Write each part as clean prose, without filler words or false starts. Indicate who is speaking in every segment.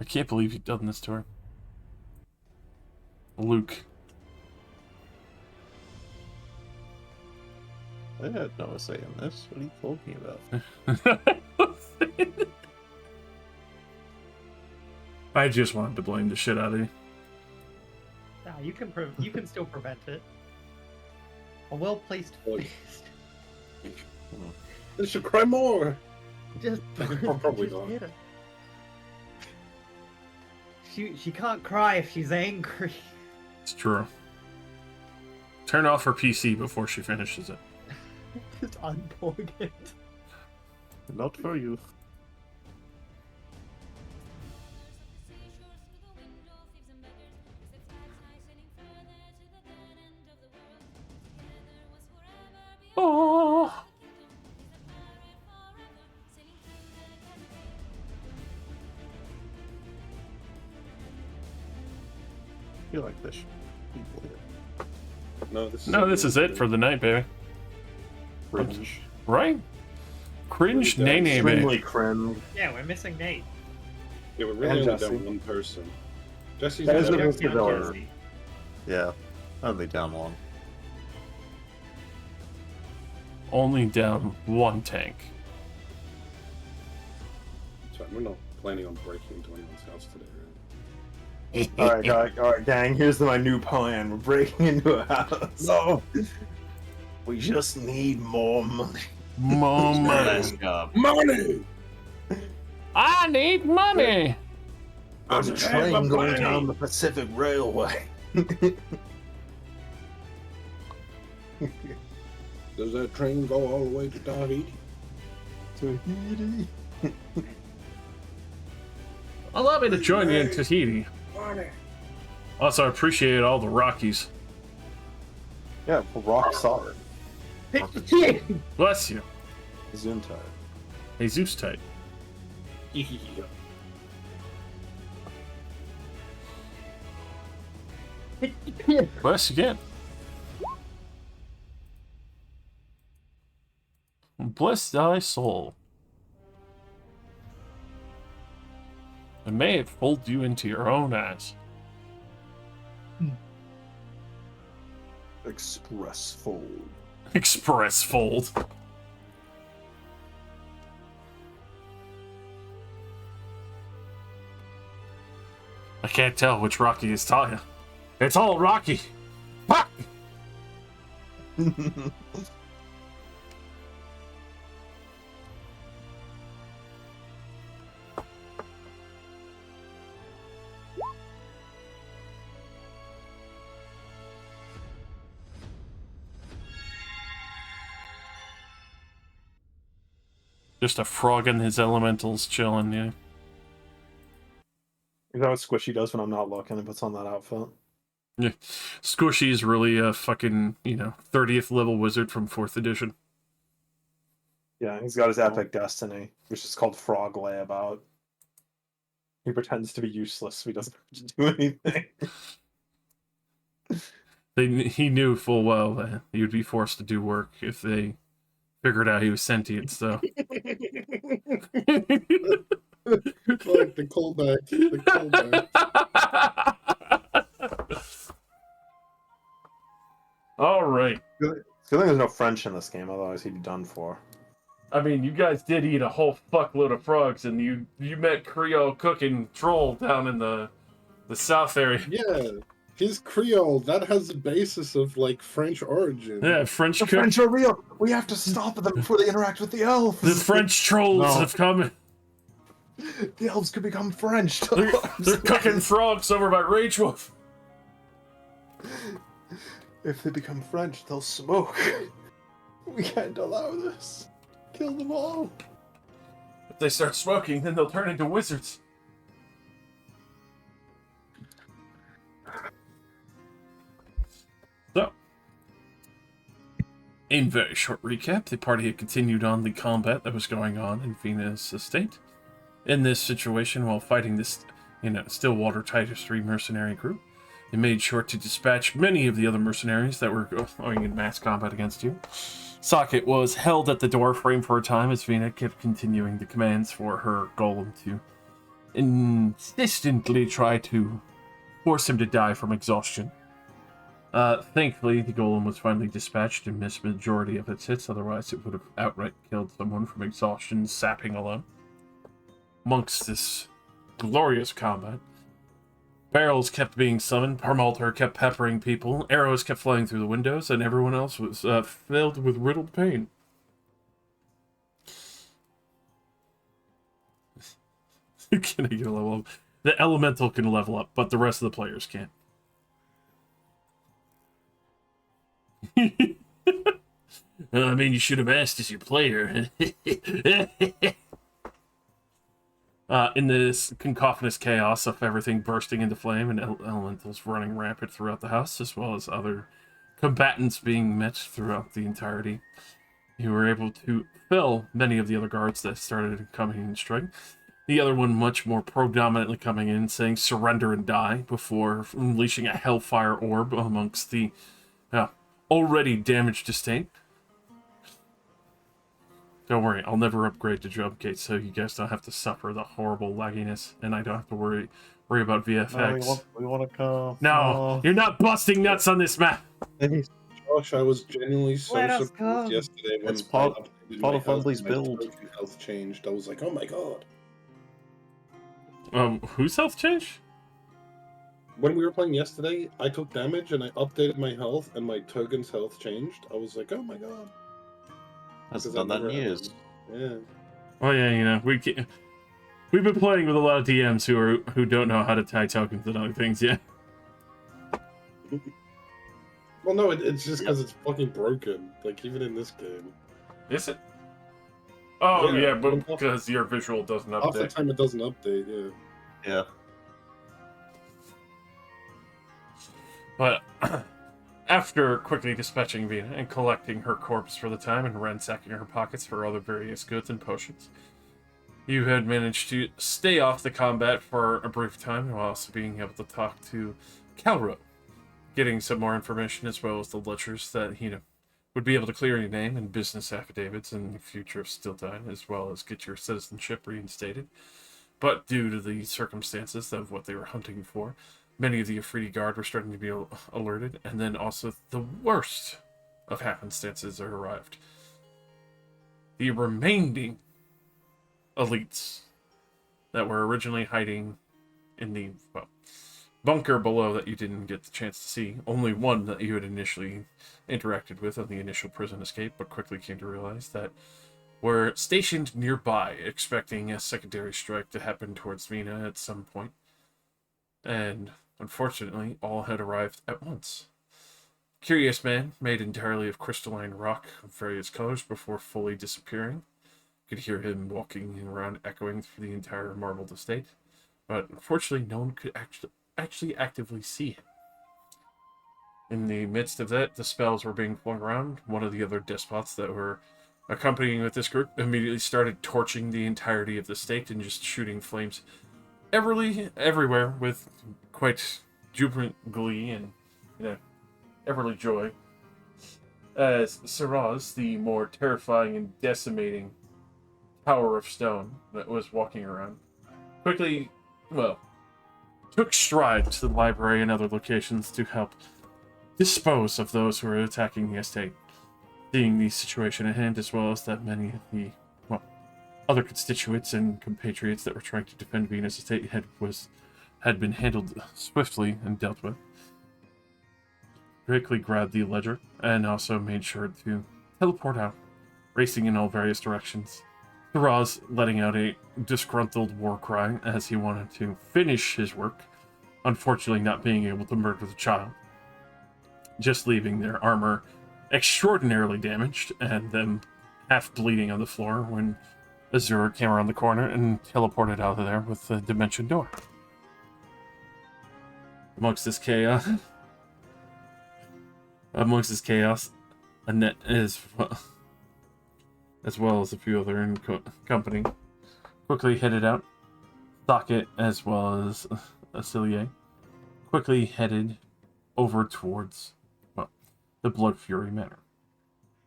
Speaker 1: can't believe you've done this to her. Luke.
Speaker 2: I had no say in this. What are you talking about?
Speaker 1: I just wanted to blame the shit out of you.
Speaker 3: Nah, you can still prevent it. A well-placed fist.
Speaker 4: They should cry more.
Speaker 3: Just
Speaker 4: Probably
Speaker 3: just
Speaker 4: not.
Speaker 3: hit her. She can't cry if she's angry.
Speaker 1: It's true. Turn off her PC before she finishes it.
Speaker 3: Just unplug it.
Speaker 2: Not for you.
Speaker 1: Oh.
Speaker 2: You like this? People here.
Speaker 4: No,
Speaker 1: This is it for the night, baby.
Speaker 2: Cringe.
Speaker 1: Right? Cringe, nay, nay,
Speaker 2: Extremely
Speaker 1: nay.
Speaker 2: cringe.
Speaker 3: Yeah, we're missing Nate.
Speaker 4: Yeah, we're really
Speaker 2: And
Speaker 4: only
Speaker 2: Jesse.
Speaker 4: down one person. Jesse's
Speaker 2: That
Speaker 4: not
Speaker 2: is a
Speaker 4: there.
Speaker 3: Down
Speaker 2: visibility.
Speaker 3: Jesse.
Speaker 2: Yeah. Only down one.
Speaker 1: Only down one tank.
Speaker 4: Sorry, we're not planning on breaking into anyone's house today, right?
Speaker 2: Alright, gang, here's my new plan. We're breaking into a house. No! We just need more money.
Speaker 1: More money.
Speaker 4: Money!
Speaker 1: I need money.
Speaker 2: There's a train going down the Pacific Railway.
Speaker 4: Does that train go all the way to Tahiti?
Speaker 2: Tahiti.
Speaker 1: Allow me to join you in Tahiti.
Speaker 4: Money!
Speaker 1: Also, I appreciate all the Rockies.
Speaker 2: Yeah, rock solid.
Speaker 1: Bless you.
Speaker 2: Zuntide.
Speaker 1: Jesus tight. Bless you again. Bless thy soul. And may it fold you into your own ass.
Speaker 2: Express fold.
Speaker 1: Express fold. I can't tell which Rocky is Talia. It's all Rocky. Fuck! Just a frog and his elementals chilling, yeah.
Speaker 2: You know what Squishy does when I'm not looking? He puts on that outfit.
Speaker 1: Yeah. Squishy is really a fucking, 30th level wizard from 4th edition.
Speaker 2: Yeah, he's got his epic destiny, which is called Frog Layabout. He pretends to be useless so he doesn't have to do anything.
Speaker 1: He knew full well that he would be forced to do work if they figured out he was sentient, so.
Speaker 4: Like the callback. The callback.
Speaker 1: All right.
Speaker 2: Good thing there's no French in this game, otherwise he'd be done for.
Speaker 1: I mean, you guys did eat a whole fuckload of frogs, and you met Creole cooking troll down in the south area.
Speaker 4: Yeah, he's Creole. That has the basis of like French origin.
Speaker 1: Yeah, French
Speaker 2: The
Speaker 1: cook.
Speaker 2: French are real! We have to stop them before they interact with the elves!
Speaker 1: The French trolls
Speaker 2: No.
Speaker 1: have come.
Speaker 2: The elves could become French!
Speaker 1: They're cooking frogs over by Rage Wolf.
Speaker 2: If they become French, they'll smoke. We can't allow this. Kill them all.
Speaker 1: If they start smoking, then they'll turn into wizards. So, in very short recap, the party had continued on the combat that was going on in Venus Estate. In this situation, while fighting this, Stillwater Titus 3 mercenary group, they made sure to dispatch many of the other mercenaries that were going in mass combat against you. Socket was held at the door frame for a time as Vina kept continuing the commands for her golem to insistently try to force him to die from exhaustion. Thankfully, the golem was finally dispatched and missed majority of its hits, otherwise it would have outright killed someone from exhaustion sapping alone. Amongst this glorious combat, barrels kept being summoned, Parmalter kept peppering people, arrows kept flying through the windows, and everyone else was filled with riddled pain. Can I get a level up? The elemental can level up, but the rest of the players can't. I mean, you should have asked as your player. In this cacophonous chaos of everything bursting into flame and elementals running rampant throughout the house, as well as other combatants being met throughout the entirety, you were able to fell many of the other guards that started coming in strength. The other one much more predominantly coming in, saying surrender and die, before unleashing a hellfire orb amongst the already damaged estate. Don't worry, I'll never upgrade to Jump Gate, so you guys don't have to suffer the horrible lagginess, and I don't have to worry about VFX.
Speaker 2: We want to come.
Speaker 1: No, you're not busting nuts on this map!
Speaker 4: Josh, I was genuinely so
Speaker 3: Let us
Speaker 4: surprised
Speaker 3: come.
Speaker 4: yesterday when
Speaker 2: It's part
Speaker 4: I updated
Speaker 2: of
Speaker 4: my health
Speaker 2: Wembley's
Speaker 4: and my
Speaker 2: build.
Speaker 4: token health changed. I was like, oh my god.
Speaker 1: Whose health change?
Speaker 4: When we were playing yesterday, I took damage and I updated my health and my token's health changed. I was like, oh my god.
Speaker 2: Hasn't
Speaker 4: Because
Speaker 2: done that
Speaker 4: I've
Speaker 2: in
Speaker 4: never-
Speaker 2: years.
Speaker 4: Yeah.
Speaker 1: Oh yeah, you know, we've been playing with a lot of DMs who don't know how to tie tokens and other things, yeah.
Speaker 4: Well, no, it's just because it's fucking broken. Like, even in this game.
Speaker 1: Is it? Oh
Speaker 4: Yeah,
Speaker 1: yeah, but
Speaker 4: well,
Speaker 1: because your visual doesn't
Speaker 4: Half the
Speaker 1: update.
Speaker 4: time it doesn't update, yeah.
Speaker 2: Yeah.
Speaker 1: But after quickly dispatching Vina and collecting her corpse for the time and ransacking her pockets for other various goods and potions, you had managed to stay off the combat for a brief time while also being able to talk to Calro, getting some more information as well as the ledgers that would be able to clear your name and business affidavits in the future of Stiltine, as well as get your citizenship reinstated. But due to the circumstances of what they were hunting for, many of the Afridi Guard were starting to be alerted, and then also the worst of happenstances arrived. The remaining elites that were originally hiding in the bunker below that you didn't get the chance to see, only one that you had initially interacted with on the initial prison escape, but quickly came to realize that were stationed nearby, expecting a secondary strike to happen towards Vina at some point. And unfortunately, all had arrived at once. Curious man, made entirely of crystalline rock of various colors before fully disappearing. You could hear him walking around, echoing through the entire marbled estate. But unfortunately, no one could actually actively see him. In the midst of that, the spells were being flung around. One of the other despots that were accompanying with this group immediately started torching the entirety of the state and just shooting flames everywhere with quite jubilant glee and, everly joy. As Siraz, the more terrifying and decimating tower of stone that was walking around, quickly, took stride to the library and other locations to help dispose of those who were attacking the estate. Seeing the situation at hand, as well as that many of the other constituents and compatriots that were trying to defend Venus estate had been handled swiftly and dealt with, quickly grabbed the ledger and also made sure to teleport out, racing in all various directions. Taraz letting out a disgruntled war cry as he wanted to finish his work, unfortunately not being able to murder the child, just leaving their armor extraordinarily damaged and them half bleeding on the floor when Azure came around the corner and teleported out of there with the dimension door. Amongst this chaos, Annette is, as well as a few other in company, quickly headed out. Socket, as well as Acilier, quickly headed over towards the Blood Fury Manor,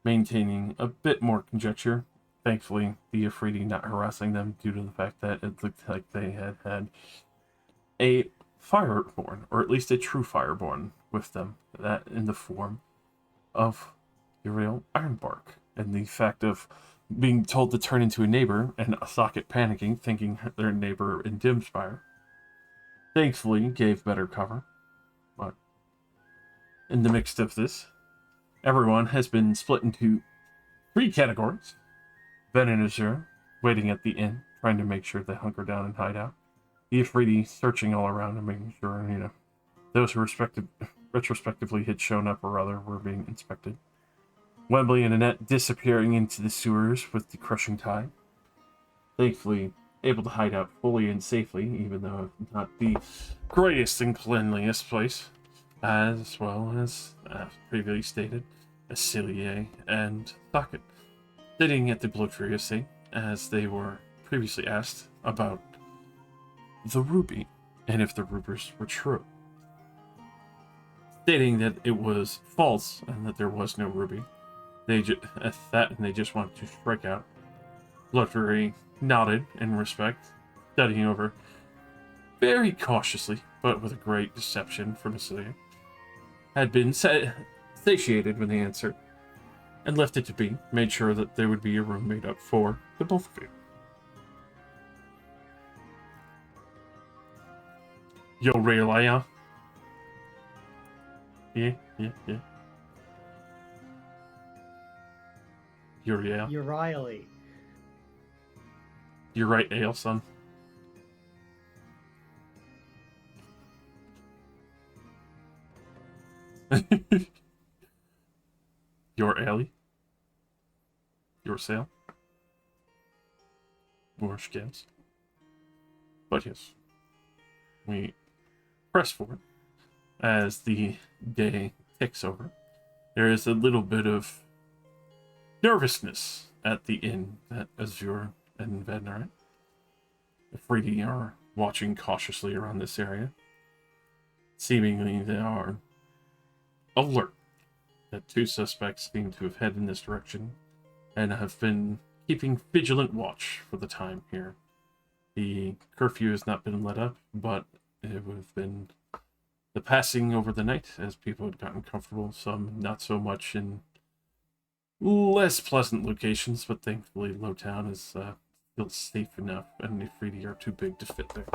Speaker 1: maintaining a bit more conjecture thankfully, the Afridi not harassing them due to the fact that it looked like they had a fireborn, or at least a true fireborn, with them, that in the form of Uriel Ironbark. And the fact of being told to turn into a neighbor and a socket panicking, thinking their neighbor in Dimspire, thankfully gave better cover. But in the midst of this, everyone has been split into 3 categories. Ben and Azure waiting at the inn, trying to make sure they hunker down and hide out. The Afridi searching all around and making sure, those who retrospectively had shown up or other were being inspected. Wembley and Annette disappearing into the sewers with the crushing tide. Thankfully, able to hide out fully and safely, even though not the greatest and cleanliest place, as well as previously stated, Acilier and Socket, sitting at the Bloodfury estate, as they were previously asked about the ruby, and if the rumors were true. Stating that it was false, and that there was no ruby. They just wanted to strike out. Bloodfury nodded in respect, studying over very cautiously, but with a great deception from Acilier. Had been satiated when they answered, and left it to be, made sure that there would be a room made up for the both of you. Yo, Raylia. Yeah. Uriel.
Speaker 3: Uriel.
Speaker 1: You're right, Ale, son. Your alley. Your sale. More scams. But yes, we press forward as the day ticks over. There is a little bit of nervousness at the inn that Azure and Vednar, Afridi, are watching cautiously around this area. Seemingly, they are alert that 2 suspects seem to have headed in this direction and have been keeping vigilant watch for the time here. The curfew has not been let up, but it would have been the passing over the night as people had gotten comfortable, some not so much in less pleasant locations, but thankfully Lowtown is still safe enough, and the Afridi are too big to fit there.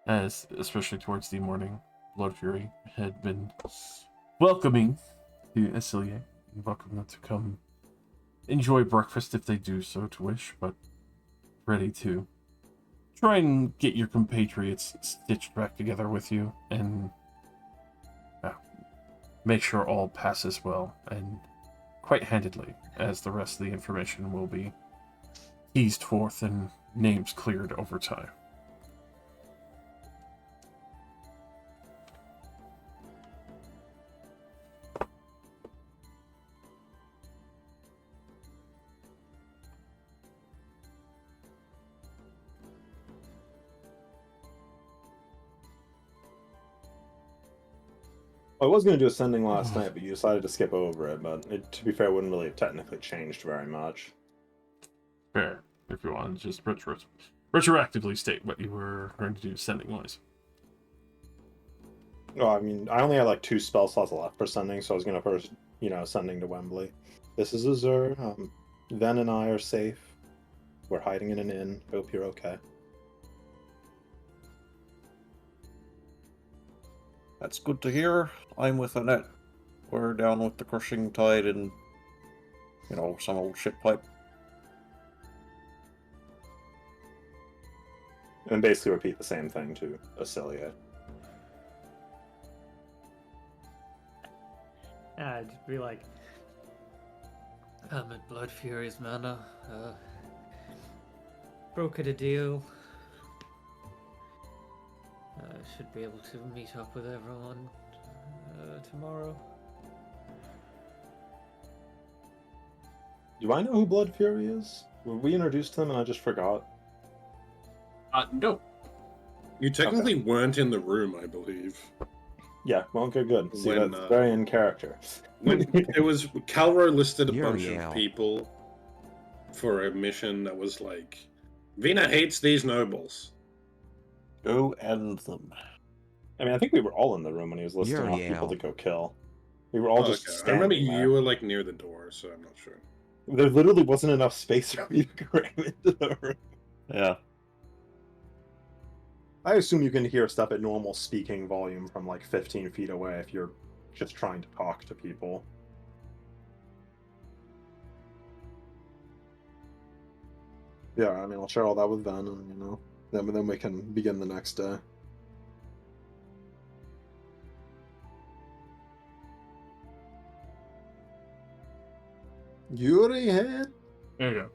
Speaker 1: As, especially towards the morning, Bloodfury had been welcoming to Acilier, welcoming them to come enjoy breakfast if they do so to wish, but ready to try and get your compatriots stitched back together with you and make sure all passes well and quite handedly, as the rest of the information will be teased forth and names cleared over time.
Speaker 2: I was going to do Ascending last night, but you decided to skip over it. But to be fair, it wouldn't really have technically changed very much.
Speaker 1: Fair, if you want to just retroactively state what you were going to do Ascending-wise.
Speaker 2: Oh, I mean, I only had like 2 spell slots left for Ascending, so I was going to first, Ascending to Wembley. This is Azure. Ven and I are safe. We're hiding in an inn. Hope you're okay.
Speaker 5: That's good to hear. I'm with Annette. We're down with the crushing tide and, some old shit pipe.
Speaker 2: And basically repeat the same thing to Acilier.
Speaker 3: I'd be like, I'm at Blood Fury's Manor. Brokered a deal. Should be able to meet up with everyone tomorrow.
Speaker 2: Do I know who Blood Fury is? Were we introduced to them and I just forgot?
Speaker 1: No.
Speaker 4: You technically weren't in the room, I believe.
Speaker 2: Yeah, well, good. See,
Speaker 4: When,
Speaker 2: that's very in character.
Speaker 4: When it was Calroy listed a bunch
Speaker 6: Uriel.
Speaker 4: of people for a mission that was like, Vina hates these nobles.
Speaker 5: Go end them.
Speaker 2: I mean, I think we were all in the room when he was listing off people to
Speaker 6: Uriel.
Speaker 2: go kill. We were all
Speaker 4: Oh,
Speaker 2: just
Speaker 4: okay. I
Speaker 2: standing
Speaker 4: remember
Speaker 2: there.
Speaker 4: you were like near the door, so I'm not sure.
Speaker 2: There literally wasn't enough space for me to cram into the room.
Speaker 5: Yeah.
Speaker 2: I assume you can hear stuff at normal speaking volume from like 15 feet away if you're just trying to talk to people. Yeah, I mean, I'll share all that with Ben, and then we can begin the next day. Yuri head.
Speaker 1: There you go.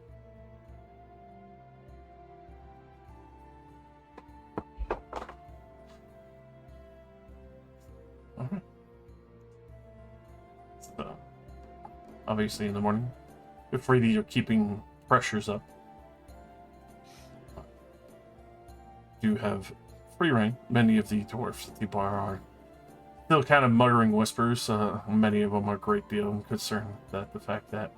Speaker 1: Alright. So, obviously in the morning, if Frady are keeping pressures up, do have free reign. Many of the dwarfs at the bar are still kind of muttering whispers. Many of them are a great deal concerned that the fact that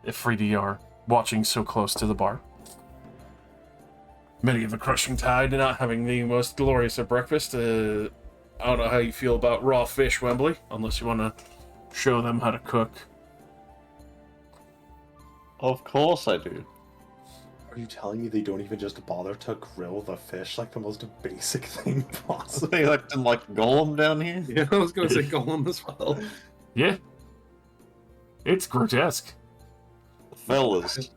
Speaker 1: if Frady are watching so close to the bar. Many of the crushing tide not having the most glorious of breakfast. I don't know how you feel about raw fish, Wembley, unless you want to show them how to cook.
Speaker 5: Of course I do.
Speaker 2: Are you telling me they don't even just bother to grill the fish like the most basic thing possible?
Speaker 5: They acting like Gollum down here.
Speaker 4: Yeah, I was gonna say Gollum as well.
Speaker 1: Yeah. It's grotesque.
Speaker 5: Fellas.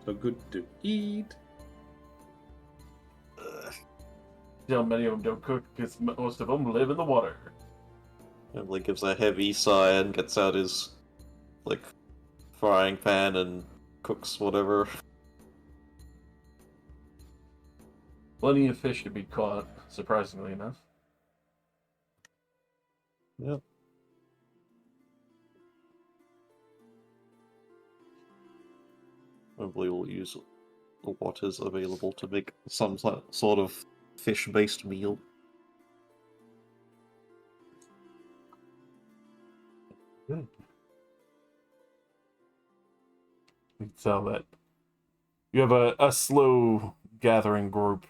Speaker 4: So good to eat.
Speaker 1: You know, many of them don't cook because most of them live in the water.
Speaker 5: Emily gives a heavy sigh and gets out his, like, frying pan and cooks whatever.
Speaker 1: Plenty of fish to be caught, surprisingly enough.
Speaker 5: Yep. Emily will use what is available to make some sort of fish-based meal.
Speaker 1: Good. You can tell that you have a slow gathering group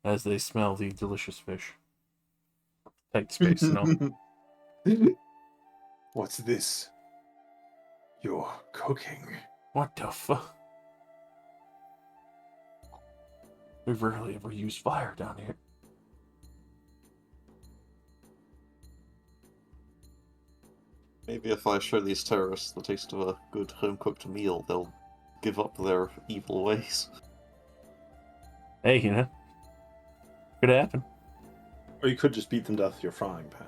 Speaker 1: as they smell the delicious fish. Tight space, no?
Speaker 2: What's this? You're cooking.
Speaker 1: What the fuck? We rarely ever use fire down here.
Speaker 5: Maybe if I show these terrorists the taste of a good home-cooked meal, they'll give up their evil ways.
Speaker 1: Hey, you know, could happen.
Speaker 2: Or you could just beat them to death with your frying pan.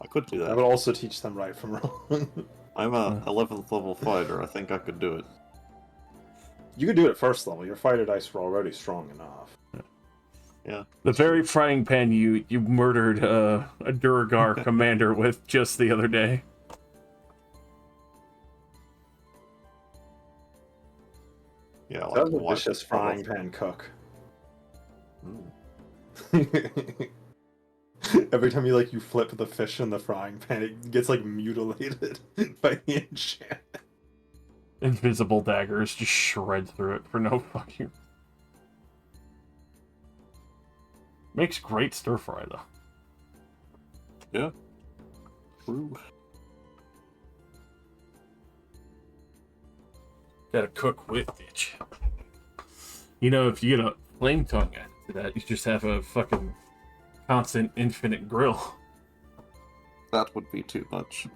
Speaker 5: I could do
Speaker 2: That
Speaker 5: that.
Speaker 2: would also teach them right from wrong.
Speaker 5: I'm a 11th level fighter. I think I could do it.
Speaker 2: You could do it at first level. Your fighter dice were already strong enough.
Speaker 5: Yeah.
Speaker 1: The very frying pan you murdered a Duragar commander with just the other day.
Speaker 5: Yeah,
Speaker 2: That
Speaker 5: like
Speaker 2: was a
Speaker 5: why-
Speaker 2: vicious frying pan cook.
Speaker 5: Mm.
Speaker 2: Every time you flip the fish in the frying pan, it gets mutilated by the enchantment.
Speaker 1: Invisible daggers just shred through it for no fucking. Makes great stir fry though.
Speaker 5: Yeah. True.
Speaker 1: Gotta cook with bitch. You know, if you get a flame tongue added to that, you just have a fucking constant infinite grill.
Speaker 5: That would be too much.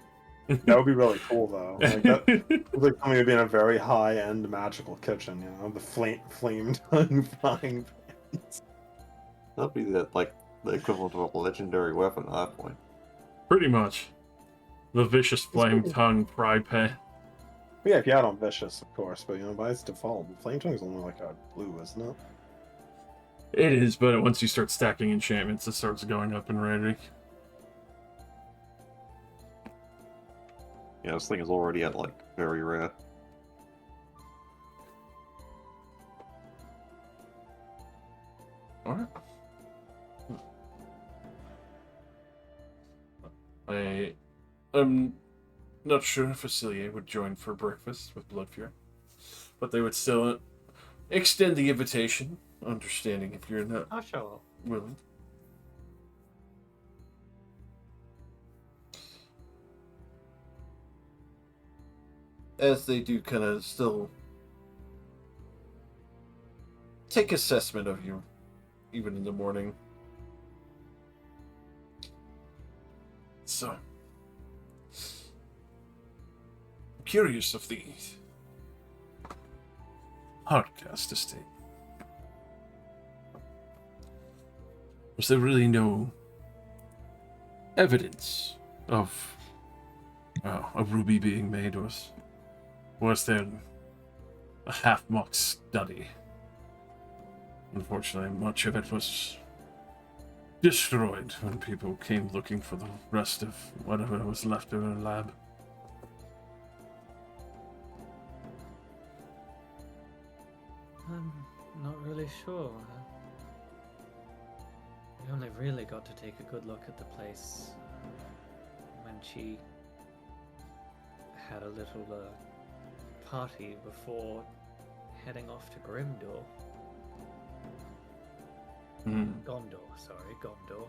Speaker 2: That would be really cool, though. That would like something to be in a very high-end magical kitchen, the flame tongue frying pans.
Speaker 5: That'd be the equivalent of a legendary weapon at that point.
Speaker 1: Pretty much. The vicious flame tongue fry pan.
Speaker 2: Yeah, if you add on vicious, of course, but by its default, flame tongue is only like a blue, isn't it?
Speaker 1: It is, but once you start stacking enchantments, it starts going up in rating.
Speaker 5: Yeah, this thing is already at very rare.
Speaker 1: Alright. I'm not sure if Facilier would join for breakfast with Bloodfury, but they would still extend the invitation, understanding if you're not
Speaker 3: I'll show up.
Speaker 1: willing. As they do kind of still take assessment of you, even in the morning. So, I'm curious of the Hardcast estate. Was there really no evidence of a ruby being made? Was there a half-mock study? Unfortunately, much of it was destroyed when people came looking for the rest of whatever was left of the lab.
Speaker 6: I'm not really sure. We only really got to take a good look at the place when she had a little party before heading off to Grimdor. Gondor, sorry, Gondor.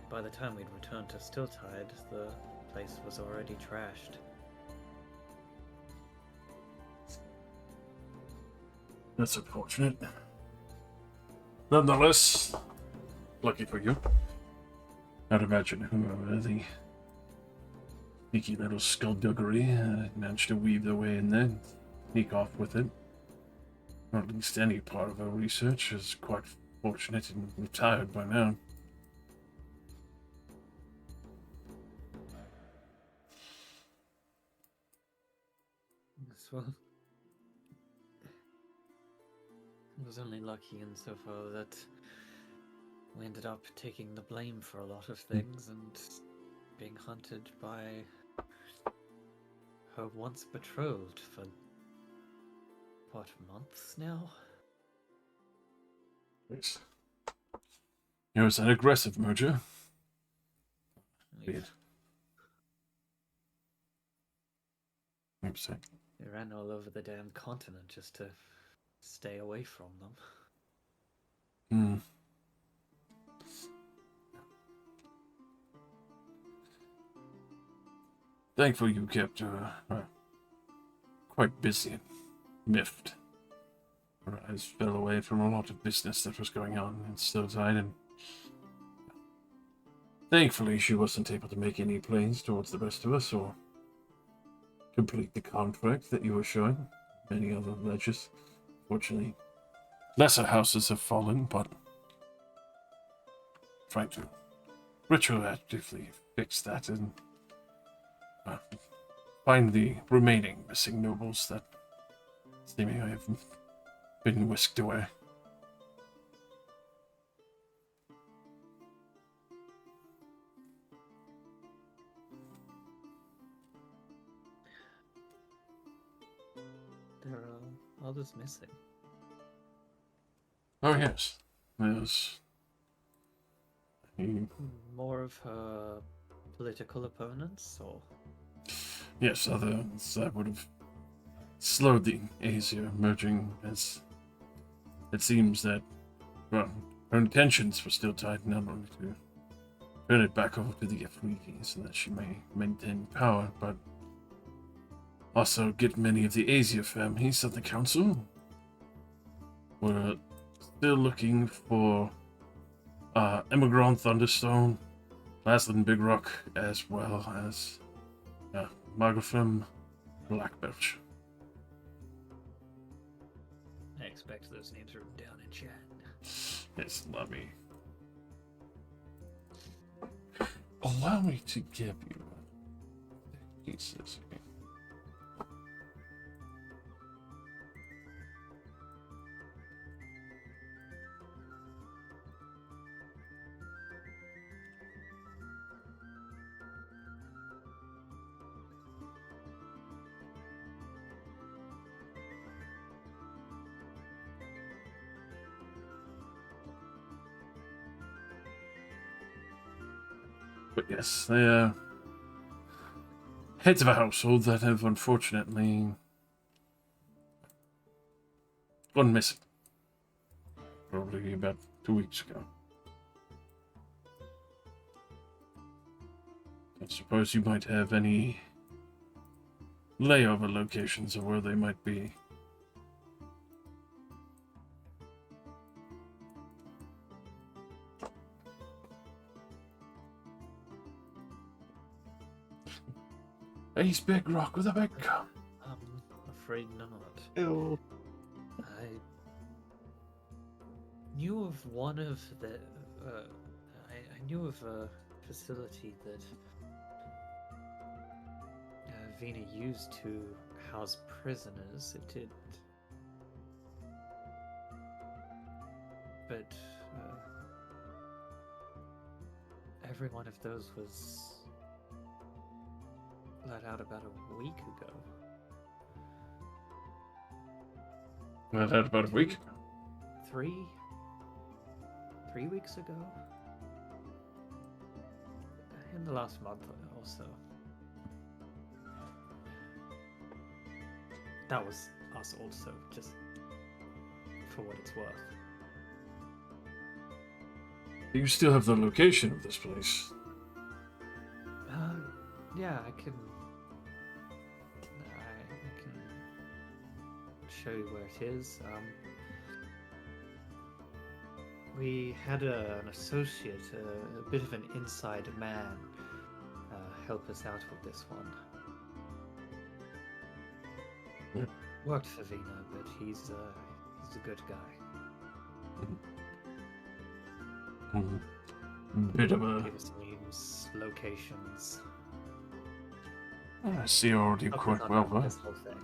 Speaker 6: By the time we'd returned to Stiltide, the place was already trashed.
Speaker 1: That's unfortunate. Nonetheless, lucky for you. I'd imagine whoever the sneaky little skullduggery managed to weave their way in there, sneak off with it. Or at least any part of our research is quite fortunate and retired by now.
Speaker 6: Well, I was only lucky insofar that we ended up taking the blame for a lot of things and being hunted by her once betrothed for, what, months now?
Speaker 1: Yes. It was an aggressive merger.
Speaker 6: We,
Speaker 1: Upset.
Speaker 6: we ran all over the damn continent just to stay away from them.
Speaker 1: Thankfully, you kept quite busy and miffed. Her eyes fell away from a lot of business that was going on in Stiltide, and thankfully she wasn't able to make any plans towards the rest of us or complete the contract that you were showing. Many other ledges. Fortunately, lesser houses have fallen, but trying to retroactively fix that and find the remaining missing nobles that seemingly have been whisked away.
Speaker 6: There are others missing.
Speaker 1: Oh yes, there's
Speaker 6: More of her political opponents, or?
Speaker 1: yes, others that would have slowed the Asia merging, as it seems that, well, her intentions were still tied not only to turn it back over to the Afriki so that she may maintain power, but also get many of the Asia families of the council. We're still looking for Emigron Thunderstone, Laslin Big Rock, as well as Magafem Blackbelch.
Speaker 6: I expect those names are down in chat.
Speaker 1: Yes, let me. Allow me to give you pieces. But yes, they are heads of a household that have unfortunately gone missing. Probably about 2 weeks ago. I suppose you might have any layover locations of where they might be. Ace Big Rock with a big gun.
Speaker 6: I'm afraid not.
Speaker 5: Ew.
Speaker 6: I knew of one of the. I knew of a facility that Vina used to house prisoners. It did. But every one of those was let out about a week ago.
Speaker 1: Well, that about a week ago.
Speaker 6: 3 weeks ago? In the last month or so. That was us also, just for what it's worth.
Speaker 1: You still have the location of this place.
Speaker 6: Yeah, I can show you where it is. We had an associate, a bit of an inside man, help us out with this one.
Speaker 1: Yeah.
Speaker 6: Worked for Vina, but he's a good guy.
Speaker 1: Bit of a...
Speaker 6: Give us names, locations.
Speaker 1: I see you already
Speaker 6: Help us
Speaker 1: quite
Speaker 6: on
Speaker 1: well
Speaker 6: this
Speaker 1: versed.
Speaker 6: whole thing.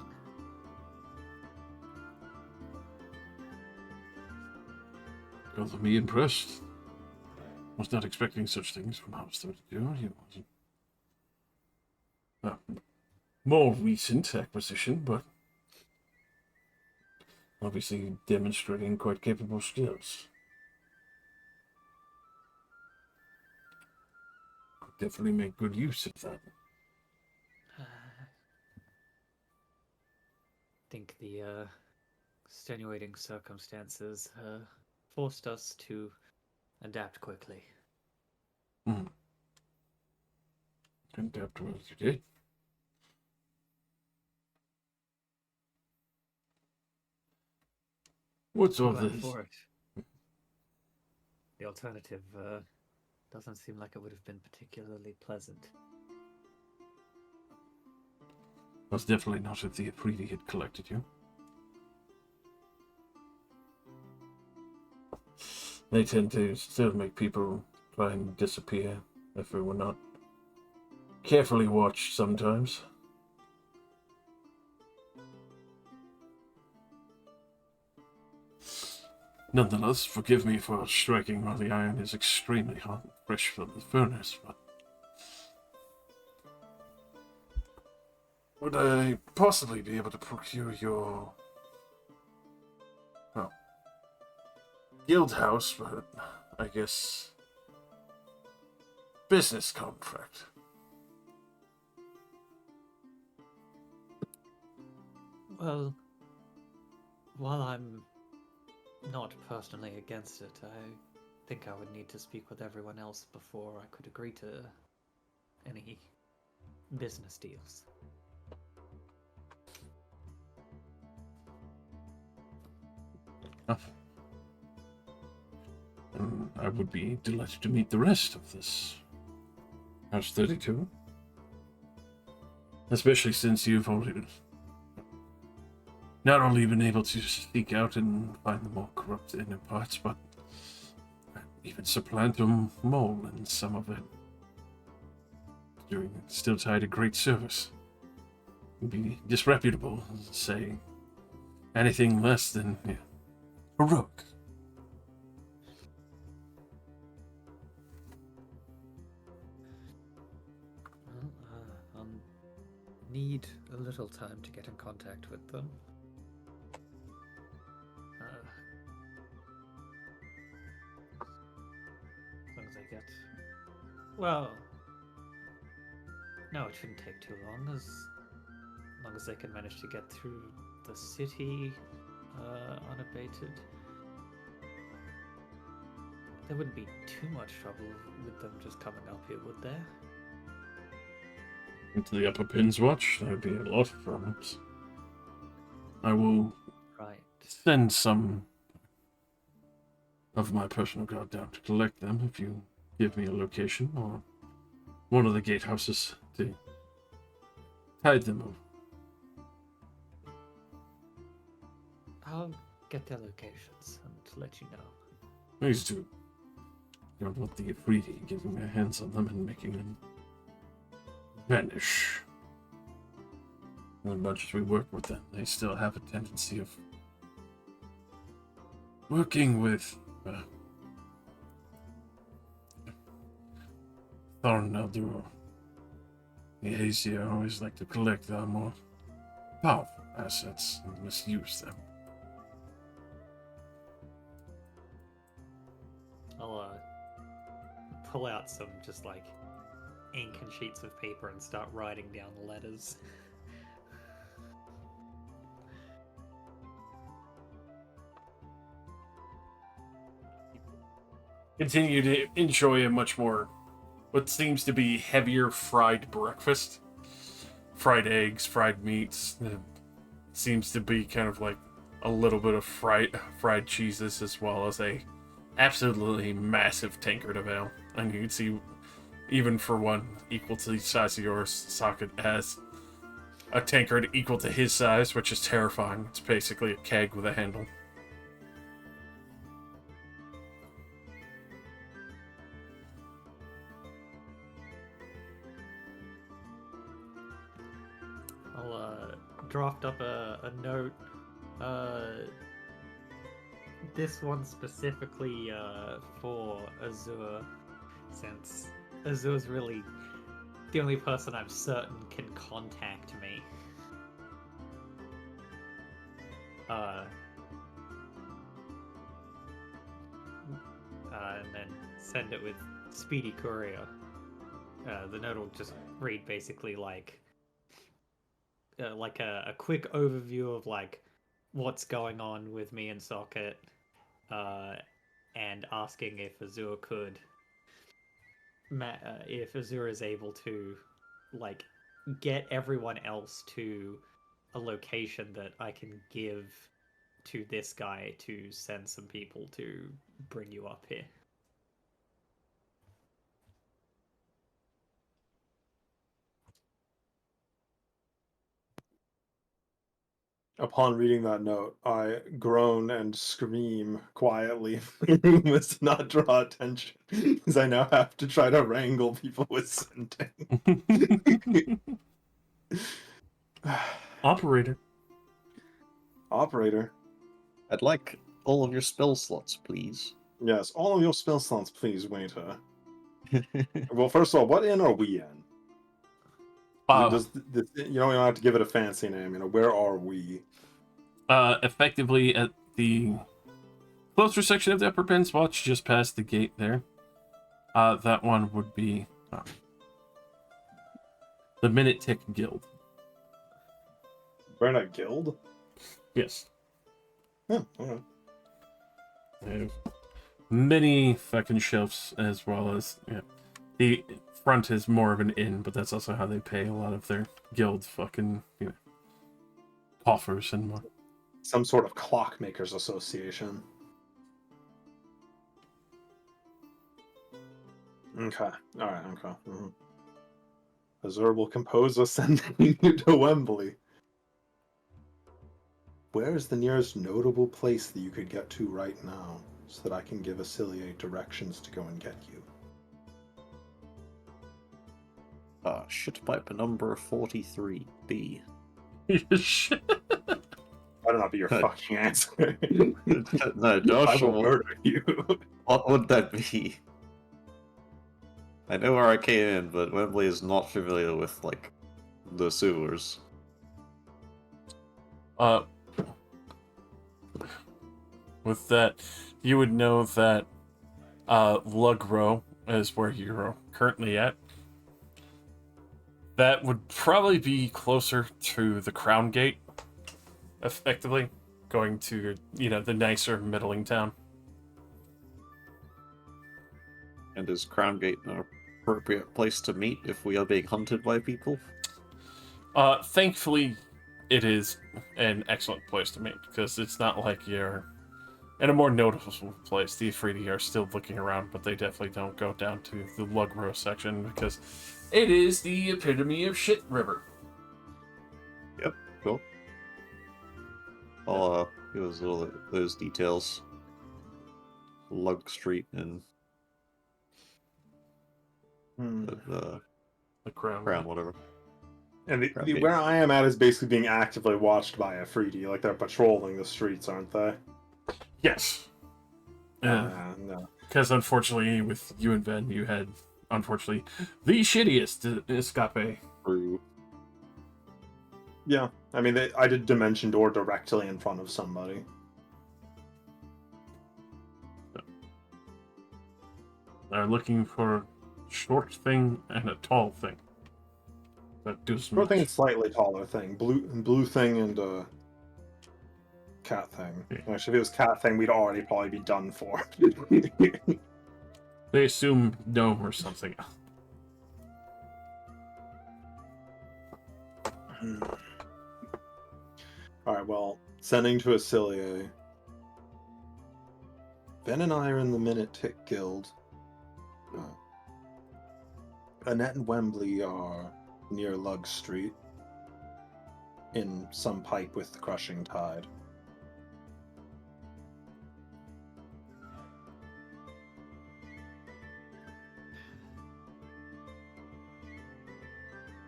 Speaker 1: Got me impressed. Was not expecting such things from House 32. He wasn't. More recent acquisition, but obviously demonstrating quite capable skills. Could definitely make good use of that.
Speaker 6: I think the extenuating circumstances forced us to adapt quickly.
Speaker 1: Adapt to what you did. What's all
Speaker 6: Glad
Speaker 1: this?
Speaker 6: for it. The alternative doesn't seem like it would have been particularly pleasant.
Speaker 1: Was definitely not if the Afridi had collected you. They tend to still make people try and disappear if we were not carefully watched sometimes. Nonetheless, forgive me for striking while the iron is extremely hot and fresh from the furnace, but would I possibly be able to procure your guild house, but I guess business contract?
Speaker 6: Well, while I'm not personally against it, I think I would need to speak with everyone else before I could agree to any business deals.
Speaker 1: I would be delighted to meet the rest of this House 32. Especially since you've already not only been able to seek out and find the more corrupt inner parts, but even supplant a mole in some of it. Doing still tied a great service. It would be disreputable to say anything less than heroic.
Speaker 6: Well, I'll need a little time to get in contact with them. As long as I get... Well, No, it shouldn't take too long, as long as they can manage to get through the city unabated. There wouldn't be too much trouble with them just coming up here, would there?
Speaker 1: Into the Upper Pins Watch, there would be a lot of problems. I will
Speaker 6: Right.
Speaker 1: send some of my personal guard down to collect them if you give me a location or one of the gatehouses to tide them over.
Speaker 6: I'll get their locations and let you know.
Speaker 1: Please do. I don't want the Ifriti getting their hands on them and making them vanish. And as much as we work with them, they still have a tendency of working with Thornaldur. The Aesir always like to collect our more powerful assets and misuse them.
Speaker 6: I'll pull out some just like ink and sheets of paper and start writing down the letters.
Speaker 1: Continue to enjoy a much more, what seems to be heavier fried breakfast. Fried eggs, fried meats. It seems to be kind of like a little bit of fried cheeses, as well as a absolutely massive tankard of ale. And you can see, even for one equal to the size of yours, Socket has a tankard equal to his size, which is terrifying. It's basically a keg with a handle.
Speaker 6: I'll draft up a note. This one specifically for Azur, since Azur's really the only person I'm certain can contact me. And then send it with Speedy Courier. The note will just read basically like a quick overview of like what's going on with me and Socket, and asking if Azur could, if Azur is able to, like, get everyone else to a location that I can give to this guy to send some people to bring you up here.
Speaker 2: Upon reading that note, I groan and scream quietly in the room as to not draw attention, because I now have to try to wrangle people with sending.
Speaker 1: Operator.
Speaker 2: Operator.
Speaker 5: I'd like all of your spell slots, please.
Speaker 2: Yes, all of your spell slots, please, waiter. Well, first of all, what inn are we in? You don't have to give it a fancy name. Where are we?
Speaker 1: Effectively at the closer section of the Upper Pins Watch, just past the gate there. That one would be the Minute Tick Guild.
Speaker 2: We're in a guild?
Speaker 1: Yes.
Speaker 2: Oh, okay.
Speaker 1: They have many fucking shelves, as well as the front is more of an inn, but that's also how they pay a lot of their guild fucking coffers and more.
Speaker 2: Some sort of clockmakers association. Okay. Alright, okay. Mm-hmm. Azur will compose a sending you to Wembley. Where is the nearest notable place that you could get to right now, so that I can give Aciliate directions to go and get you?
Speaker 5: Shitpipe number 43B.
Speaker 1: Shit.
Speaker 2: Better not be your fucking answer.
Speaker 5: No,
Speaker 2: I
Speaker 5: Joshua.
Speaker 2: will murder you.
Speaker 5: What would that be? I know where I came in, but Wembley is not familiar with, like, the sewers.
Speaker 1: With that, you would know that Lugro is where you're currently at. That would probably be closer to the Crown Gate, effectively, going to, the nicer middling town.
Speaker 5: And is Crown Gate an appropriate place to meet if we are being hunted by people?
Speaker 1: Thankfully, it is an excellent place to meet, because it's not like you're in a more noticeable place. The Afridi are still looking around, but they definitely don't go down to the Lugro section, because it is the epitome of shit river.
Speaker 5: Yep, cool. I'll give us all those details. Lug Street and the
Speaker 1: The Crown.
Speaker 5: Crown, whatever.
Speaker 2: And
Speaker 5: Crown Gate.
Speaker 2: where I am at is basically being actively watched by Afridi. Like, they're patrolling the streets, aren't they?
Speaker 1: Yes.
Speaker 2: No.
Speaker 1: Because unfortunately, with you and Ben, you had, unfortunately, the shittiest escape.
Speaker 5: True.
Speaker 2: Yeah, I mean, I did Dimension Door directly in front of somebody.
Speaker 1: They're looking for a short thing and a tall thing. That do some.
Speaker 2: I think it's slightly taller thing. Blue thing and cat thing.
Speaker 1: Yeah.
Speaker 2: Actually, if it was cat thing, we'd already probably be done for.
Speaker 1: They assume gnome or something.
Speaker 2: Alright, well, sending to Acilier. Ben and I are in the Minute Tick Guild. Annette and Wembley are near Lug Street. In some pipe with the crushing tide.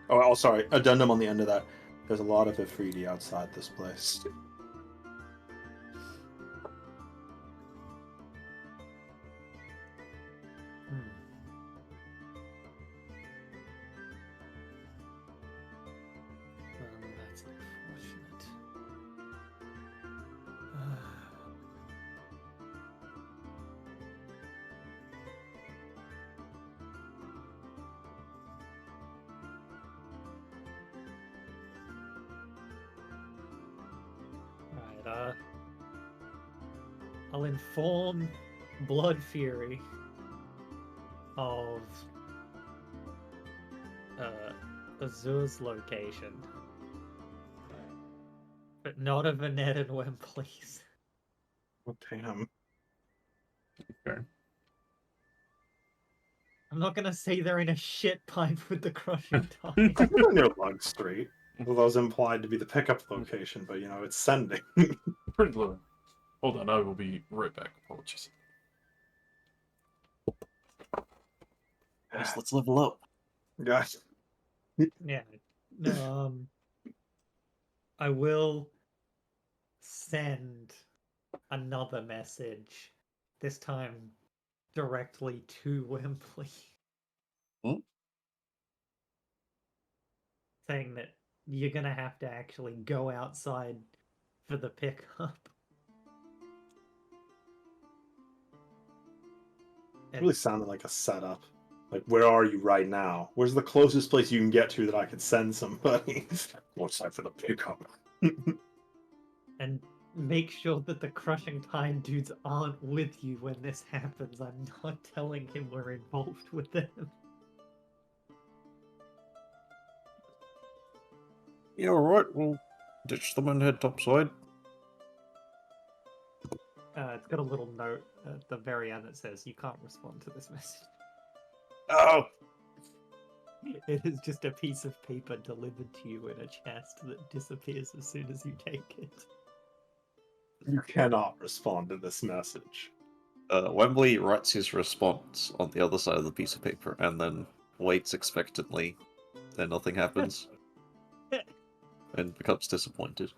Speaker 2: Oh, sorry. Addendum on the end of that. There's a lot of Afridi outside this place.
Speaker 6: Well, that's unfortunate. Right, I'll inform Blood Fury of Azur's location, but not of Annette and Wembley's.
Speaker 2: Oh, damn.
Speaker 1: Okay.
Speaker 6: I'm not gonna say they're in a shit pipe with the crushing tide.
Speaker 2: I think they're near Lug Street. Well, that was implied to be the pickup location, but it's sending.
Speaker 1: Pretty low. Hold on, I will be right back. Apologies.
Speaker 5: Yes, let's level up.
Speaker 2: Guys.
Speaker 6: Yeah. No, I will send another message, this time directly to Wembley.
Speaker 5: Hmm?
Speaker 6: Saying that you're gonna have to actually go outside for the pickup.
Speaker 2: It really sounded like a setup. Like, where are you right now? Where's the closest place you can get to that I could send somebody? What's time for the pickup?
Speaker 6: And make sure that the crushing tide dudes aren't with you when this happens. I'm not telling him we're involved with them.
Speaker 5: Yeah, alright, we'll ditch them and head topside.
Speaker 6: It's got a little note at the very end that says you can't respond to this message.
Speaker 5: Oh!
Speaker 6: It is just a piece of paper delivered to you in a chest that disappears as soon as you take it.
Speaker 2: You cannot respond to this message.
Speaker 5: Wembley writes his response on the other side of the piece of paper and then waits expectantly. Then nothing happens. And becomes disappointed.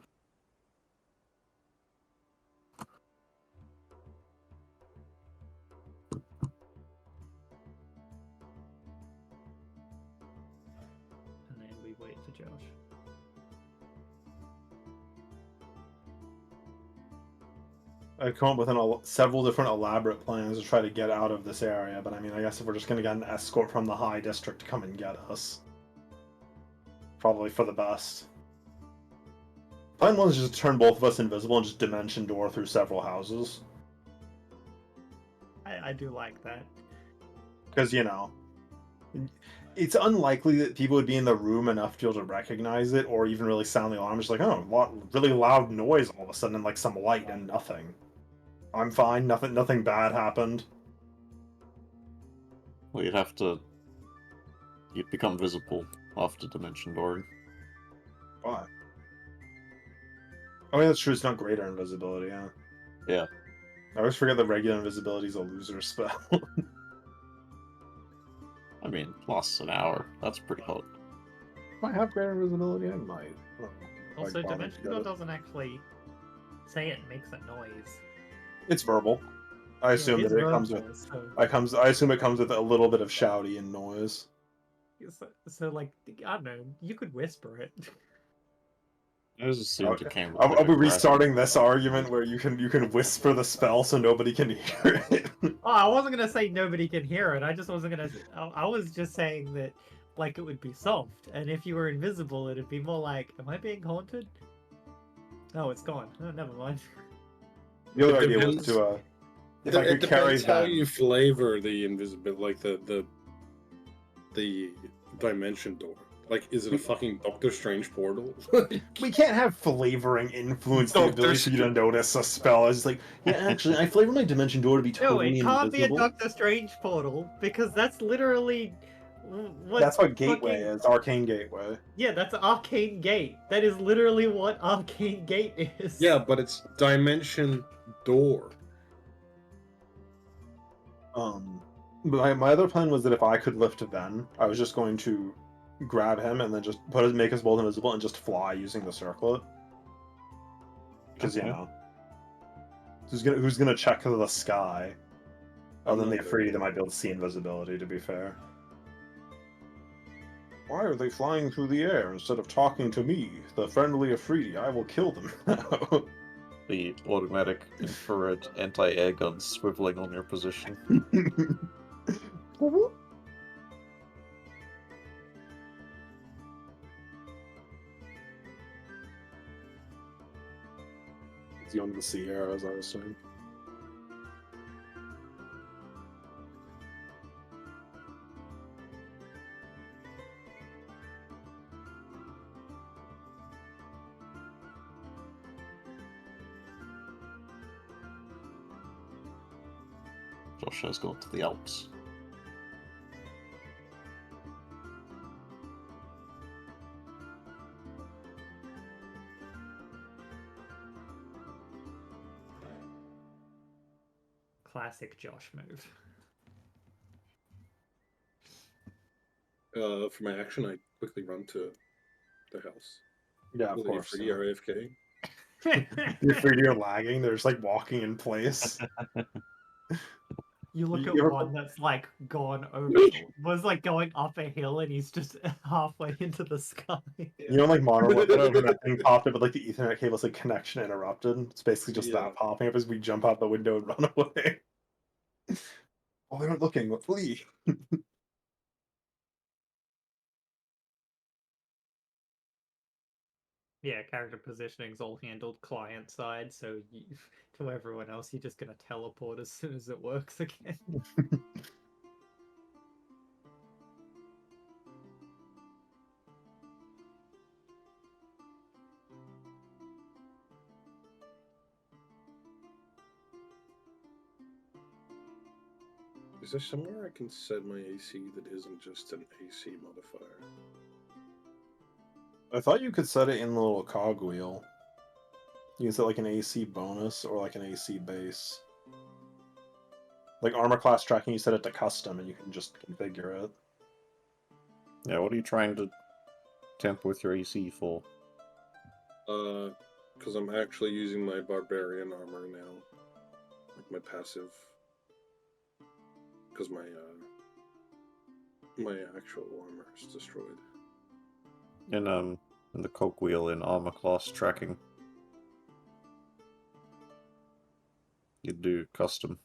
Speaker 6: And then we wait for Josh.
Speaker 2: I've come up with several different elaborate plans to try to get out of this area, but I mean, I guess if we're just going to get an escort from the High District to come and get us. Probably for the best. Plan one is just turn both of us invisible and just dimension door through several houses.
Speaker 3: I do like that.
Speaker 2: Because, you know, it's unlikely that people would be in the room enough to be able to recognize it or even really sound the alarm. It's like, oh, really loud noise all of a sudden and like some light and nothing. I'm fine. Nothing bad happened.
Speaker 5: Well, you'd become visible after dimension dooring.
Speaker 2: Why? I mean, that's true. It's not greater invisibility, yeah.
Speaker 5: Yeah.
Speaker 2: I always forget that regular invisibility is a loser spell.
Speaker 5: I mean, lasts an hour. That's pretty hot.
Speaker 2: If I have greater invisibility, I might. I don't know.
Speaker 3: Also,
Speaker 2: Like, bother
Speaker 3: Dimension
Speaker 2: to
Speaker 3: Door
Speaker 2: get it.
Speaker 3: doesn't actually say it makes a noise.
Speaker 2: It's verbal. I assume
Speaker 3: is
Speaker 2: that it comes with.
Speaker 3: verbal, so,
Speaker 2: I assume it comes with a little bit of shouty and noise.
Speaker 3: so, like, I don't know, you could whisper it.
Speaker 5: I just assumed it came with
Speaker 2: I'll
Speaker 5: like
Speaker 2: be
Speaker 5: a
Speaker 2: restarting this argument where you can whisper the spell so nobody can hear it.
Speaker 3: Oh, I wasn't gonna say nobody can hear it. I just wasn't gonna. I was just saying that, like, it would be soft, and if you were invisible, it'd be more like, "Am I being haunted?" Oh, it's gone. Oh, never mind.
Speaker 2: The other
Speaker 4: It
Speaker 2: idea was
Speaker 4: depends-
Speaker 2: to if I
Speaker 4: It
Speaker 2: could carry
Speaker 4: depends how
Speaker 2: them.
Speaker 4: you flavor the invisibility, like the dimension door. Like, is it a fucking Doctor Strange portal?
Speaker 2: We can't have flavoring influence the
Speaker 4: No,
Speaker 2: ability
Speaker 4: there's-
Speaker 2: for you to notice a spell. It's like, yeah, actually, I flavor my dimension door to be
Speaker 3: No,
Speaker 2: totally
Speaker 3: it can't be a
Speaker 2: invisible.
Speaker 3: Doctor Strange portal because that's literally what.
Speaker 2: That's what Gateway
Speaker 3: fucking-
Speaker 2: is, Arcane Gateway.
Speaker 3: Yeah, that's Arcane Gate. That is literally what Arcane Gate is.
Speaker 4: Yeah, but it's dimension door.
Speaker 2: My other plan was that if I could lift Ven, I was just going to grab him and then just make us both invisible and just fly using the circlet. Because you
Speaker 5: Okay.
Speaker 2: know, who's gonna check the sky? Other than the
Speaker 4: not
Speaker 2: Afridi
Speaker 4: very-
Speaker 2: that might be able to see invisibility. To be fair. Why are they flying through the air instead of talking to me, the friendly Afridi? I will kill them now.
Speaker 5: The automatic infrared anti-air guns swiveling on your position.
Speaker 2: It's on the Sierra, as I was saying.
Speaker 5: Josh has gone to the Alps.
Speaker 3: Classic Josh move.
Speaker 4: For my action, I quickly run to the house.
Speaker 2: Yeah, of
Speaker 4: Will the
Speaker 2: course.
Speaker 4: Afridi are AFK.
Speaker 2: The Afridi are lagging. They're just like walking in place.
Speaker 3: You look
Speaker 2: You
Speaker 3: at
Speaker 2: ever-
Speaker 3: one that's like gone over, was like going up a hill, and he's just halfway into the sky.
Speaker 2: You know, like Modern Warfare, when that thing popped up with like the Ethernet cable's like connection interrupted. It's basically just
Speaker 4: Yeah.
Speaker 2: that popping up as we jump out the window and run away. Oh, they're not looking. Let's flee.
Speaker 3: Yeah, character positioning's all handled client side, so to everyone else, you're just gonna teleport as soon as it works again.
Speaker 4: Is there somewhere I can set my AC that isn't just an AC modifier?
Speaker 2: I thought you could set it in the little cogwheel. You can set like an AC bonus or like an AC base. Like armor class tracking, you set it to custom and you can just configure it.
Speaker 5: Yeah, what are you trying to temp with your AC for?
Speaker 4: Because I'm actually using my barbarian armor now, like my passive. Because my actual armor is destroyed.
Speaker 5: In the cogwheel in armor class tracking. You do custom.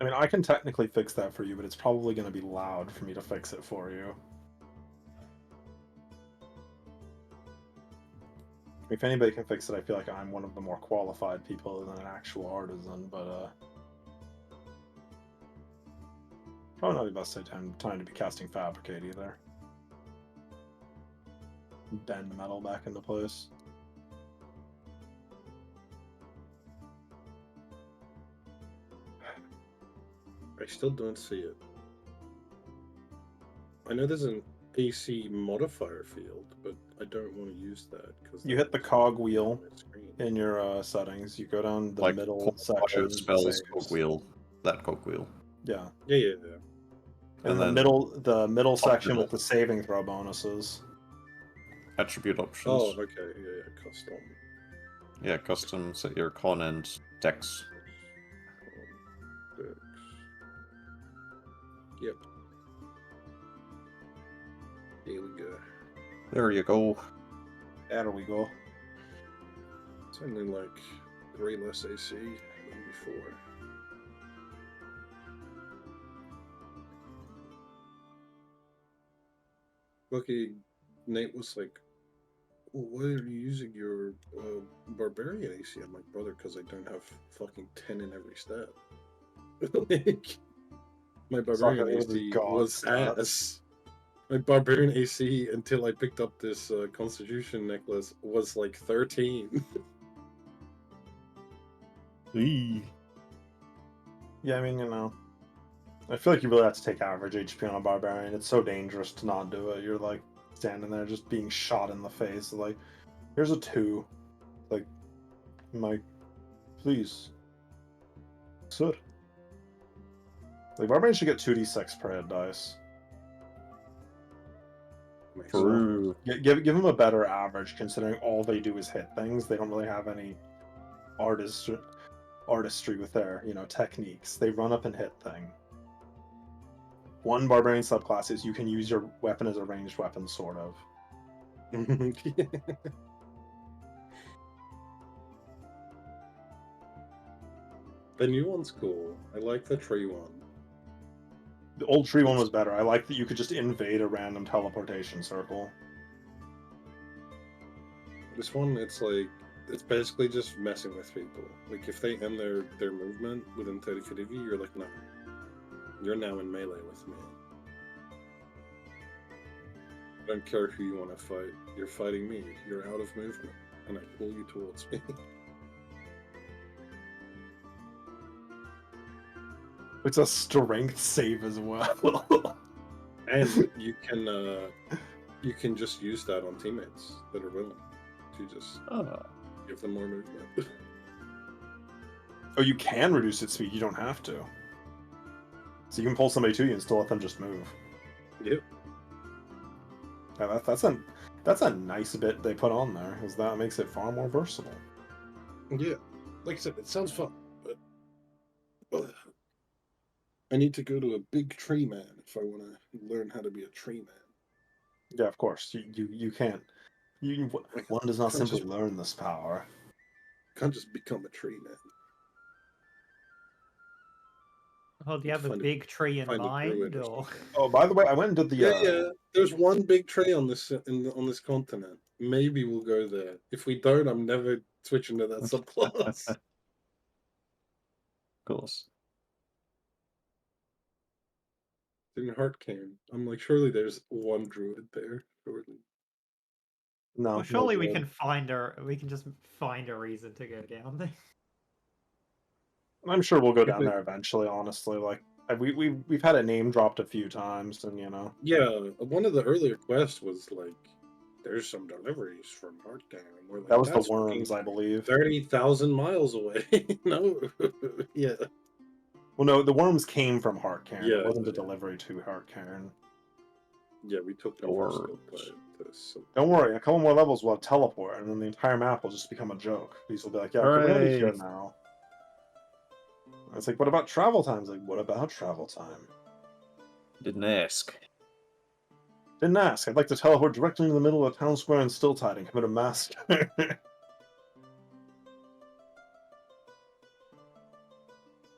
Speaker 2: I mean, I can technically fix that for you, but it's probably going to be loud for me to fix it for you. If anybody can fix it, I feel like I'm one of the more qualified people than an actual artisan, but probably not the best time to be casting Fabricate either. Bend metal back into place.
Speaker 4: I still don't see it. I know there's an AC modifier field, but I don't want to use that because
Speaker 2: You hit the cog wheel in your settings. You go down the
Speaker 5: Like
Speaker 2: middle
Speaker 5: fire
Speaker 2: section.
Speaker 5: spells
Speaker 2: saves.
Speaker 5: cogwheel. That cogwheel.
Speaker 2: Yeah.
Speaker 4: Yeah.
Speaker 2: And
Speaker 5: And
Speaker 2: the
Speaker 5: then
Speaker 2: middle section
Speaker 5: middle.
Speaker 2: with the saving throw bonuses.
Speaker 5: Attribute options.
Speaker 4: Oh, okay. Yeah. Custom.
Speaker 5: Yeah, custom, set your con and dex.
Speaker 4: Dex. Yep. Here we go.
Speaker 5: There you go.
Speaker 2: There we go.
Speaker 4: It's only like 3 less AC than before. Lucky Nate was like, well, why are you using your barbarian AC? I'm like, brother, because I don't have fucking 10 in every stat. Like, my barbarian
Speaker 2: Sucker, it was
Speaker 4: AC
Speaker 2: god
Speaker 4: was
Speaker 2: stats.
Speaker 4: ass. My barbarian AC until I picked up this constitution necklace was like 13.
Speaker 2: Yeah, I mean, I feel like you really have to take average HP on a barbarian. It's so dangerous to not do it. You're like standing there just being shot in the face. Like, here's a 2. Like, Mike, please. Sir. Like, barbarians should get 2d6 per hit dice.
Speaker 5: True.
Speaker 2: Give them a better average, considering all they do is hit things. They don't really have any artistry with their, techniques. They run up and hit thing. One barbarian subclass is you can use your weapon as a ranged weapon, sort of.
Speaker 4: The new one's cool. I like the tree one.
Speaker 2: The old tree one was better. I like that you could just invade a random teleportation circle.
Speaker 4: This one, it's basically just messing with people. Like, if they end their movement within 30 feet of you, you're like, no. You're now in melee with me. I don't care who you want to fight. You're fighting me. You're out of movement. And I pull you towards me.
Speaker 2: It's a strength save as well.
Speaker 4: And you can just use that on teammates that are willing to just give them more movement.
Speaker 2: Oh, you can reduce its speed. You don't have to. So you can pull somebody to you and still let them just move.
Speaker 4: Yep.
Speaker 2: Yeah, that's a nice bit they put on there, because that makes it far more versatile.
Speaker 4: Yeah. Like I said, it sounds fun, but I need to go to a big tree man if I want to learn how to be a tree man.
Speaker 2: Yeah, of course. You can't. One does not simply learn this power.
Speaker 4: Can't just become a tree man.
Speaker 3: Oh, do you have a big tree in mind, or?
Speaker 2: Oh, by the way, I went and did the.
Speaker 4: Yeah. There's one big tree on this on this continent. Maybe we'll go there. If we don't, I'm never switching to that subclass.
Speaker 5: Of course.
Speaker 4: In Heartcairn, I'm like, surely there's one druid there. Surely.
Speaker 2: No.
Speaker 3: Well, surely
Speaker 2: no
Speaker 3: we
Speaker 2: druid.
Speaker 3: we can just find a reason to go down there.
Speaker 2: I'm sure we'll go down there eventually. Honestly, like we've had it name dropped a few times, and
Speaker 4: Yeah, one of the earlier quests was like, there's some deliveries from Heartcairn. We're like,
Speaker 2: that was the
Speaker 4: that's
Speaker 2: worms, I believe.
Speaker 4: 30,000 miles away. No, yeah.
Speaker 2: Well, no, the worms came from Heartcairn.
Speaker 4: Yeah,
Speaker 2: it wasn't
Speaker 4: yeah,
Speaker 2: a delivery to Heartcairn.
Speaker 4: Yeah, we took them
Speaker 5: Or-
Speaker 4: for skill play. So
Speaker 2: Don't worry, a couple more levels will have teleport, and then the entire map will just become a joke. These will be like, yeah, okay, we're gonna be here
Speaker 5: Hooray.
Speaker 2: now. And it's like, what about travel times? Like, what about travel time?
Speaker 5: Didn't ask.
Speaker 2: Didn't ask. I'd like to teleport directly into the middle of the town square and still tide and commit a massacre.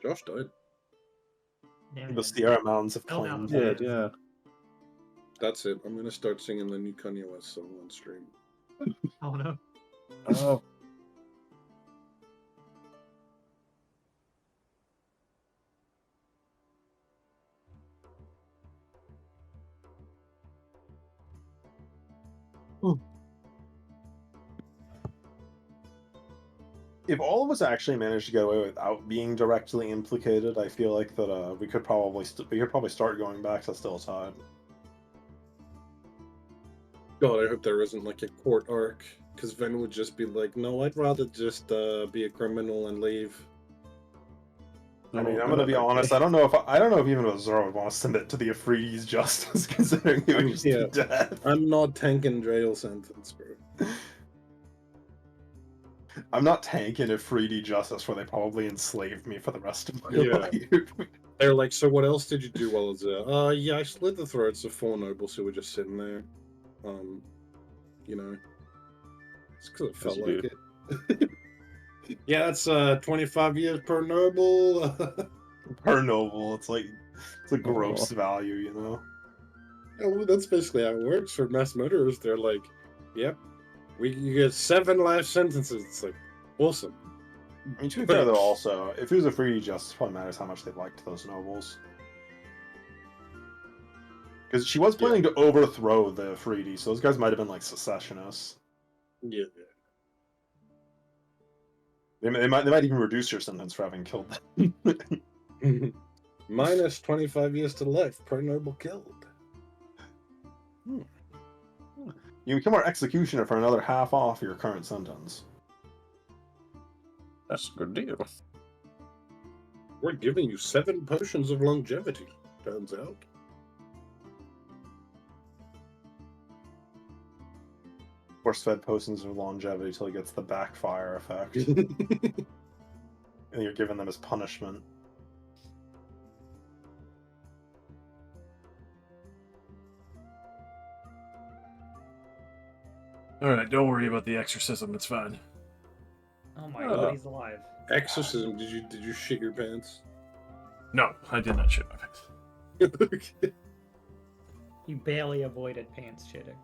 Speaker 4: Josh died.
Speaker 3: Yeah,
Speaker 2: The
Speaker 3: man.
Speaker 2: Sierra Mountains have
Speaker 3: Hell no.
Speaker 2: claimed.
Speaker 3: Yeah.
Speaker 4: That's it. I'm gonna start singing the new Kanye West song on stream.
Speaker 3: Oh no.
Speaker 5: Oh.
Speaker 2: If all of us actually managed to get away without being directly implicated, I feel like that we could probably start going back to still tied.
Speaker 4: God, I hope there isn't like a court arc, because Ven would just be like, "No, I'd rather just be a criminal and leave."
Speaker 2: I mean, I'm gonna be honest. I don't know if even Azura would want to submit to the Afridi's justice, considering he would just
Speaker 4: Yeah.
Speaker 2: be dead.
Speaker 4: I'm not tanking jail sentence, bro.
Speaker 2: I'm not tanking Afridi justice where they probably enslaved me for the rest of my
Speaker 4: Yeah.
Speaker 2: life.
Speaker 4: They're like, "So what else did you do while I was there?" Yeah, I slit the throats of 4 nobles who were just sitting there. You know, it's because it felt
Speaker 5: you
Speaker 4: like
Speaker 5: do.
Speaker 4: it. Yeah, it's 25 years per noble.
Speaker 2: Per noble, it's a gross value, you know.
Speaker 4: Yeah, well, that's basically how it works for mass murderers. They're like, "Yep, you get 7 life sentences." It's like, awesome.
Speaker 2: I mean, to be fair though, also, if it was Afridi justice, it probably matters how much they liked those nobles. Because she was planning to overthrow the Afridi, so those guys might have been like secessionists.
Speaker 4: Yeah.
Speaker 2: They might even reduce your sentence for having killed them.
Speaker 4: Minus 25 years to life per noble killed.
Speaker 2: You become our executioner for another half off your current sentence.
Speaker 5: That's a good deal.
Speaker 4: We're giving you 7 potions of longevity, turns out.
Speaker 2: Force-fed potions of longevity till he gets the backfire effect. And you're giving them as punishment.
Speaker 1: Alright, don't worry about the exorcism, it's fine.
Speaker 3: Oh my god, he's alive.
Speaker 4: Exorcism, did you shit your pants?
Speaker 1: No, I did not shit my pants.
Speaker 4: Okay.
Speaker 3: You barely avoided pants shitting.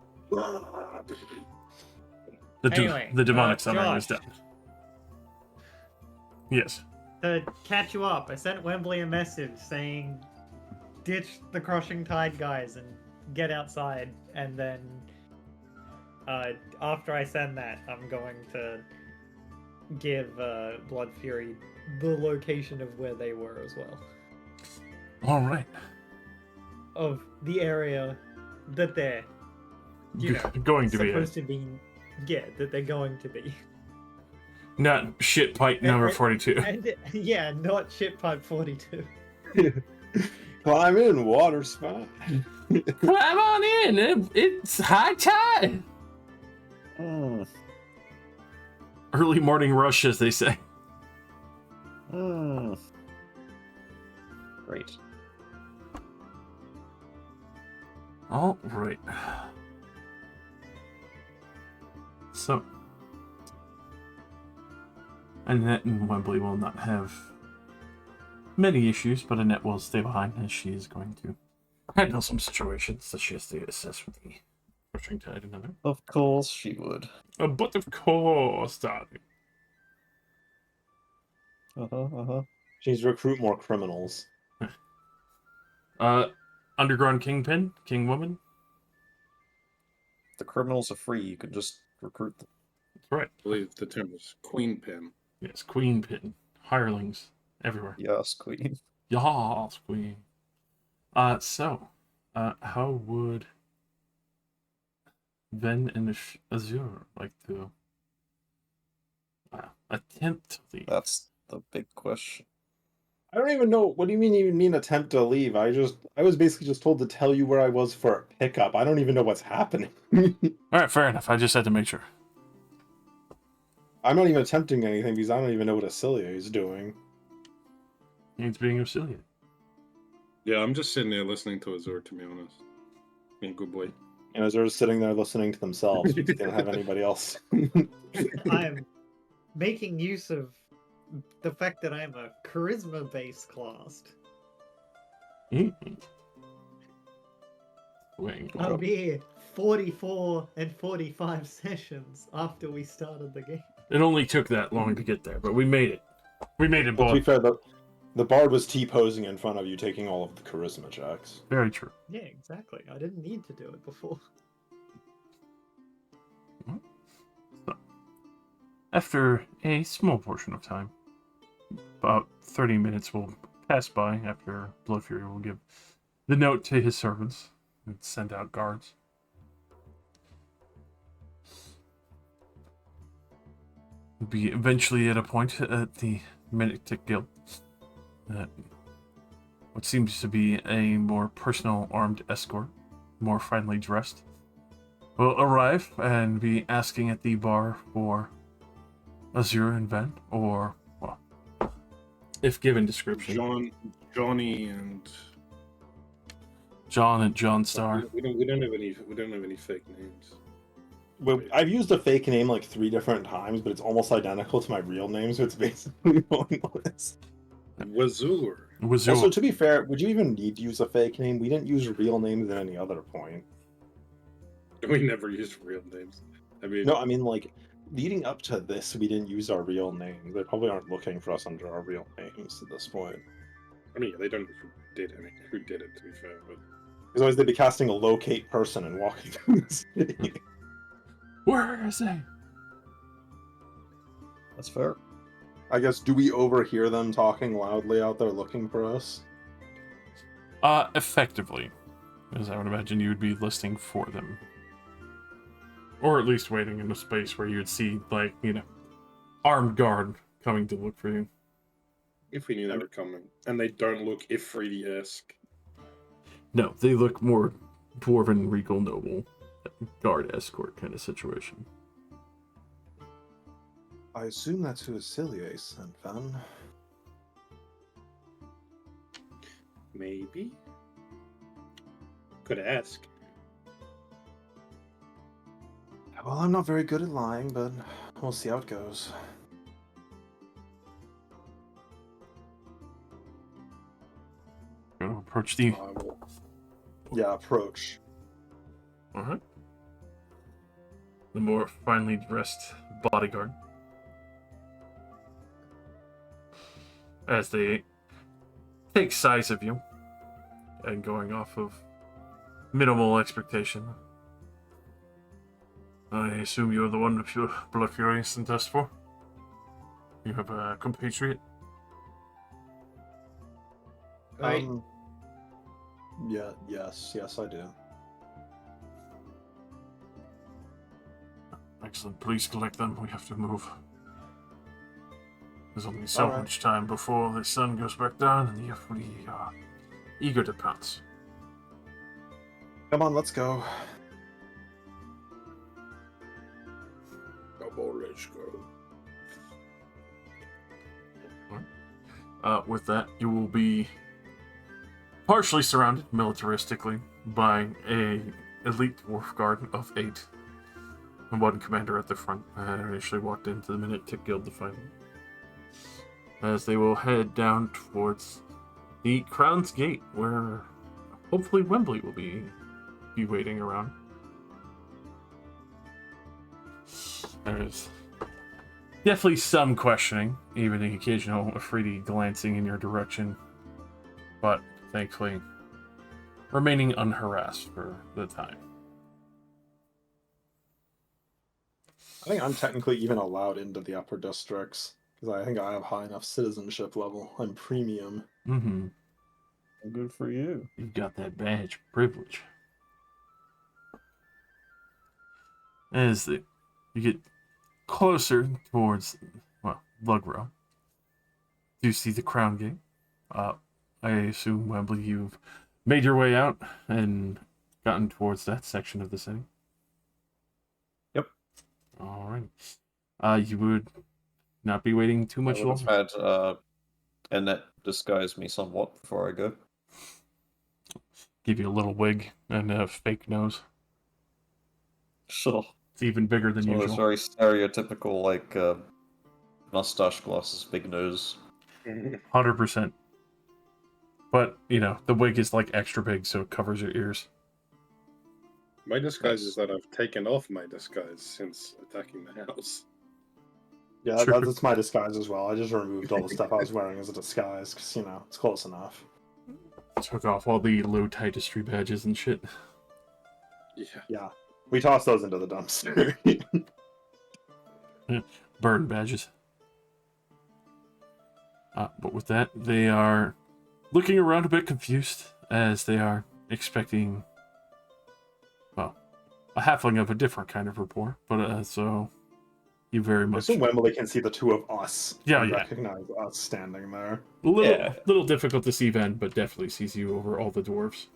Speaker 1: The demonic summoning is
Speaker 3: Josh.
Speaker 1: done. Yes.
Speaker 3: To catch you up, I sent Wembley a message saying, ditch the Crushing Tide guys and get outside. And then, after I send that, I'm going to give Blood Fury the location of where they were as well.
Speaker 1: Alright.
Speaker 3: Of the area that they're, you know,
Speaker 1: Going to be
Speaker 3: supposed to be, yeah, that they're going to be.
Speaker 1: not shit pipe number 42.
Speaker 3: And, yeah, not shit pipe 42.
Speaker 2: Climb in, water spot.
Speaker 1: Climb on in, it's high tide. Early morning rush, as they say.
Speaker 5: Great.
Speaker 1: All right. So, Annette and Wembley will not have many issues, but Annette will stay behind as she is going to handle some situations that she has to assess with the Crushing Tide and other.
Speaker 5: Of course she would.
Speaker 1: But of course, darling.
Speaker 2: She needs to recruit more criminals.
Speaker 1: Underground Kingpin, King Woman.
Speaker 5: The criminals are free, you can just recruit them.
Speaker 1: That's right.
Speaker 4: I believe the term is Queen Pin.
Speaker 1: Yes, Queen Pin. Hirelings everywhere.
Speaker 5: Yes, queen.
Speaker 1: Yas, Queen. How would Ven and Azure like to attempt to leave?
Speaker 5: That's the big question.
Speaker 2: I don't even know. What do you mean attempt to leave? I was basically just told to tell you where I was for a pickup. I don't even know what's happening.
Speaker 1: Alright, fair enough. I just had to make sure.
Speaker 2: I'm not even attempting anything because I don't even know what Acilia is doing.
Speaker 1: He's being Auxiliate.
Speaker 4: Yeah, I'm just sitting there listening to Azor, to be honest. Being a good boy.
Speaker 2: And as they're just sitting there listening to themselves because they don't have anybody else.
Speaker 3: I'm making use of the fact that I'm a charisma-based class.
Speaker 1: Wait,
Speaker 3: I'll be 44 and 45 sessions after we started the game.
Speaker 1: it only took that long to get there, but we made it. We made it,
Speaker 2: Well, to be
Speaker 1: both.
Speaker 2: fair, the bard was T-posing in front of you, taking all of the charisma checks.
Speaker 1: Very true.
Speaker 3: Yeah, exactly. I didn't need to do it before.
Speaker 1: After a small portion of time, about 30 minutes will pass by after Blood Fury will give the note to his servants and send out guards. We'll be eventually at a point at the Medic Guild that what seems to be a more personal armed escort, more finely dressed, will arrive and be asking at the bar for Azure and Ven, or, well, if given description,
Speaker 4: Johnny, and
Speaker 1: John and John Star.
Speaker 4: We don't have any fake names.
Speaker 2: Well, I've used a fake name like 3 different times, but it's almost identical to my real name, so it's basically pointless.
Speaker 4: Wazur.
Speaker 1: Wazoo.
Speaker 2: Also, to be fair, would you even need to use a fake name? We didn't use real names at any other point.
Speaker 4: We never used real names. I mean,
Speaker 2: No, I mean, like, leading up to this, we didn't use our real names. They probably aren't looking for us under our real names at this point.
Speaker 4: I mean, they don't know who did it. To be fair, but
Speaker 2: Because otherwise they'd be casting a locate person and walking through the city.
Speaker 1: Where is he?
Speaker 5: That's fair.
Speaker 2: I guess, do we overhear them talking loudly out there looking for us?
Speaker 1: Effectively. As I would imagine you would be listening for them. Or at least waiting in a space where you would see, like, armed guard coming to look for you.
Speaker 4: if we knew they were coming, and they don't look Ifriti-esque.
Speaker 1: No, they look more dwarven, regal, noble, guard escort kind of situation.
Speaker 2: I assume that's who Acilier sent, Van.
Speaker 4: Maybe. Could ask.
Speaker 2: Well, I'm not very good at lying, but we'll see how it goes.
Speaker 1: Gonna approach the.
Speaker 2: Yeah, approach.
Speaker 1: Alright. The more finely dressed bodyguard. As they take size of you and going off of minimal expectation. I assume you're the one that Blood Fury sent us for? You have a compatriot?
Speaker 2: Yes, I do.
Speaker 1: Excellent. Please collect them. We have to move. There's only so
Speaker 2: Alright.
Speaker 1: much time before the sun goes back down, and we are eager to pounce.
Speaker 2: Come on, let's go.
Speaker 4: Come on, let's go.
Speaker 1: With that, you will be partially surrounded militaristically by a elite dwarf guard of 8 and 1 commander at the front. I initially walked into the Minute Guild to find them. As they will head down towards the Crown's Gate, where hopefully Wembley will be waiting around. There's definitely some questioning, even the occasional Afridi glancing in your direction, but thankfully remaining unharassed for the time.
Speaker 2: I think I'm technically even allowed into the upper districts, because I think I have high enough citizenship level. I'm premium.
Speaker 1: Mm-hmm.
Speaker 5: Good for you.
Speaker 1: You've got that badge privilege. As you get closer towards, Lugrow, you see the Crown Gate. I assume, Wembley, you've made your way out and gotten towards that section of the city.
Speaker 5: Yep.
Speaker 1: Alright. You would not be waiting too much
Speaker 5: I would
Speaker 1: longer.
Speaker 5: have had Annette disguise me somewhat before I go.
Speaker 1: Give you a little wig and a fake nose.
Speaker 5: Sure.
Speaker 1: It's even bigger than
Speaker 5: It's one of those
Speaker 1: usual.
Speaker 5: very stereotypical, like, mustache glasses, big nose.
Speaker 1: 100%. But, you know, the wig is like extra big, so it covers your ears.
Speaker 4: My disguise is that I've taken off my disguise since attacking the house.
Speaker 2: Yeah,
Speaker 1: True.
Speaker 2: that's my disguise as well. I just removed all the stuff I was wearing as a disguise, because, you know, it's close enough.
Speaker 1: Took off all the low tapestry badges and shit.
Speaker 4: Yeah.
Speaker 2: Yeah. We tossed those into the dumpster.
Speaker 1: Burn badges. But with that, they are looking around a bit confused as they are expecting, well, a halfling of a different kind of rapport. But so you very
Speaker 2: I
Speaker 1: much
Speaker 2: assume Wembley can see the two of us.
Speaker 1: Yeah,
Speaker 2: and
Speaker 1: yeah.
Speaker 2: recognize us standing there.
Speaker 1: little difficult to see Ven, but definitely sees you over all the dwarves.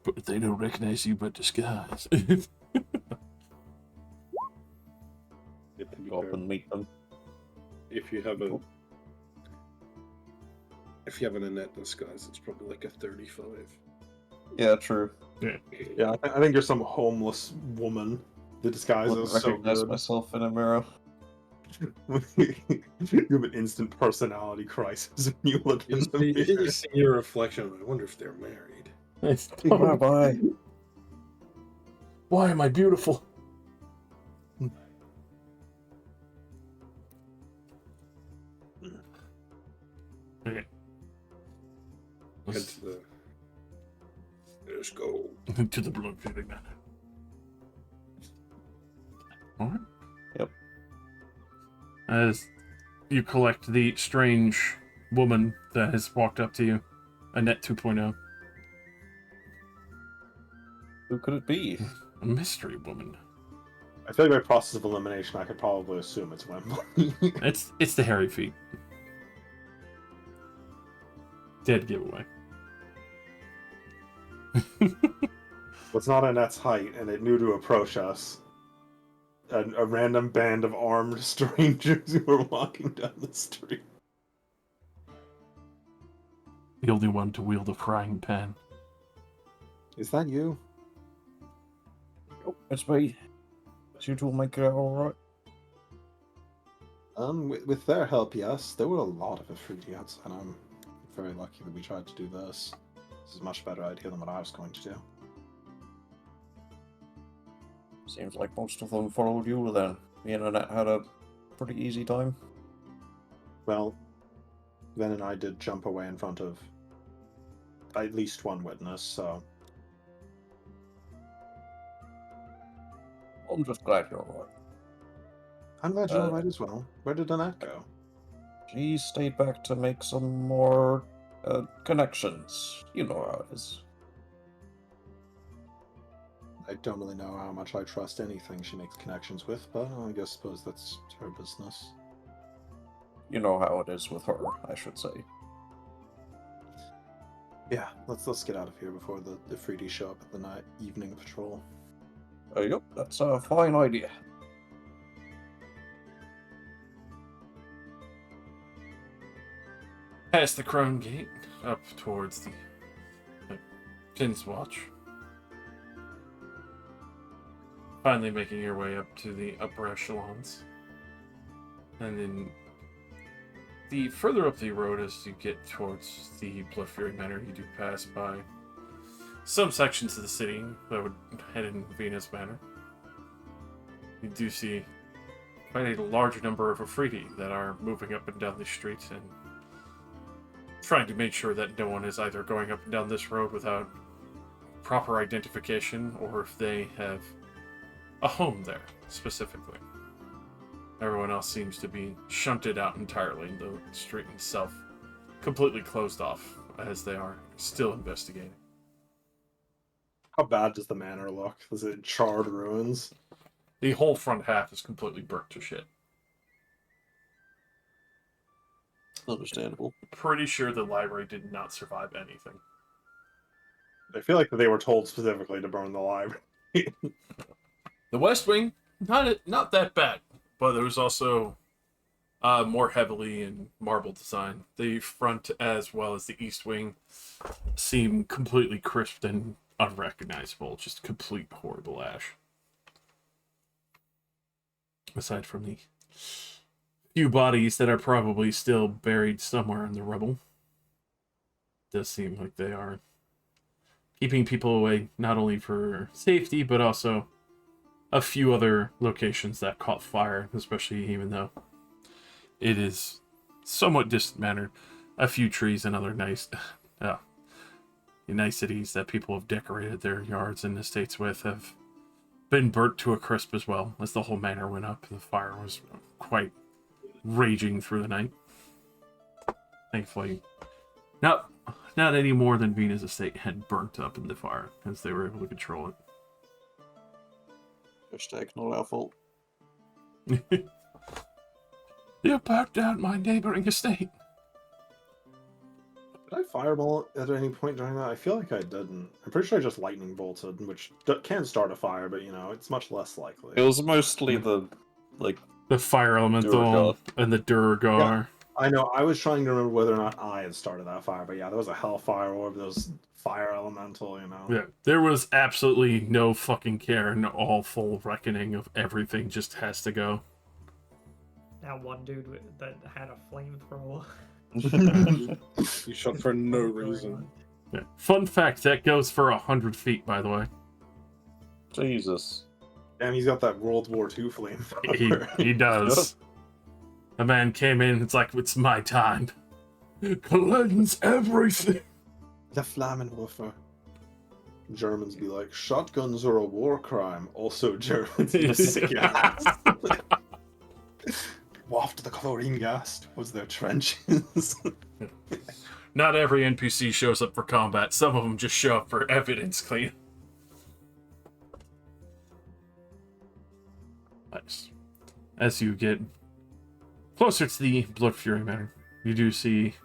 Speaker 1: But they don't recognize you by disguise.
Speaker 4: Yeah, to be
Speaker 5: Go up
Speaker 4: fair,
Speaker 5: and meet them.
Speaker 4: if you have an Annette disguise, it's probably like a 35.
Speaker 5: Yeah, true.
Speaker 2: Yeah, I think you're some homeless woman. The disguise
Speaker 5: Wouldn't
Speaker 2: is so
Speaker 5: recognize
Speaker 2: good.
Speaker 5: myself in a mirror.
Speaker 2: You have an instant personality crisis when you look in the
Speaker 4: You
Speaker 2: mirror.
Speaker 4: see your reflection. I wonder if they're married.
Speaker 5: Bye bye.
Speaker 1: Why am I beautiful? Okay.
Speaker 4: Head to the. Let's go.
Speaker 1: To the blood feeding man. Alright.
Speaker 5: Yep.
Speaker 1: As you collect the strange woman that has walked up to you, Annette 2.0.
Speaker 5: Who could it be?
Speaker 1: A mystery woman.
Speaker 2: I feel like by process of elimination, I could probably assume it's Wembley.
Speaker 1: It's the hairy feet. Dead giveaway.
Speaker 2: It's not Annette's height, and it knew to approach us. A random band of armed strangers who were walking down the street.
Speaker 1: The only one to wield a frying pan.
Speaker 2: Is that you?
Speaker 5: Oh, it's me. You two will make it alright.
Speaker 2: With their help, yes. There were a lot of Afridians, and I'm very lucky that we tried to do this. This is a much better idea than what I was going to do.
Speaker 5: Seems like most of them followed you then. The internet had a pretty easy time.
Speaker 2: Well, Ven and I did jump away in front of at least one witness, so...
Speaker 5: I'm just glad you're alright.
Speaker 2: I'm glad you're alright as well. Where did Annette go?
Speaker 5: She stayed back to make some more connections. You know how it is.
Speaker 2: I don't really know how much I trust anything she makes connections with, but I suppose that's her business.
Speaker 5: You know how it is with her, I should say.
Speaker 2: Yeah, let's get out of here before the Ifriti show up at the evening patrol.
Speaker 5: Yep, that's a fine idea.
Speaker 1: Past the Crone Gate, up towards the King's Watch. Finally making your way up to the upper echelons. And then the further up the road as you get towards the Blood Fury Manor, you do pass by some sections of the city that would head in Venus Manor. You do see quite a large number of Afridi that are moving up and down the street and trying to make sure that no one is either going up and down this road without proper identification or if they have a home there, specifically. Everyone else seems to be shunted out entirely, the street itself completely closed off as they are still investigating.
Speaker 2: How bad does the manor look? Is it charred ruins?
Speaker 1: The whole front half is completely burnt to shit.
Speaker 5: Understandable.
Speaker 1: Pretty sure the library did not survive anything.
Speaker 2: I feel like they were told specifically to burn the library.
Speaker 1: The West Wing, not that bad, but there was also more heavily in marble design. The front as well as the East Wing seem completely crisped and unrecognizable. Just complete horrible ash. aside from the few bodies that are probably still buried somewhere in the rubble. Does seem like they are keeping people away, not only for safety, but also a few other locations that caught fire, especially even though it is somewhat distant mannered. A few trees and other niceties that people have decorated their yards and estates with have been burnt to a crisp as well. As the whole manor went up, the fire was quite raging through the night. Thankfully, not any more than Venus estate had burnt up in the fire, as they were able to control it.
Speaker 5: Hashtag not our fault.
Speaker 1: You burnt down my neighboring estate.
Speaker 2: Did I fireball at any point during that? I feel like I didn't. I'm pretty sure I just lightning bolted, which can start a fire, but you know, it's much less likely.
Speaker 5: It was mostly the, like,
Speaker 1: The fire elemental
Speaker 5: Durgar.
Speaker 1: and the Durgar.
Speaker 2: I know. I was trying to remember whether or not I had started that fire, but yeah, there was a hellfire orb, there was fire elemental, you know.
Speaker 1: Yeah, there was absolutely no fucking care and all full reckoning of everything just has to go.
Speaker 3: That one dude that had a flamethrower.
Speaker 4: You shot for no reason.
Speaker 1: Yeah. Fun fact, that goes for 100 feet, by the way.
Speaker 5: Jesus.
Speaker 2: Damn, he's got that World War II flamethrower.
Speaker 1: He does. A man came in, it's like, it's my time. Cleanse everything.
Speaker 2: The Flammenwerfer. Germans be like, shotguns are a war crime. Also, Germans be sick ass. Waft the chlorine gas towards their trenches.
Speaker 1: Not every NPC shows up for combat. Some of them just show up for evidence clean. Nice. As you get closer to the Blood Fury Manor, you do see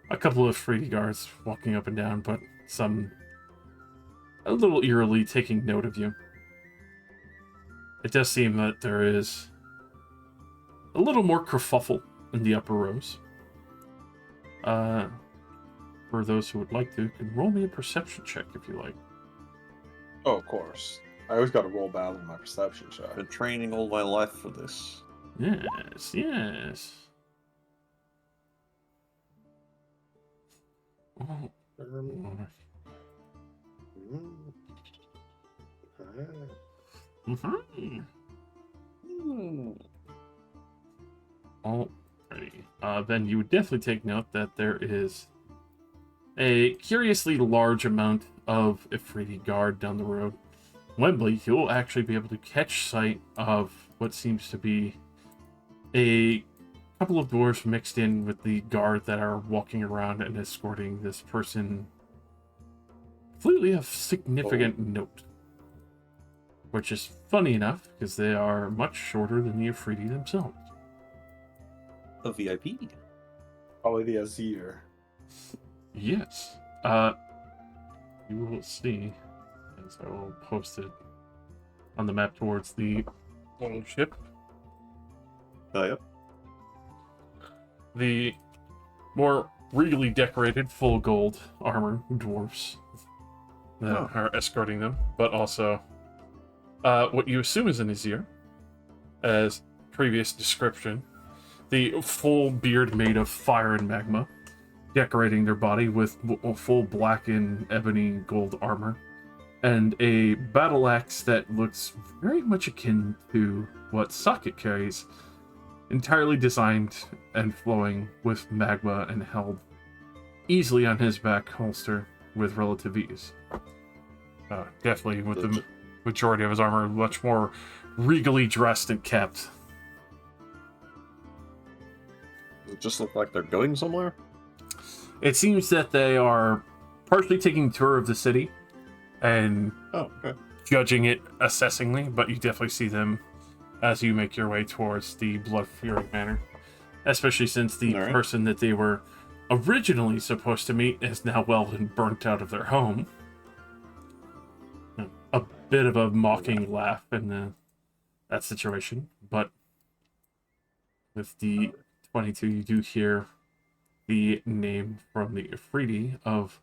Speaker 1: a couple of Freedy guards walking up and down, but some a little eerily taking note of you. It does seem that there is a little more kerfuffle in the upper rows. For those who would like to, you can roll me a perception check if you like.
Speaker 2: Oh, of course. I always got to roll bad in my perception check.
Speaker 5: Been training all my life for this.
Speaker 1: Yes, yes. Oh, mm-hmm. Alrighty. Then you would definitely take note that there is a curiously large amount of Ifriti guard down the road. Wembley, you'll actually be able to catch sight of what seems to be a couple of dwarves mixed in with the guard that are walking around and escorting this person completely of significant note. Which is funny enough, because they are much shorter than the Ifriti themselves.
Speaker 5: A VIP.
Speaker 2: Probably the Azir.
Speaker 1: Yes. You will see, as I will post it on the map towards the ship.
Speaker 5: Oh, yep.
Speaker 1: The more regally decorated, full gold armor dwarves that are escorting them, but also what you assume is an Azir, as previous description, the full beard made of fire and magma, decorating their body with full black and ebony gold armor, and a battle axe that looks very much akin to what Socket carries, entirely designed and flowing with magma and held easily on his back holster with relative ease. Definitely with the majority of his armor much more regally dressed and kept.
Speaker 5: Does it just look like they're going somewhere?
Speaker 1: It seems that they are partially taking a tour of the city and judging it assessingly, but you definitely see them as you make your way towards the Blood Fury Manor, especially since the person that they were originally supposed to meet is now well and burnt out of their home. A bit of a mocking laugh in that situation, but with the 22 you do hear the name from the Ifriti of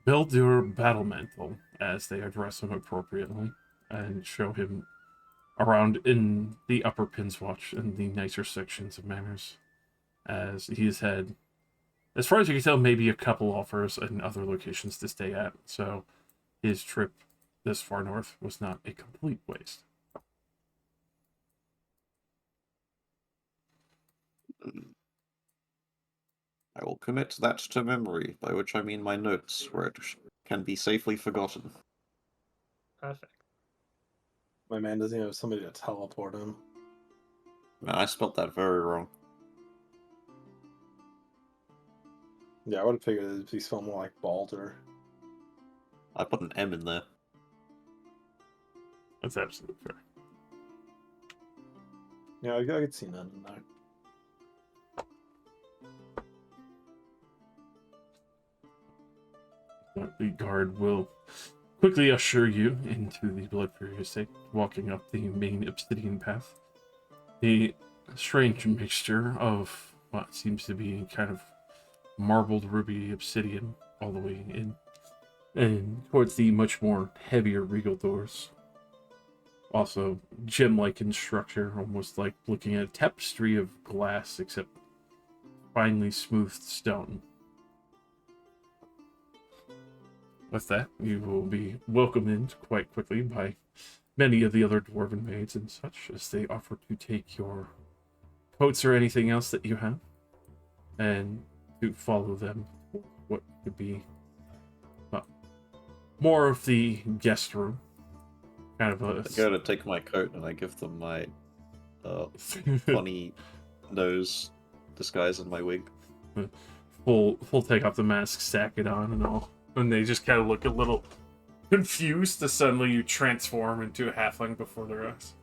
Speaker 1: Bildur Battlemantle as they address him appropriately and show him around in the upper Pinswatch and the nicer sections of Manors, as he has had, as far as you can tell, maybe a couple offers in other locations to stay at, so his trip this far north was not a complete waste.
Speaker 5: I will commit that to memory, by which I mean my notes, where it can be safely forgotten.
Speaker 3: Perfect.
Speaker 2: My man doesn't even have somebody to teleport him.
Speaker 5: Man, I spelt that very wrong.
Speaker 2: Yeah, I would have figured it'd be spelled more like Balder.
Speaker 5: I put an M in there.
Speaker 1: That's absolutely fair.
Speaker 2: Yeah, I could see none in there.
Speaker 1: The guard will quickly usher you into the Blood Fury estate, walking up the main obsidian path. The strange mixture of what seems to be kind of marbled ruby obsidian all the way in, and towards the much more heavier regal doors. Also gem-like in structure, almost like looking at a tapestry of glass, except finely smoothed stone. With that, you will be welcomed in quite quickly by many of the other dwarven maids and such, as they offer to take your coats or anything else that you have, and to follow them to what could be, well, more of the guest room. Kind of a
Speaker 5: I go to take my coat and I give them my funny nose disguise and my wig.
Speaker 1: full take off the mask, stack it on, and all. And they just kind of look a little confused as suddenly you transform into a halfling before their eyes.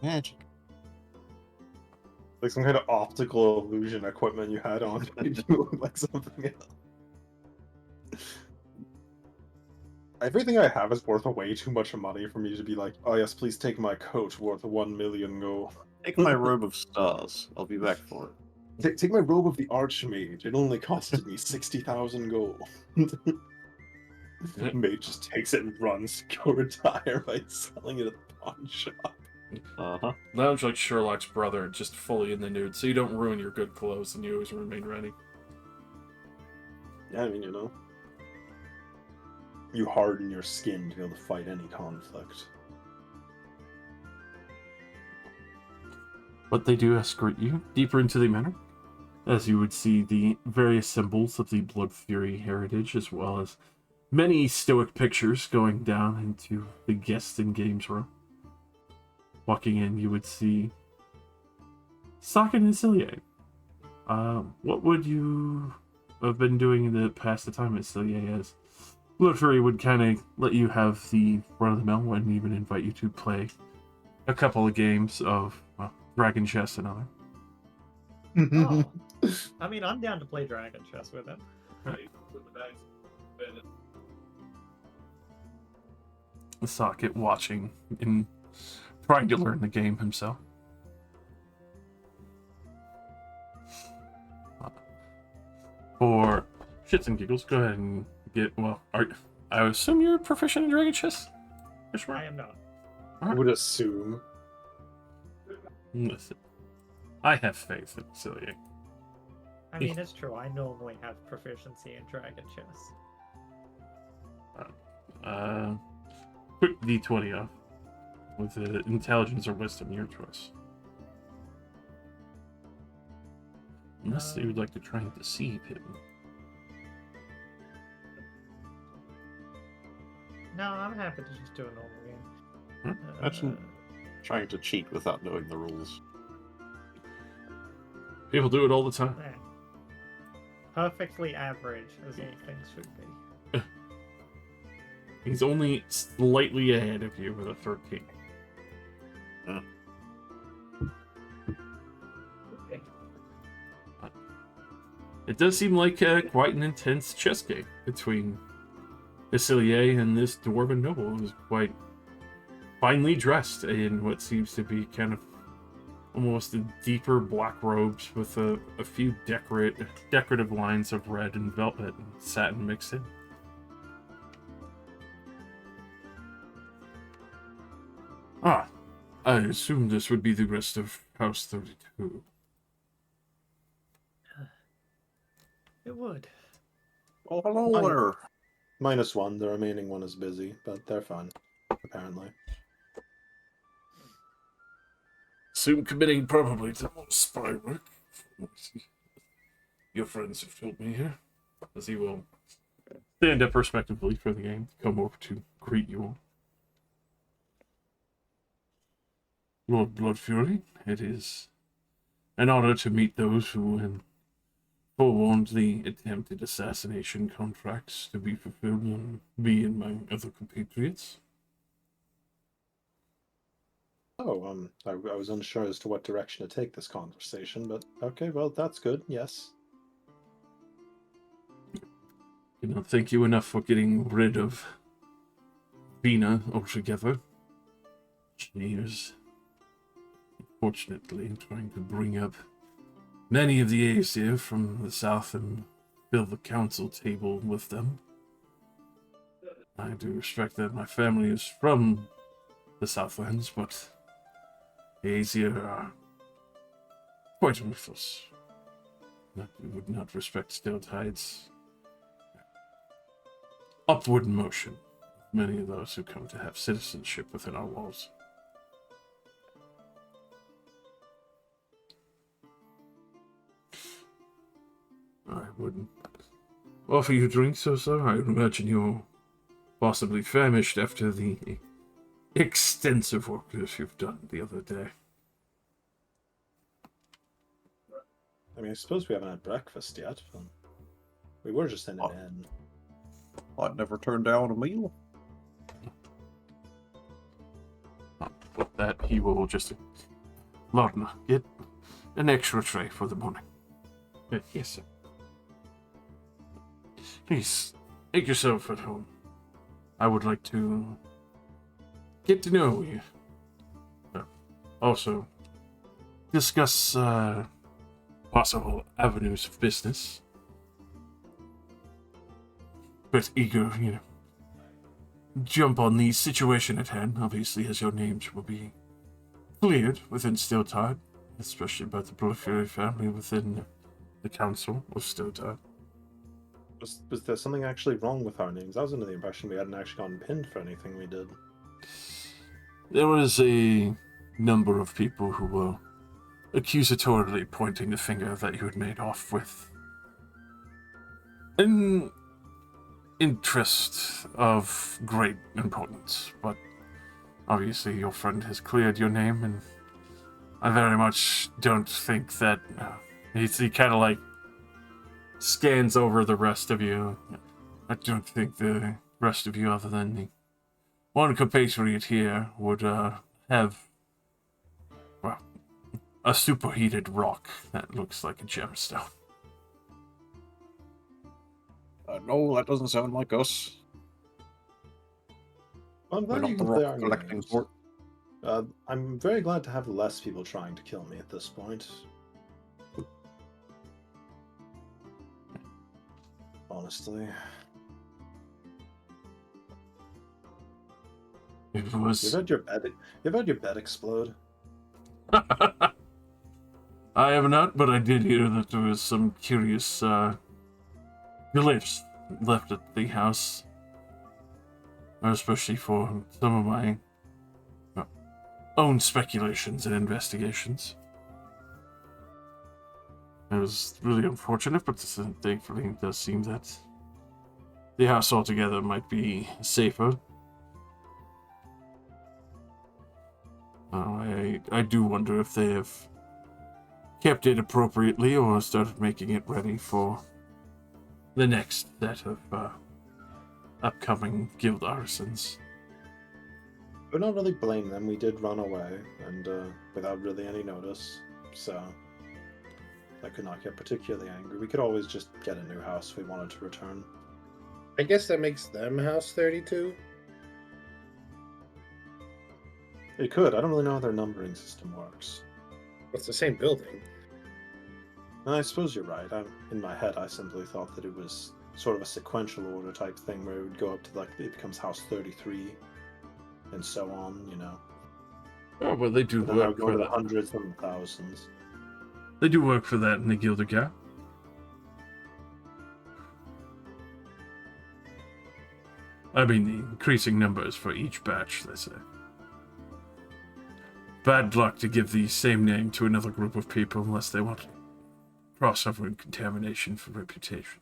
Speaker 5: Magic.
Speaker 2: Like some kind of optical illusion equipment you had on. You look like something else. Everything I have is worth way too much money for me to be like, oh yes, please take my coat worth 1 million gold.
Speaker 5: Take my robe of stars. I'll be back for it.
Speaker 2: Take my robe of the Archmage. It only costed me 60,000 gold. Mage just takes it and runs to go retire by selling it at the pawn shop.
Speaker 5: Uh-huh.
Speaker 1: Lounge like Sherlock's brother, just fully in the nude, so you don't ruin your good clothes and you always remain ready.
Speaker 2: Yeah, I mean, you know. You harden your skin to be able to fight any conflict.
Speaker 1: But they do escort you deeper into the manor, as you would see the various symbols of the Blood Fury heritage, as well as many stoic pictures going down into the guest and games room. Walking in, you would see Sakin and Cillier. What would you have been doing in the past the time at Cillier, as Blood Fury would kind of let you have the run-of-the-mill and even invite you to play a couple of games of, well, Dragon Chess and other.
Speaker 3: Oh. I mean, I'm down to play Dragon Chess with him.
Speaker 1: Socket watching and trying to learn the game himself. For shits and giggles, go ahead and get, well, I assume you're proficient in Dragon Chess?
Speaker 3: I am not.
Speaker 2: I would assume.
Speaker 1: Listen, I have faith in Cillier.
Speaker 3: I mean, it's true. I normally have proficiency in Dragon Chess.
Speaker 1: Quick D20 off with intelligence or wisdom, your choice. Unless you would like to try and deceive him.
Speaker 3: No, I'm happy to just do a normal game.
Speaker 5: Imagine trying to cheat without knowing the rules.
Speaker 1: People do it all the time.
Speaker 3: Yeah. Perfectly average, as all things should be.
Speaker 1: He's only slightly ahead of you with a 13. It does seem like quite an intense chess game between Cillier and this dwarven noble, who's quite finely dressed in what seems to be kind of almost deeper black robes with a few decorative lines of red and velvet and satin mixed in. Ah, I assume this would be the rest of House 32.
Speaker 6: It would.
Speaker 5: Oh, hello
Speaker 2: Fine.
Speaker 5: there.
Speaker 2: -1, the remaining one is busy, but they're fine, apparently.
Speaker 1: Assume committing probably to more spy work. Your friends have told me here. As he will stand up respectively for the game, come over to greet you all. Lord Bloodfury, it is an honor to meet those who forewarned the attempted assassination contracts to be fulfilled on me and my other compatriots.
Speaker 2: Oh, I was unsure as to what direction to take this conversation, but okay, well, that's good, yes.
Speaker 1: Cannot thank you enough for getting rid of Vina altogether. She is, unfortunately, trying to bring up many of the Aesir from the south and fill the council table with them. I do respect that my family is from the Southlands, but the Aesir are quite ruthless. We would not respect Stiltide's upward motion. Many of those who come to have citizenship within our walls. I would offer you drinks, sir. I imagine you're possibly famished after the extensive work that you've done the other day.
Speaker 2: I mean, I suppose we haven't had breakfast yet, but we were just in an inn.
Speaker 5: I'd never turn down a meal.
Speaker 1: With that, he will just... Lorna, get an extra tray for the morning. Yes, sir. Please, make yourself at home. I would like to get to know you. Also, discuss possible avenues of business. But eager, jump on the situation at hand, obviously, as your names will be cleared within Stiltide, especially by the Bloodfury family within the council of Stiltide.
Speaker 2: Was there something actually wrong with our names? I was under the impression we hadn't actually gotten pinned for anything we did.
Speaker 1: There was a number of people who were accusatorily pointing the finger that you had made off with an interest of great importance, but obviously your friend has cleared your name, and I very much don't think that he kind of like scans over the rest of you. I don't think the rest of you, other than the one compatriot here, would have, well, a superheated rock that looks like a gemstone.
Speaker 5: No, that doesn't sound like us.
Speaker 2: Well, I'm
Speaker 5: We're
Speaker 2: glad you
Speaker 5: not the
Speaker 2: can clear
Speaker 5: rock
Speaker 2: our
Speaker 5: collecting
Speaker 2: names.
Speaker 5: sort.
Speaker 2: I'm very glad to have less people trying to kill me at this point. Honestly.
Speaker 1: It was...
Speaker 2: You've had your bed explode?
Speaker 1: I have not, but I did hear that there was some curious glyphs left at the house, especially for some of my own speculations and investigations. It was really unfortunate, but thankfully it does seem that the house altogether might be safer. I do wonder if they have kept it appropriately or started making it ready for the next set of upcoming guild arsons.
Speaker 2: Would not really blame them. We did run away, and without really any notice, so I could not get particularly angry. We could always just get a new house if we wanted to return.
Speaker 4: I guess that makes them House 32.
Speaker 2: It could. I don't really know how their numbering system works.
Speaker 4: It's the same building.
Speaker 2: I suppose you're right. In my head, I simply thought that it was sort of a sequential order type thing where it would go up to, like, it becomes House 33, and so on,
Speaker 1: Oh, well, they do
Speaker 2: They're now
Speaker 1: work
Speaker 2: going
Speaker 1: for
Speaker 2: to the
Speaker 1: that.
Speaker 2: hundreds and thousands.
Speaker 1: They do work for that in the Gilded Gap. I mean, the increasing numbers for each batch, they say. Bad luck to give the same name to another group of people unless they want crossover and contamination for reputation.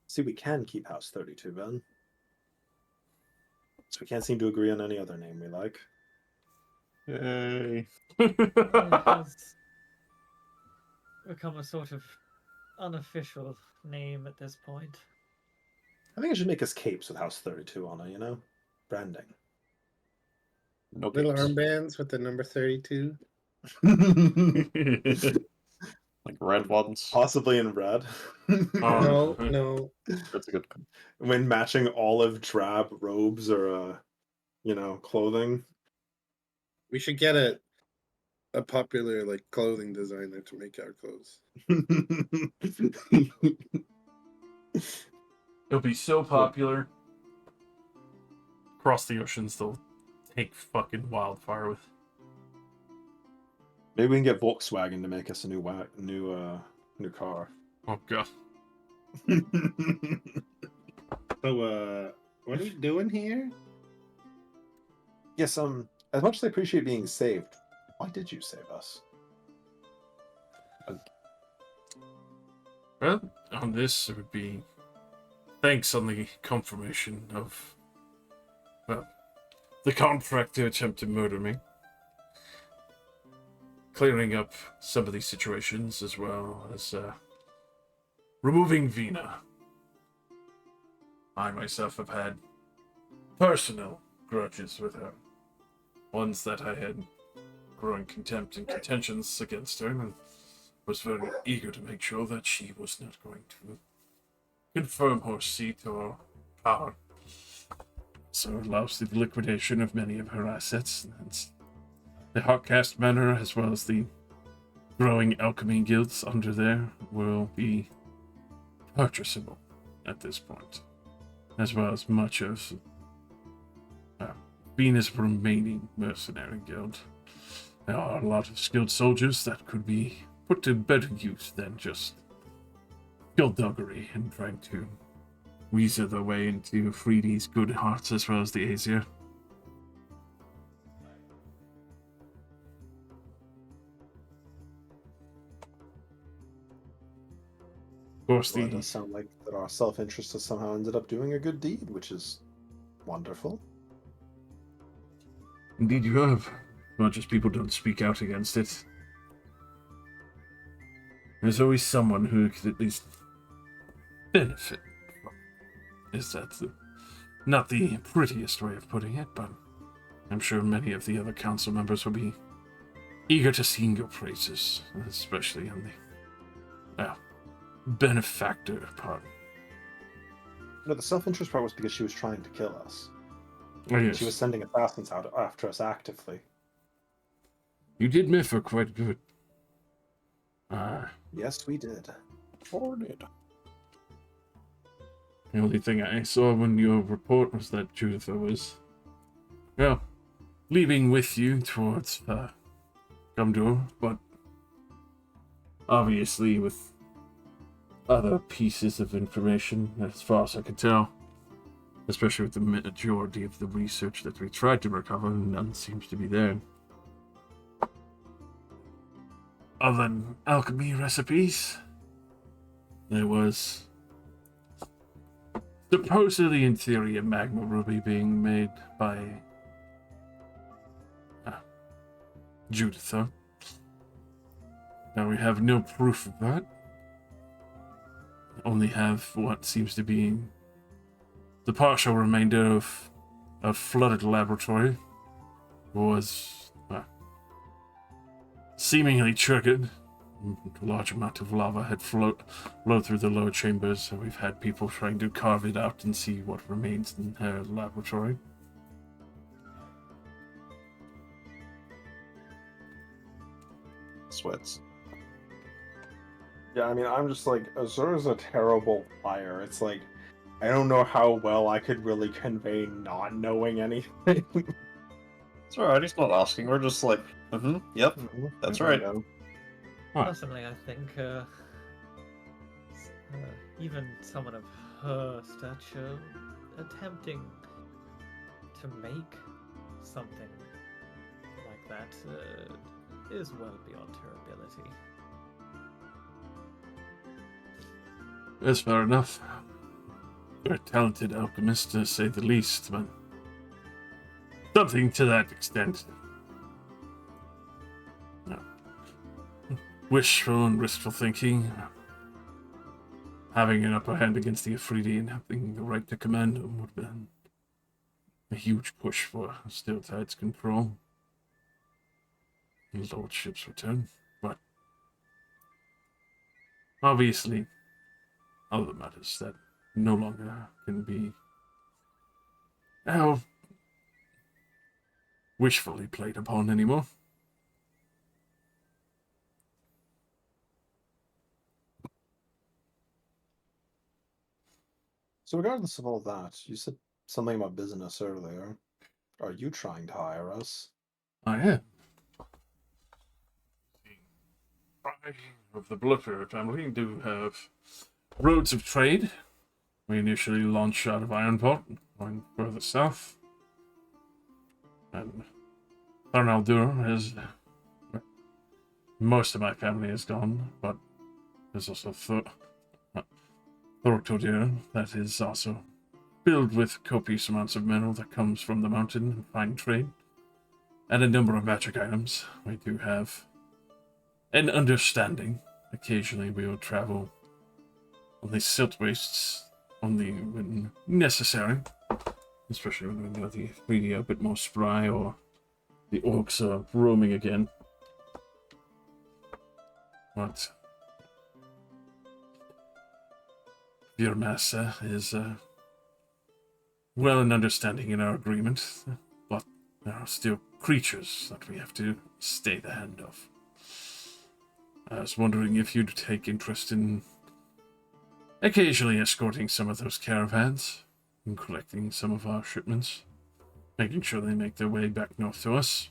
Speaker 2: See, we can keep House 32, Ben. So we can't seem to agree on any other name we like.
Speaker 5: Yay.
Speaker 3: It has become a sort of unofficial name at this point.
Speaker 2: I think I should make us capes with House 32 on it, you know? Branding.
Speaker 5: No
Speaker 7: Little
Speaker 5: games.
Speaker 7: armbands with the number 32.
Speaker 5: Like red ones.
Speaker 2: Possibly in red.
Speaker 7: No,
Speaker 1: Oh.
Speaker 7: no.
Speaker 5: That's a good.
Speaker 2: When matching olive drab robes or, clothing.
Speaker 7: We should get a popular like clothing designer to make our clothes.
Speaker 1: It'll be so popular. Across the oceans, they'll take fucking wildfire with.
Speaker 2: Maybe we can get Volkswagen to make us a new car.
Speaker 1: Oh god.
Speaker 7: So, what are we doing here?
Speaker 2: Yes, as much as I appreciate being saved, why did you save us?
Speaker 1: Well, on this, it would be thanks on the confirmation of, well, the contract to attempt to murder me. Clearing up some of these situations, as well as removing Vina. I myself have had personal grudges with her. Ones that I had growing contempt and contentions against her, and was very eager to make sure that she was not going to confirm her seat or power. So it allows the liquidation of many of her assets. And the Hawkcast Manor, as well as the growing alchemy guilds under there, will be purchasable at this point, as well as much of Venus' remaining mercenary guild. There are a lot of skilled soldiers that could be put to better use than just skullduggery and trying to weasel their way into Freedy's good hearts as well as the Aesir. Of course,
Speaker 2: Well, it does sound like that our self-interest has somehow ended up doing a good deed, which is wonderful.
Speaker 1: Indeed you have. Not just people don't speak out against it. There's always someone who could at least benefit from it. Is that not the prettiest way of putting it, but I'm sure many of the other council members will be eager to sing your praises, especially on the benefactor part.
Speaker 2: No, the self-interest part was because she was trying to kill us.
Speaker 1: Oh, yes.
Speaker 2: She was sending assassins out after us actively.
Speaker 1: You did Miffer quite good.
Speaker 2: Yes, we did.
Speaker 5: Or did.
Speaker 1: The only thing I saw when your report was that Judith was, well, leaving with you towards Gumdur, but obviously with other pieces of information, as far as I could tell, especially with the majority of the research that we tried to recover, none seems to be there. Other than alchemy recipes, there was supposedly, in theory, a magma ruby being made by Judith. Now we have no proof of that. Only have what seems to be the partial remainder of a flooded laboratory was seemingly triggered. A large amount of lava had flowed through the lower chambers, so we've had people trying to carve it out and see what remains in her laboratory.
Speaker 5: Sweats.
Speaker 2: Yeah, I mean, I'm just like, Azura's a terrible liar. It's like, I don't know how well I could really convey not knowing anything.
Speaker 5: It's alright, he's not asking. We're just like, yep, that's right.
Speaker 6: Personally, I think even someone of her stature attempting to make something like that is well beyond her ability.
Speaker 1: That's fair enough. You're a talented alchemist, to say the least, but something to that extent. No. Wishful and wistful thinking. Having an upper hand against the Afridi and having the right to command them would have been a huge push for Steel Tide's control. His lordship's return, but obviously other matters that no longer can be wishfully played upon anymore.
Speaker 2: So regardless of all that, you said something about business earlier. Are you trying to hire us?
Speaker 1: I am. Of the Blooper family do have roads of trade. We initially launched out of Ironvault, going further south. And Thornaldur is... most of my family is gone, but there's also Thortodir that is also filled with copious amounts of metal that comes from the mountain and fine trade. And a number of magic items. We do have an understanding. Occasionally we will travel on the silt wastes only when necessary. Especially when we know the 3D are a bit more spry or the orcs are roaming again. But your master is well and understanding in our agreement, but there are still creatures that we have to stay the hand of. I was wondering if you'd take interest in occasionally escorting some of those caravans and collecting some of our shipments, making sure they make their way back north to us.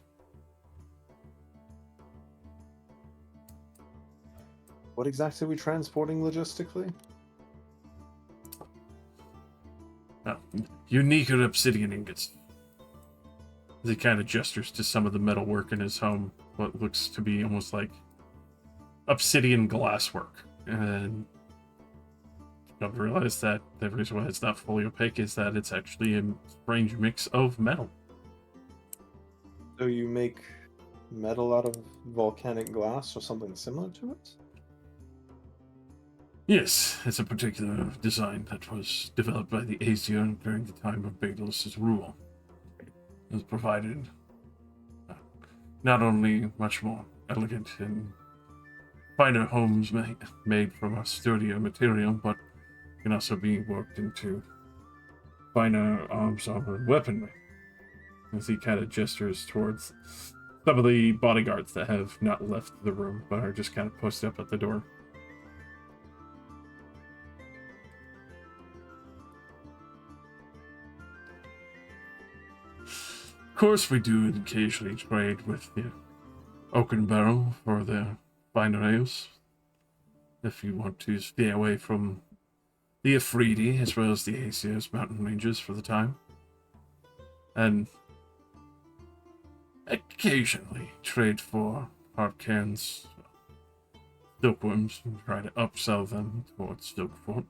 Speaker 2: What exactly are we transporting logistically?
Speaker 1: Unique obsidian ingots. He kind of gestures to some of the metalwork in his home, what looks to be almost like obsidian glasswork. And I've realized that the reason why it's not fully opaque is that it's actually a strange mix of metal.
Speaker 2: So you make metal out of volcanic glass or something similar to it?
Speaker 1: Yes, it's a particular design that was developed by the Aesir during the time of Bagdalus' rule. It was provided not only much more elegant and finer homes made from a sturdier material, but can also be worked into finer arms, armor, and weaponry. As he kind of gestures towards some of the bodyguards that have not left the room, but are just kind of posted up at the door. Of course, we do occasionally trade with the Oaken Barrel for their finer ales. If you want to stay away from the Afridi as well as the Aesir's mountain ranges for the time. And occasionally trade for Harpcan's silkworms and try to upsell them towards Silkfort.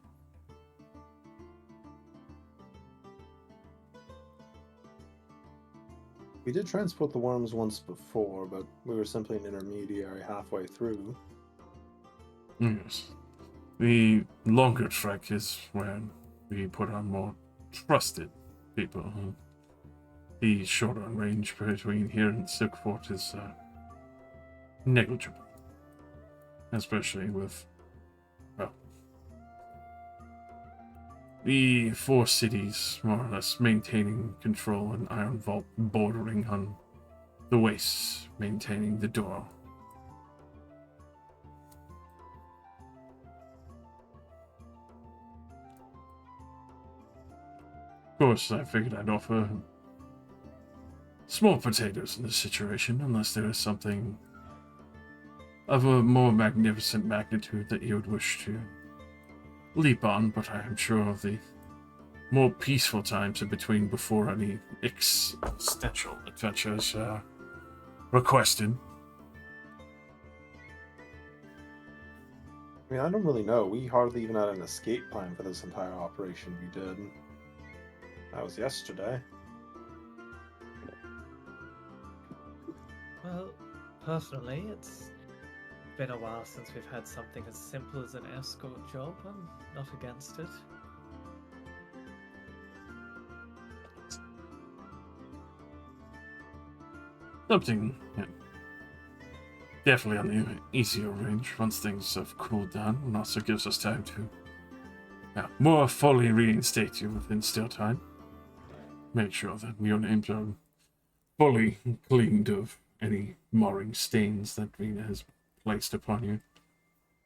Speaker 2: We did transport the worms once before, but we were simply an intermediary halfway through.
Speaker 1: Yes. The longer trek is when we put on more trusted people. The shorter range between here and Silkfort is negligible. Especially with, well, the four cities more or less maintaining control and Iron Vault bordering on the wastes, maintaining the door. Of course, I figured I'd offer small potatoes in this situation, unless there is something of a more magnificent magnitude that you would wish to leap on, but I am sure the more peaceful times in between before any existential adventures are requested.
Speaker 2: I mean, I don't really know. We hardly even had an escape plan for this entire operation we did. That was yesterday.
Speaker 6: Well, personally, it's been a while since we've had something as simple as an escort job. I'm not against it.
Speaker 1: Something definitely on the easier range once things have cooled down, and also gives us time to more fully reinstate you within still time. Make sure that your names are fully cleaned of any marring stains that Vina has placed upon you,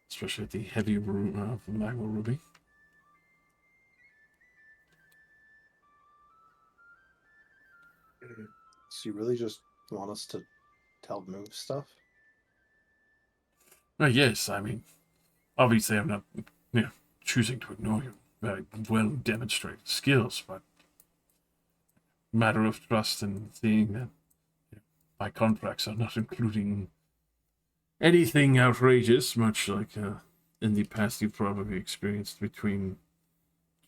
Speaker 1: especially at the heavy room of the Magma Ruby.
Speaker 2: So you really just want us to tell Move stuff?
Speaker 1: Yes, I mean, obviously I'm not, choosing to ignore your very well demonstrated skills, but matter of trust and seeing that my contracts are not including anything outrageous, much like in the past you've probably experienced between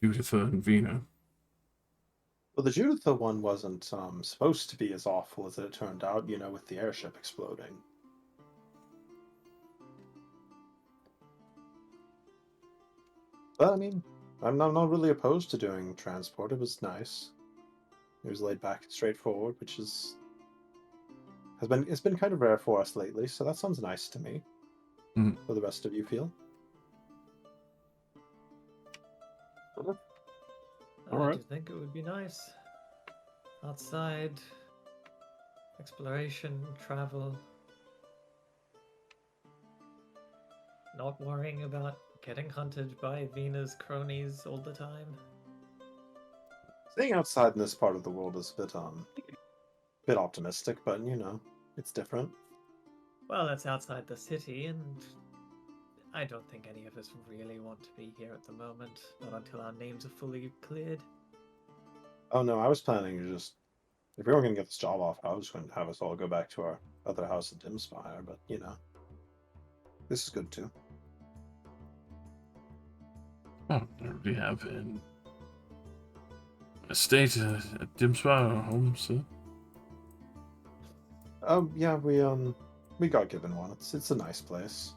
Speaker 1: Juditha and Vina.
Speaker 2: Well, the Juditha one wasn't supposed to be as awful as it turned out, with the airship exploding. But I mean, I'm not really opposed to doing transport. It was nice. It was laid back and straightforward, which it's been kind of rare for us lately, so that sounds nice to me.
Speaker 1: Mm.
Speaker 2: For the rest of you feel?
Speaker 6: I do think it would be nice. Outside, exploration, travel. Not worrying about getting hunted by Vina's cronies all the time.
Speaker 2: Staying outside in this part of the world is a bit optimistic, but it's different.
Speaker 6: Well, that's outside the city, and I don't think any of us really want to be here at the moment. Not until our names are fully cleared.
Speaker 2: Oh no, I was planning to just, if we were going to get this job off, I was going to have us all go back to our other house at Dimspire, but this is good too.
Speaker 1: Oh, we have an estate at Dimspire, or home, so.
Speaker 2: Yeah, we got given one. It's a nice place.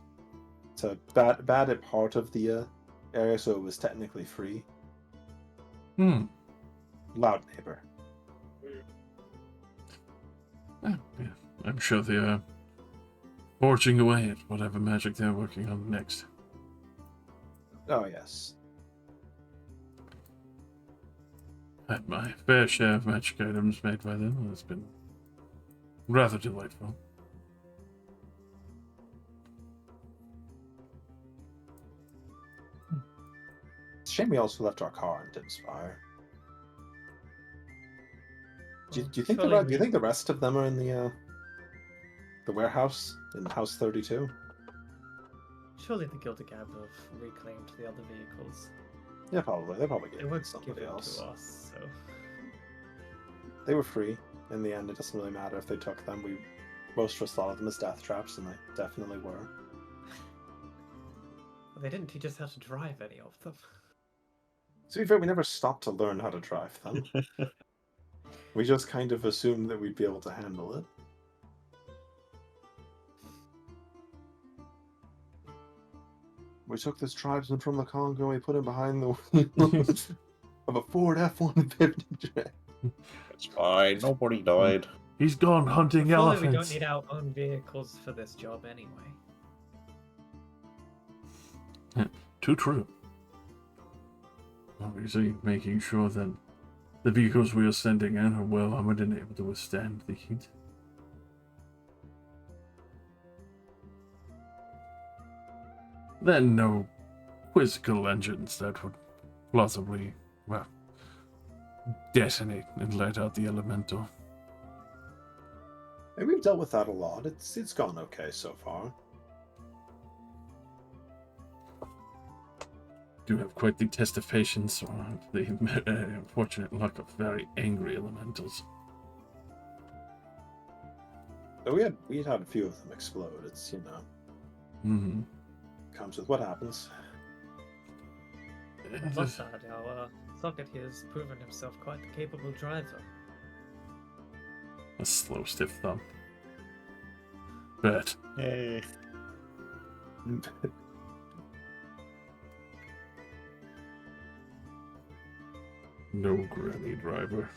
Speaker 2: It's a bad part of the area, so it was technically free. Loud neighbor.
Speaker 1: Yeah, I'm sure they are forging away at whatever magic they're working on next.
Speaker 2: Oh yes.
Speaker 1: Had my fair share of magic items made by them, and it's been rather delightful.
Speaker 2: It's a shame we also left our car in Dimspire. Do you think the rest of them are in the warehouse in House 32?
Speaker 6: Surely the Gilded Gab have reclaimed the other vehicles.
Speaker 2: Yeah, probably. They probably
Speaker 6: They
Speaker 2: gave
Speaker 6: would
Speaker 2: it to
Speaker 6: give
Speaker 2: somebody
Speaker 6: it
Speaker 2: else.
Speaker 6: to us, so...
Speaker 2: They were free. In the end, it doesn't really matter if they took them. Most of us thought of them as death traps, and they definitely were.
Speaker 6: Well, they didn't teach us how to drive any of them.
Speaker 2: To be fair, we never stopped to learn how to drive them. We just kind of assumed that we'd be able to handle it. We took this tribesman from the Congo and we put him behind the wheels of a Ford F-150.
Speaker 5: It's fine. Nobody died.
Speaker 1: He's gone hunting
Speaker 6: Surely
Speaker 1: elephants.
Speaker 6: we don't need our own vehicles for this job anyway.
Speaker 1: Too true. Obviously, making sure that the vehicles we are sending in are well armored and able to withstand the heat. Then no quizzical engines that would plausibly, detonate and let out the elemental.
Speaker 2: And we've dealt with that a lot. It's gone okay so far.
Speaker 1: Do have quite the test of patience, or the unfortunate luck of very angry elementals.
Speaker 2: So we had a few of them explode. It's
Speaker 1: Mm-hmm.
Speaker 2: comes with what happens.
Speaker 3: On the plus side, our socket here has proven himself quite the capable driver.
Speaker 1: A slow, stiff thumb. Bet.
Speaker 2: Hey.
Speaker 1: No granny driver.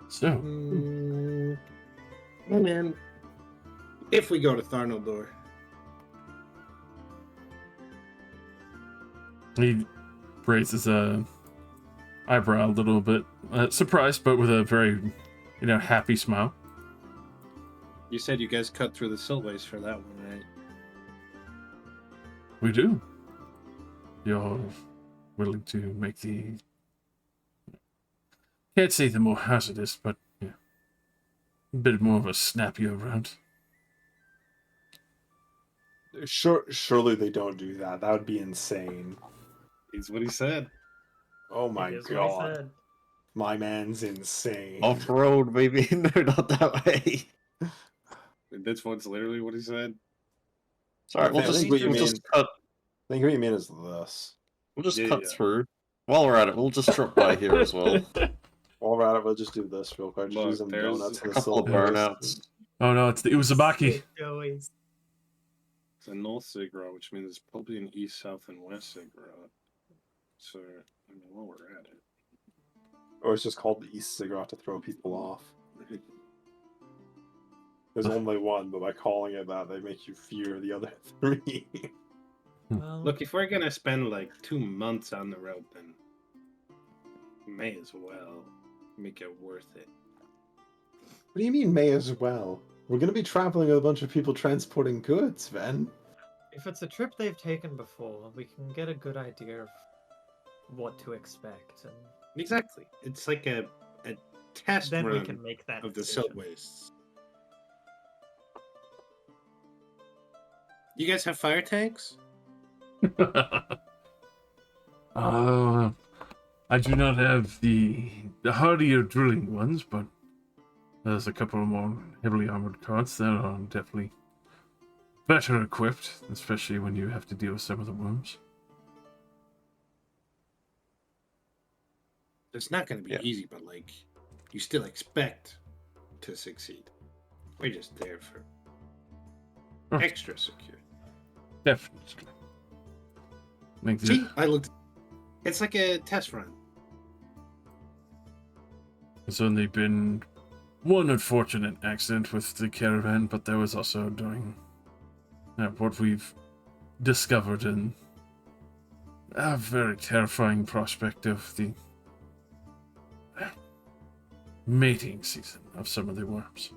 Speaker 1: So,
Speaker 7: Hey man, if we go to Tharnaldor,
Speaker 1: he raises a eyebrow a little bit, surprised, but with a very, happy smile.
Speaker 7: you said you guys cut through the siltways for that one, right?
Speaker 1: We do. You're willing to make the... Can't say the more hazardous, but yeah, a bit more of a snappier route.
Speaker 2: Surely they don't do that. That would be insane.
Speaker 7: Is what he said.
Speaker 2: Oh my
Speaker 3: It is what he
Speaker 2: god.
Speaker 3: said.
Speaker 2: My man's insane.
Speaker 5: Off-road, maybe? No, not that way.
Speaker 7: That's what's literally what he said.
Speaker 5: Sorry, we'll
Speaker 2: I
Speaker 5: just,
Speaker 2: think what you
Speaker 5: we'll
Speaker 2: mean.
Speaker 5: just cut.
Speaker 2: I think what you mean is this.
Speaker 5: We'll just
Speaker 7: Yeah,
Speaker 5: cut
Speaker 7: yeah.
Speaker 5: through. While we're at it, we'll just drop by here as well.
Speaker 2: While we're at it, we'll just do this real quick. Just
Speaker 7: Look,
Speaker 2: do some
Speaker 7: there's
Speaker 2: donuts
Speaker 5: A
Speaker 2: in the
Speaker 5: couple of
Speaker 2: silver.
Speaker 5: burnouts.
Speaker 1: Oh no, it's the Uzumaki.
Speaker 3: Sick, Joey.
Speaker 7: It's a north sig route, which means it's probably an east, south, and west sig route. So, I mean, while we're at it.
Speaker 2: Or it's just called the East Cigarette to throw people off. There's only one, but by calling it that, they make you fear the other three.
Speaker 3: Well,
Speaker 7: Look, if we're gonna spend like 2 months on the road, then may as well make it worth it.
Speaker 2: What do you mean, may as well? We're going to be traveling with a bunch of people transporting goods, Ven.
Speaker 3: if it's a trip they've taken before, we can get a good idea of what to expect, and
Speaker 7: Exactly. It's like a test
Speaker 3: then we
Speaker 7: run
Speaker 3: can make that
Speaker 7: of the
Speaker 3: decision.
Speaker 7: siltways. You guys have fire tanks?
Speaker 1: I do not have the hardier drilling ones, but there's a couple of more heavily armored carts that are definitely better equipped, especially when you have to deal with some of the worms.
Speaker 7: It's not going to be
Speaker 5: Yeah.
Speaker 7: easy, but like, you still expect to succeed. We're just there for
Speaker 1: Oh.
Speaker 7: extra security.
Speaker 1: Definitely. Like the-
Speaker 7: See, I looked. It's like a test run.
Speaker 1: There's only been one unfortunate accident with the caravan, but that was also during what we've discovered in a very terrifying prospect of the mating season of some of the worms.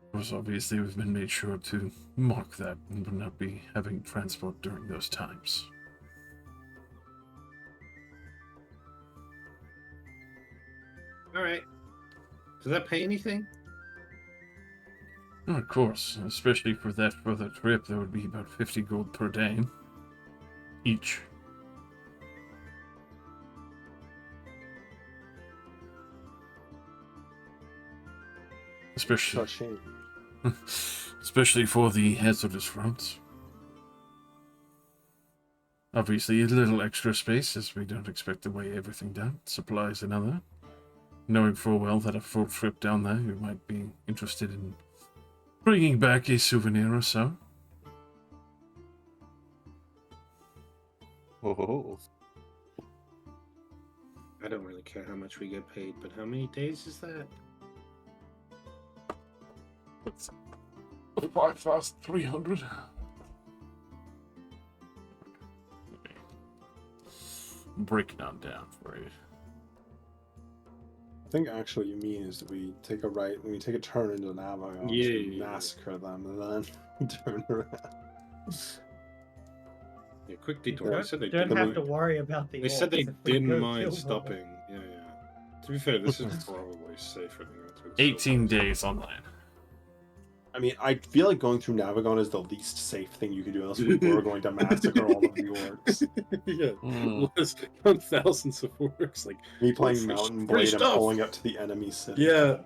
Speaker 1: Of course, obviously, we've been made sure to mark that and would not be having transport during those times.
Speaker 7: All right. Does that pay anything?
Speaker 1: Oh, of course, especially for that further trip, that would be about 50 gold per day each. Especially,
Speaker 2: shame.
Speaker 1: especially for the hazardous routes. Obviously, a little extra space as we don't expect to weigh everything down. Supplies another. Knowing full well that a full trip down there, you might be interested in bringing back a souvenir or so.
Speaker 5: Oh,
Speaker 7: I don't really care how much we get paid, but how many days is that?
Speaker 1: It's 5,300. Breaking on down for you.
Speaker 2: think actually what you mean is that we take a right, we take a turn into Navajo,
Speaker 7: Yeah.
Speaker 2: massacre them, and then turn around.
Speaker 7: Yeah, quick detour. They
Speaker 3: Don't,
Speaker 7: said they
Speaker 3: don't
Speaker 7: didn't
Speaker 3: have
Speaker 7: mind.
Speaker 3: to worry about the
Speaker 7: They said they
Speaker 3: orcs if we
Speaker 7: didn't
Speaker 3: go
Speaker 7: mind
Speaker 3: kill them.
Speaker 7: stopping. Yeah, yeah. To be fair, this is probably safer than going through the
Speaker 1: 18
Speaker 7: Silvers.
Speaker 1: days on land.
Speaker 2: I mean, I feel like going through Navagon is the least safe thing you could do unless we were going to massacre all of the orcs.
Speaker 7: Yeah,
Speaker 5: Hmm.
Speaker 7: was on thousands of orcs. Like
Speaker 2: Me playing
Speaker 7: free-
Speaker 2: Mountain
Speaker 7: free
Speaker 2: Blade and
Speaker 7: stuff!
Speaker 2: pulling up to the enemy city.
Speaker 7: Yeah.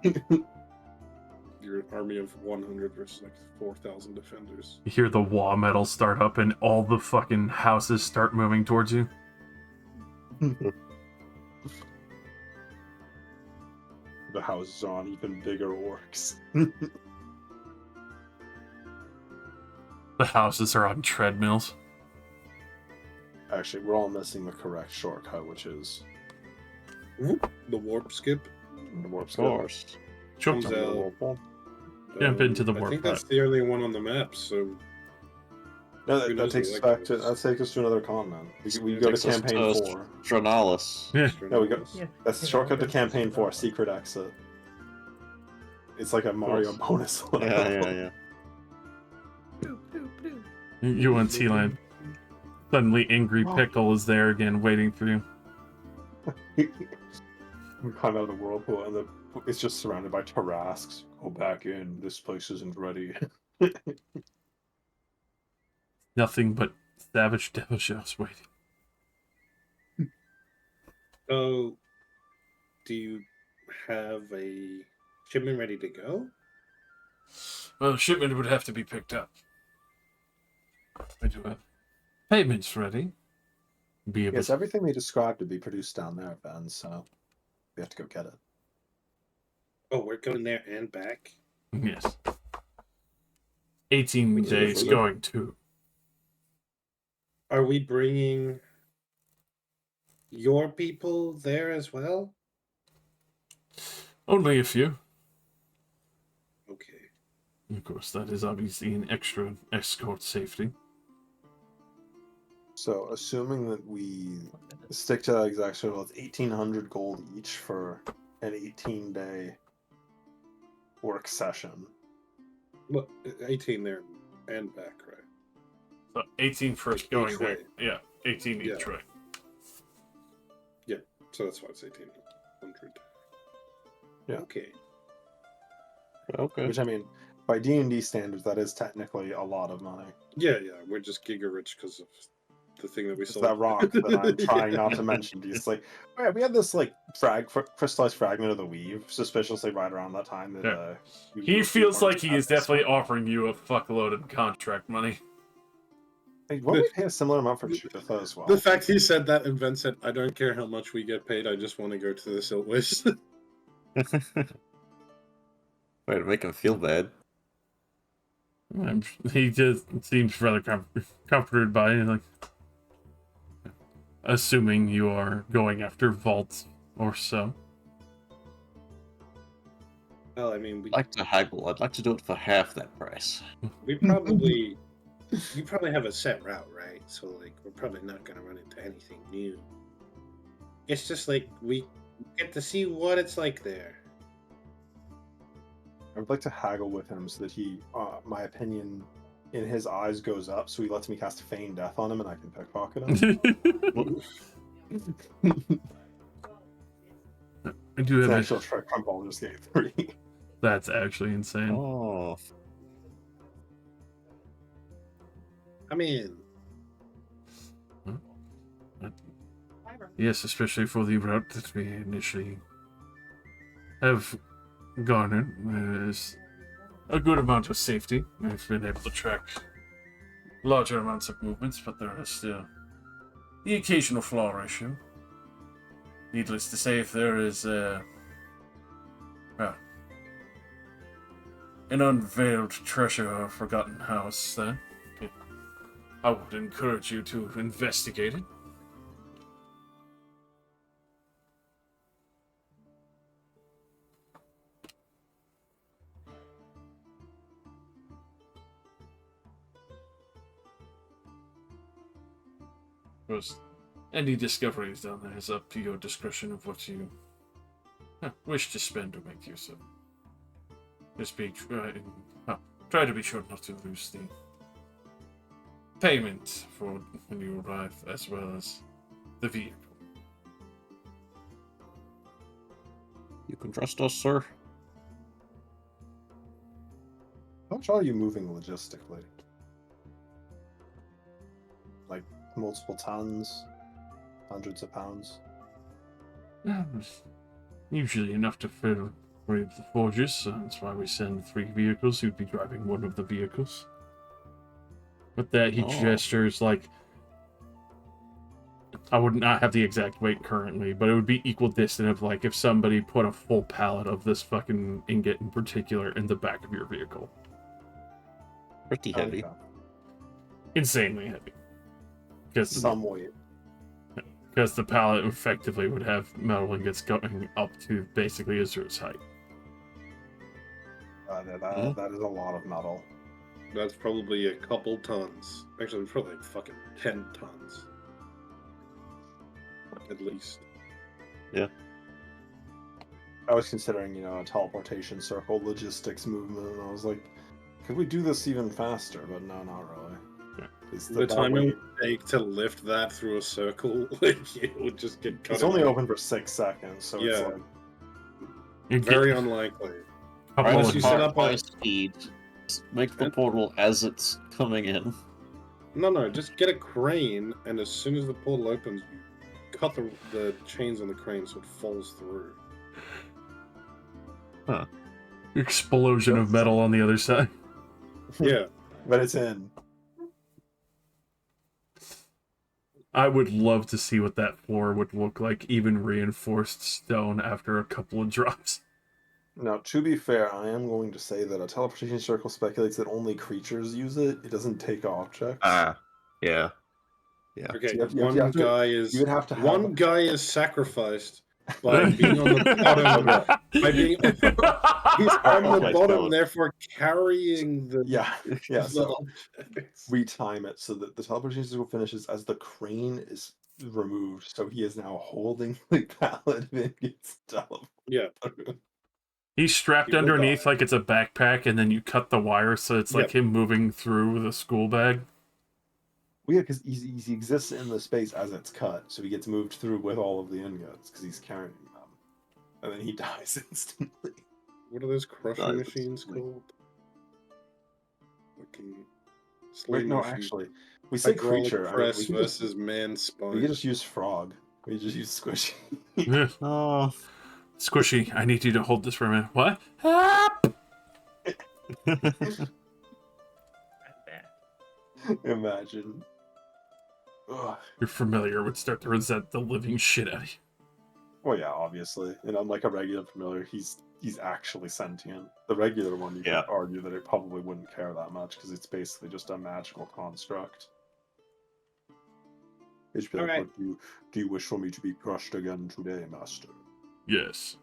Speaker 7: Your army of 100 versus like 4,000 defenders.
Speaker 1: You hear the wall metal start up and all the fucking houses start moving towards you.
Speaker 2: The houses are on even bigger orcs.
Speaker 1: The houses are on treadmills.
Speaker 2: Actually, we're all missing the correct shortcut, which is
Speaker 7: The warp skip
Speaker 2: the warp
Speaker 5: Of
Speaker 2: skip.
Speaker 5: course.
Speaker 1: Sure.
Speaker 7: comes
Speaker 2: Under the
Speaker 7: out.
Speaker 2: whirlpool.
Speaker 1: Jump into the
Speaker 7: I
Speaker 1: warp
Speaker 7: think
Speaker 1: pipe.
Speaker 7: that's the only one on the map. So
Speaker 2: No,
Speaker 7: Who
Speaker 2: that
Speaker 7: knows
Speaker 2: takes
Speaker 7: where
Speaker 2: us
Speaker 7: that
Speaker 2: back to
Speaker 7: goes?
Speaker 2: that takes us to another continent. We
Speaker 7: It
Speaker 2: go to
Speaker 5: Takes us
Speaker 2: campaign
Speaker 5: to
Speaker 2: 4.
Speaker 5: Stranalis.
Speaker 1: Yeah.
Speaker 2: Yeah, we go.
Speaker 3: Yeah,
Speaker 2: That's the
Speaker 3: yeah,
Speaker 2: shortcut
Speaker 3: we'll
Speaker 2: to
Speaker 3: go
Speaker 2: campaign 4,
Speaker 3: Stranalis.
Speaker 2: secret exit. It's like a Mario bonus level.
Speaker 5: Yeah.
Speaker 1: You and T-Line. Suddenly Angry Pickle is there again, waiting for you.
Speaker 2: We climb out of the whirlpool, and it's just surrounded by Tarrasques. Go back in. This place isn't ready.
Speaker 1: Nothing but savage devil shows waiting.
Speaker 7: So, do you have a shipment ready to go?
Speaker 1: Well, the shipment would have to be picked up. I do have payments ready. Be able
Speaker 2: Yes,
Speaker 1: to...
Speaker 2: everything they described to be produced down there, Ben. So we have to go get it.
Speaker 7: Oh, we're going there and back.
Speaker 1: Yes. 18
Speaker 7: We can go
Speaker 1: days
Speaker 7: further.
Speaker 1: going to.
Speaker 7: Are we bringing your people there as well?
Speaker 1: Only a few.
Speaker 7: Okay.
Speaker 1: Of course, that is obviously an extra escort safety.
Speaker 2: So assuming that we stick to that exact schedule, it's 1,800 gold each for an 18-day work session.
Speaker 7: Well, 18 there and back, right?
Speaker 1: So 18 for
Speaker 7: Each
Speaker 1: going
Speaker 7: way.
Speaker 1: back. Yeah, 18 each
Speaker 7: Yeah.
Speaker 1: way.
Speaker 7: So that's why it's 1,800.
Speaker 2: Yeah.
Speaker 7: Okay.
Speaker 5: Okay.
Speaker 2: Which, I mean, by D&D standards, that is technically a lot of money.
Speaker 7: Yeah. We're just giga rich because of the thing that we
Speaker 2: It's
Speaker 7: sold.
Speaker 2: that rock that I'm trying not
Speaker 7: Yeah.
Speaker 2: to mention. It's like, oh yeah, we had this like crystallized fragment of the weave, suspiciously right around that time that
Speaker 1: Yeah.
Speaker 2: we
Speaker 1: He feels
Speaker 2: learned
Speaker 1: like he
Speaker 2: about
Speaker 1: is
Speaker 2: this.
Speaker 1: definitely offering you a fuckload of contract money.
Speaker 2: Hey, won't we pay a similar amount for Juditha as well?
Speaker 7: The fact he said that and Ben said, I don't care how much we get paid, I just want to go to the Siltways.
Speaker 5: Way to make him feel bad.
Speaker 1: He just seems rather comforted by it, like, assuming you are going after vaults or so.
Speaker 7: Well, I mean,
Speaker 5: I'd like to haggle. I'd like to do it for half that price.
Speaker 7: we probably have a set route, right? So like we're probably not gonna run into anything new. It's just like we get to see what it's like there.
Speaker 2: I would like to haggle with him so that he, my opinion in his eyes goes up, so he lets me cast Feign Death on him and I can pickpocket him.
Speaker 1: I do
Speaker 2: It's
Speaker 1: have
Speaker 2: an
Speaker 1: a...
Speaker 2: actual trick from Baldur's Gate 3.
Speaker 1: That's actually insane.
Speaker 5: Oh.
Speaker 7: I mean,
Speaker 1: Yes, especially for the route that we initially have garnered. There's a good amount of safety. We've been able to track larger amounts of movements, but there is still the occasional flaw issue. Needless to say, if there is an unveiled treasure or forgotten house, then I would encourage you to investigate it. Any discoveries down there is up to your discretion of what you wish to spend to make use of. Just try to be sure not to lose the payment for when you arrive, as well as the vehicle.
Speaker 5: You can trust us, sir.
Speaker 2: How much are you moving logistically? Like multiple tons, hundreds of pounds.
Speaker 1: Usually enough to fill 3 of the forges, so that's why we send 3 vehicles. You'd be driving one of the vehicles. With that, he gestures like, I would not have the exact weight currently, but it would be equal distant of like if somebody put a full pallet of this fucking ingot in particular in the back of your vehicle.
Speaker 5: Pretty heavy.
Speaker 2: Okay.
Speaker 1: Insanely heavy.
Speaker 2: Some weight.
Speaker 1: Because the pallet effectively would have metal ingots going up to basically Azur's height.
Speaker 2: That is a lot of metal.
Speaker 4: That's probably a couple tons. Actually, it's probably like fucking 10 tons. At least.
Speaker 5: Yeah.
Speaker 2: I was considering, a teleportation circle logistics movement, and I was like, could we do this even faster? But no, not really.
Speaker 1: Yeah.
Speaker 4: The time it would take to lift that through a circle, like, it would just get cut.
Speaker 2: It's only open for 6 seconds, so it's
Speaker 4: Yeah.
Speaker 2: like...
Speaker 4: Very unlikely.
Speaker 5: Unless
Speaker 4: you set up a
Speaker 5: speed. Make the portal as it's coming in.
Speaker 4: No, just get a crane, and as soon as the portal opens, you cut the chains on the crane so it falls through.
Speaker 5: Huh.
Speaker 1: Explosion of metal on the other side.
Speaker 4: Yeah.
Speaker 2: But it's in.
Speaker 1: I would love to see what that floor would look like, even reinforced stone after a couple of drops.
Speaker 2: Now, to be fair, I am going to say that a teleportation circle speculates that only creatures use it. It doesn't take objects.
Speaker 5: Yeah.
Speaker 4: Okay,
Speaker 2: So you
Speaker 4: one
Speaker 2: have to-
Speaker 4: guy
Speaker 2: you would have to have...
Speaker 4: one guy is sacrificed by being on the bottom. By being he's on the
Speaker 5: Okay,
Speaker 4: bottom,
Speaker 5: so-
Speaker 4: therefore carrying the
Speaker 2: Yeah,
Speaker 4: the
Speaker 2: so
Speaker 4: objects.
Speaker 2: we time it so that the teleportation circle finishes as the crane is removed, so he is now holding the pallet and gets teleported.
Speaker 4: Yeah.
Speaker 1: He's strapped
Speaker 4: He will
Speaker 1: underneath
Speaker 4: die.
Speaker 1: like it's a backpack, and then you cut the wire so it's like him moving through the school bag.
Speaker 2: Well, yeah, because he exists in the space as it's cut, so he gets moved through with all of the ingots because he's carrying them, and then he dies instantly.
Speaker 4: What are those crushing
Speaker 5: Nice.
Speaker 4: machines called? Fucking
Speaker 2: Wait, no,
Speaker 4: machine.
Speaker 2: actually, we say
Speaker 4: Hydraulic
Speaker 2: creature.
Speaker 4: press
Speaker 2: we can
Speaker 4: versus man
Speaker 2: just,
Speaker 4: spine.
Speaker 2: we can just use frog. We just use squishy.
Speaker 1: Yeah.
Speaker 5: Oh.
Speaker 1: Squishy, I need you to hold this for a minute. What? Help!
Speaker 2: Imagine. Ugh.
Speaker 1: Your familiar would start to resent the living shit out of you.
Speaker 2: Well, yeah, obviously, and unlike a regular familiar, he's actually sentient. The regular one, you could argue that it probably wouldn't care that much because it's basically just a magical construct. It's like,
Speaker 7: Alright.
Speaker 2: do you wish for me to be crushed again today, master?
Speaker 1: Yes.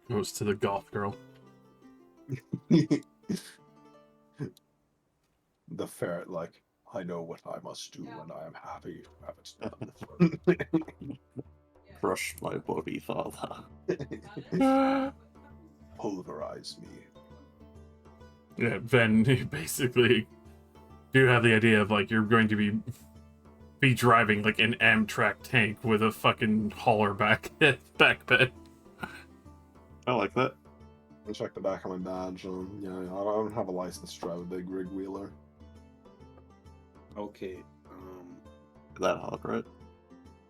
Speaker 1: Goes to the goth girl.
Speaker 2: The ferret, like, I know what I must do, and I am happy to have it done.
Speaker 5: Crush my body, father.
Speaker 2: Pulverize me.
Speaker 1: Yeah, then you basically do have the idea of like you're going to be driving like an Amtrak tank with a fucking hauler back bed.
Speaker 5: I like that.
Speaker 2: I'll check the back of my badge. Yeah, I don't have a license to drive a big rig wheeler.
Speaker 7: Okay.
Speaker 5: That hard, right?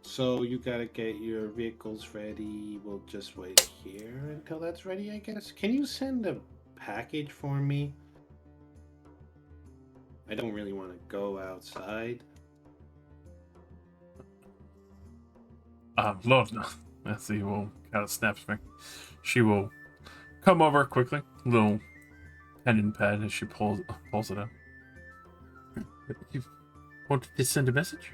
Speaker 7: So you gotta get your vehicles ready. We'll just wait here until that's ready, I guess. Can you send a package for me? I don't really want to go outside.
Speaker 1: Lord, no. Let's see, will kind of snaps me. She will come over quickly, little pen and pad as she pulls it out. You wanted to send a message?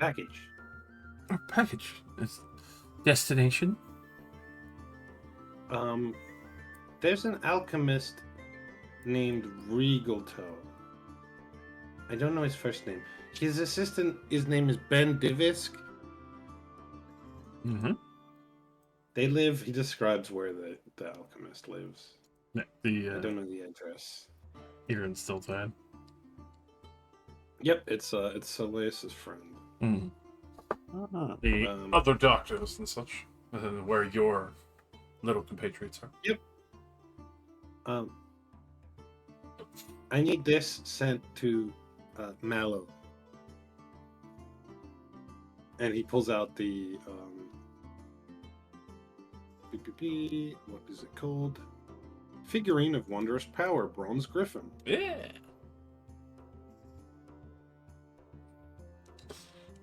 Speaker 7: Package.
Speaker 1: A package. It's destination?
Speaker 7: There's an alchemist named Regalto. I don't know his first name. His assistant, his name is Ben Divisk.
Speaker 1: Mm-hmm.
Speaker 7: They live. He describes where the alchemist lives.
Speaker 1: Yeah,
Speaker 7: I don't know the address.
Speaker 1: Kieran's still dead.
Speaker 7: Yep, it's Elias's friend.
Speaker 1: Mm.
Speaker 5: Ah,
Speaker 1: The
Speaker 7: Um,
Speaker 1: other doctors and such, where your little compatriots are.
Speaker 7: Yep. I need this sent to Mallow. And he pulls out the what is it called? Figurine of wondrous power, bronze griffin.
Speaker 1: Yeah.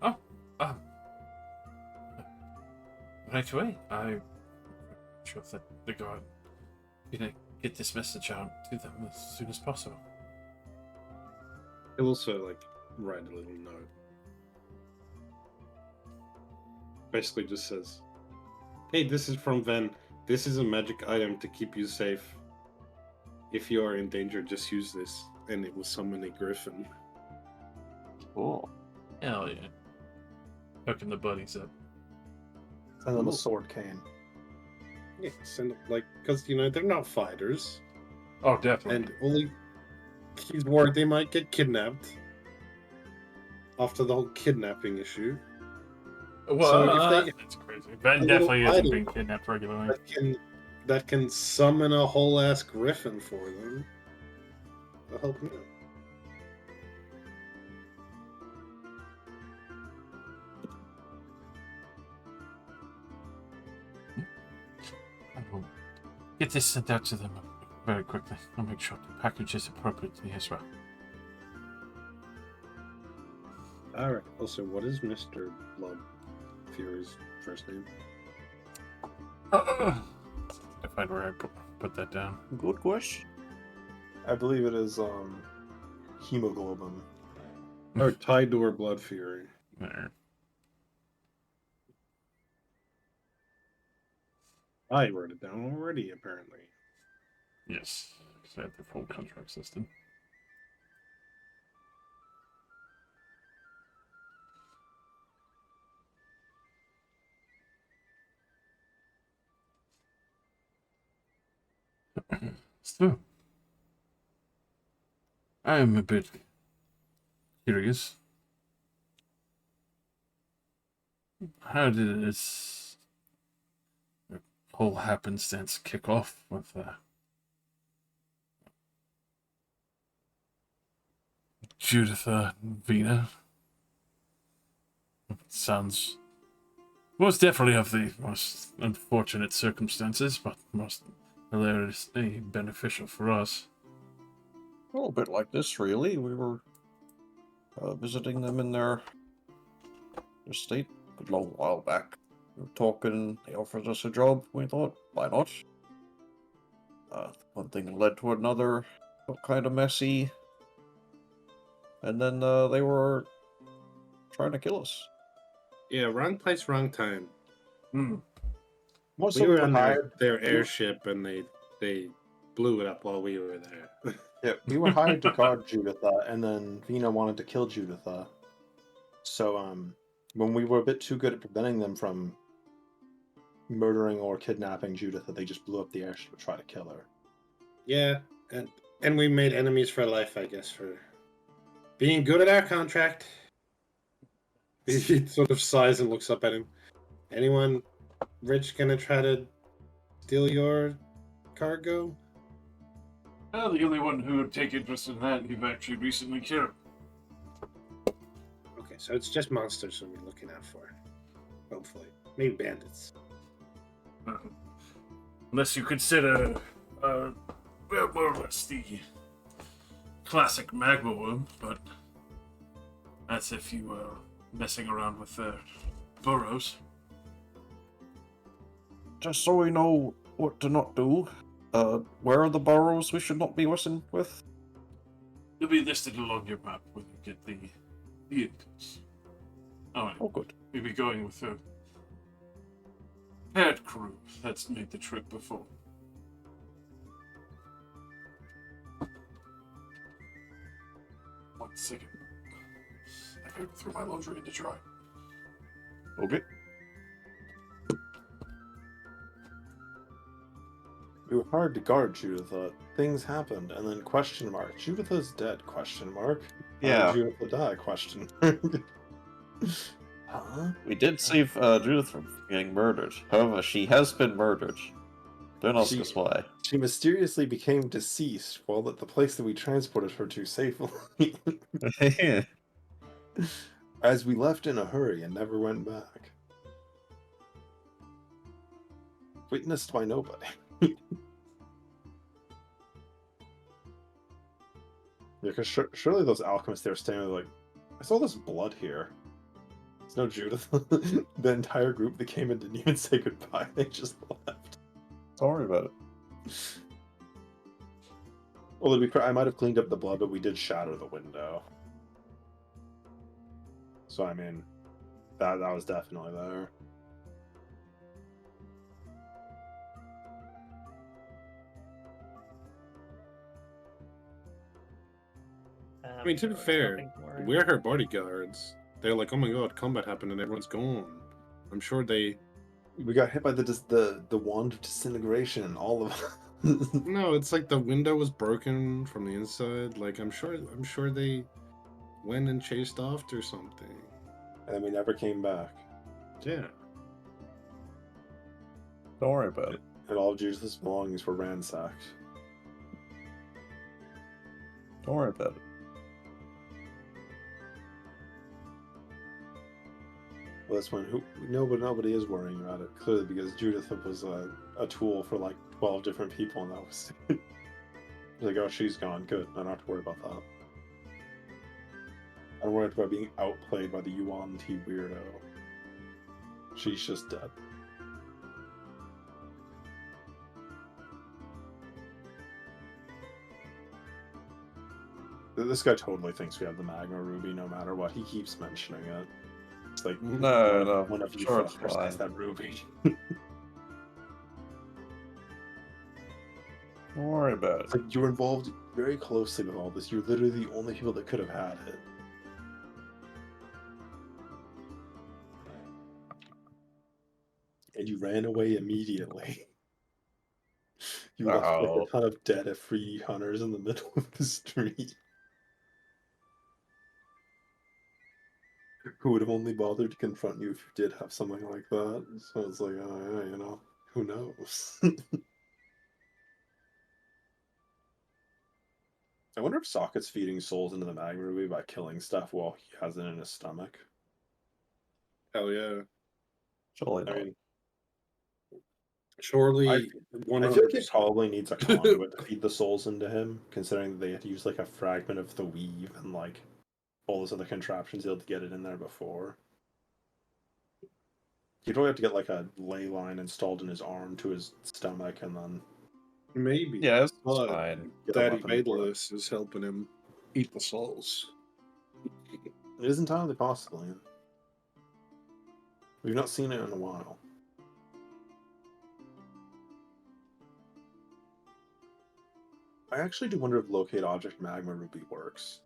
Speaker 1: Oh, right away. I'm sure that the guard, get this message out to them as soon as possible.
Speaker 7: He'll also like write a little note. Basically just says, "Hey, this is from Ven. This is a magic item to keep you safe. If you are in danger, just use this, and it will summon a griffin."
Speaker 5: cool.
Speaker 1: Hell yeah. Hooking the buddies up.
Speaker 2: And then
Speaker 5: Ooh.
Speaker 2: a sword cane.
Speaker 7: Yes, and like, because they're not fighters,
Speaker 1: Oh, definitely.
Speaker 7: and only he's worried they might get kidnapped after the whole kidnapping issue.
Speaker 1: Well,
Speaker 7: so if they-
Speaker 1: that's crazy. Ben
Speaker 7: a
Speaker 1: definitely
Speaker 7: little
Speaker 1: isn't
Speaker 7: item
Speaker 1: being kidnapped regularly.
Speaker 7: that can summon a whole ass griffin for them, they'll help me out.
Speaker 1: I will get this sent out to them very quickly. I'll make sure the package is appropriately as well.
Speaker 7: All right. Also, what is Mr. Blood Fury's first name?
Speaker 1: I find where I put that down.
Speaker 5: Good question.
Speaker 2: I believe it is hemoglobin.
Speaker 7: Or Tidor Blood Fury.
Speaker 1: There.
Speaker 7: I wrote it down already, apparently.
Speaker 1: Yes, because I have the full contract system. So, I am a bit curious. How did this whole happenstance kick off with Judith Vina? Sounds most definitely of the most unfortunate circumstances, but most hilariously beneficial for us.
Speaker 5: Well, a bit like this, really. We were visiting them in their estate a good long while back. We were talking, they offered us a job. We thought, why not? One thing led to another, got kind of messy. And then they were trying to kill us.
Speaker 7: Yeah, wrong place, wrong time.
Speaker 2: Most
Speaker 7: We
Speaker 2: of
Speaker 7: were
Speaker 2: them
Speaker 7: on
Speaker 2: hired.
Speaker 7: their airship, and they blew it up while we were there.
Speaker 2: Yeah, we were hired to guard Juditha, and then Vina wanted to kill Juditha. So, when we were a bit too good at preventing them from murdering or kidnapping Juditha, they just blew up the airship to try to kill her.
Speaker 7: Yeah, and we made enemies for life, I guess, for being good at our contract. He sort of sighs and looks up at him. Anyone rich gonna try to steal your cargo?
Speaker 1: Well, the only one who would take interest in that you've actually recently killed.
Speaker 7: Okay, so it's just monsters we'll be looking out for. Hopefully. Maybe bandits.
Speaker 1: Unless you consider, well, more or less the classic magma worm, but that's if you were messing around with burrows.
Speaker 5: Just so we know what to not do, where are the burrows we should not be messing with?
Speaker 1: They'll be listed along your map when you get the inputs.
Speaker 5: Oh, good.
Speaker 1: We'll be going with a paired crew that's made the trip before. One second. I gotta throw my laundry in the dry.
Speaker 5: Okay.
Speaker 2: We were hired to guard Juditha. Things happened, and then question mark. Juditha's dead? Question mark. How
Speaker 5: Yeah,
Speaker 2: did Juditha die? Question mark. Huh?
Speaker 5: we did save Judith from getting murdered. However, she has been murdered. Don't ask
Speaker 2: She
Speaker 5: us why.
Speaker 2: she mysteriously became deceased while at the place that we transported her to safely. As we left in a hurry and never went back. Witnessed by nobody. Yeah, because surely those alchemists there standing there like, I saw this blood here. It's no Judith. The entire group that came in didn't even say goodbye. They just left.
Speaker 5: Don't worry about it.
Speaker 2: Well, to be fair, I might have cleaned up the blood, but we did shatter the window. So I mean, that was definitely there.
Speaker 7: I mean, to be fair, we're her bodyguards. They're like, oh my god, combat happened and everyone's gone. I'm sure they.
Speaker 2: We got hit by the wand of disintegration and all of
Speaker 7: No, it's like the window was broken from the inside. Like I'm sure they went and chased after something.
Speaker 2: and we never came back.
Speaker 7: Yeah.
Speaker 5: Don't worry about it.
Speaker 2: And all of Judith's belongings were ransacked.
Speaker 5: Don't worry about it.
Speaker 2: Well, that's when nobody is worrying about it, clearly, because Judith was a tool for like 12 different people, and that was like, oh, she's gone. Good. I don't have to worry about that. I don't worry about being outplayed by the Yuan T weirdo. She's just dead. This guy totally thinks we have the Magma Ruby no matter what. He keeps mentioning it. It's like,
Speaker 5: No,
Speaker 2: one of you
Speaker 5: sure, it's
Speaker 2: fuckers
Speaker 5: fine.
Speaker 2: has that ruby.
Speaker 5: Don't worry about
Speaker 2: It's
Speaker 5: it.
Speaker 2: like, you were involved very closely with all this. You're literally the only people that could have had it. And you ran away immediately. You left like
Speaker 5: Oh.
Speaker 2: a ton of dead free hunters in the middle of the street. Who would have only bothered to confront you if you did have something like that. So it's like, oh yeah, who knows? I wonder if Socket's feeding souls into the Magma Ruby by killing stuff while he has it in his stomach.
Speaker 7: Hell yeah.
Speaker 5: Surely
Speaker 2: I
Speaker 5: not.
Speaker 2: mean,
Speaker 7: Surely
Speaker 2: I feel like he
Speaker 7: 100%.
Speaker 2: probably needs a conduit to feed the souls into him, considering they had to use like a fragment of the weave and like all those other contraptions able to get it in there before. He'd probably have to get like a ley line installed in his arm to his stomach and then
Speaker 7: Maybe.
Speaker 5: Yeah, it's
Speaker 7: But
Speaker 5: fine.
Speaker 2: get a
Speaker 7: Daddy
Speaker 2: weapon for it.
Speaker 7: Daedalus is helping him eat the souls.
Speaker 2: It is entirely possible, yeah. We've not seen it in a while. I actually do wonder if locate object magma ruby works.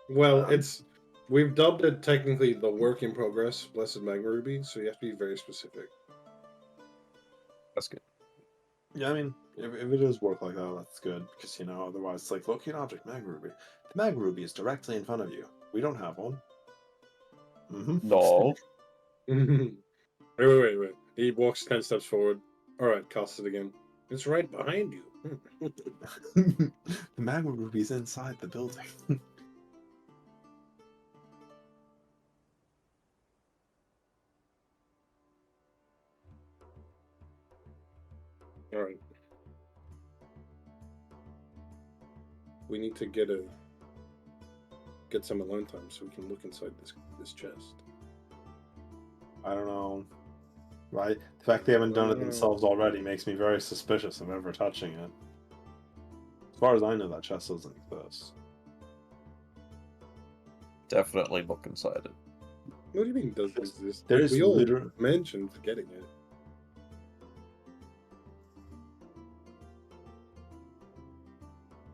Speaker 7: Well, we've dubbed it technically the work in progress, Blessed Magma Ruby, so you have to be very specific.
Speaker 5: That's good.
Speaker 2: Yeah, I mean, if it does work like that, that's good, because, otherwise it's like, locate object magma ruby. The magma ruby is directly in front of you. We don't have one. Mm-hmm.
Speaker 5: No.
Speaker 7: Wait. He walks 10 steps forward. Alright, cast it again. It's right behind you.
Speaker 2: The magma ruby is inside the building.
Speaker 7: Alright. We need to get some alone time so we can look inside this chest.
Speaker 2: I don't know. Right? The fact they haven't done it themselves already makes me very suspicious of ever touching it. As far as I know, that chest doesn't exist.
Speaker 5: Definitely look inside it.
Speaker 7: What do you mean doesn't exist?
Speaker 2: There's
Speaker 7: We all
Speaker 2: literally...
Speaker 7: mentioned getting it.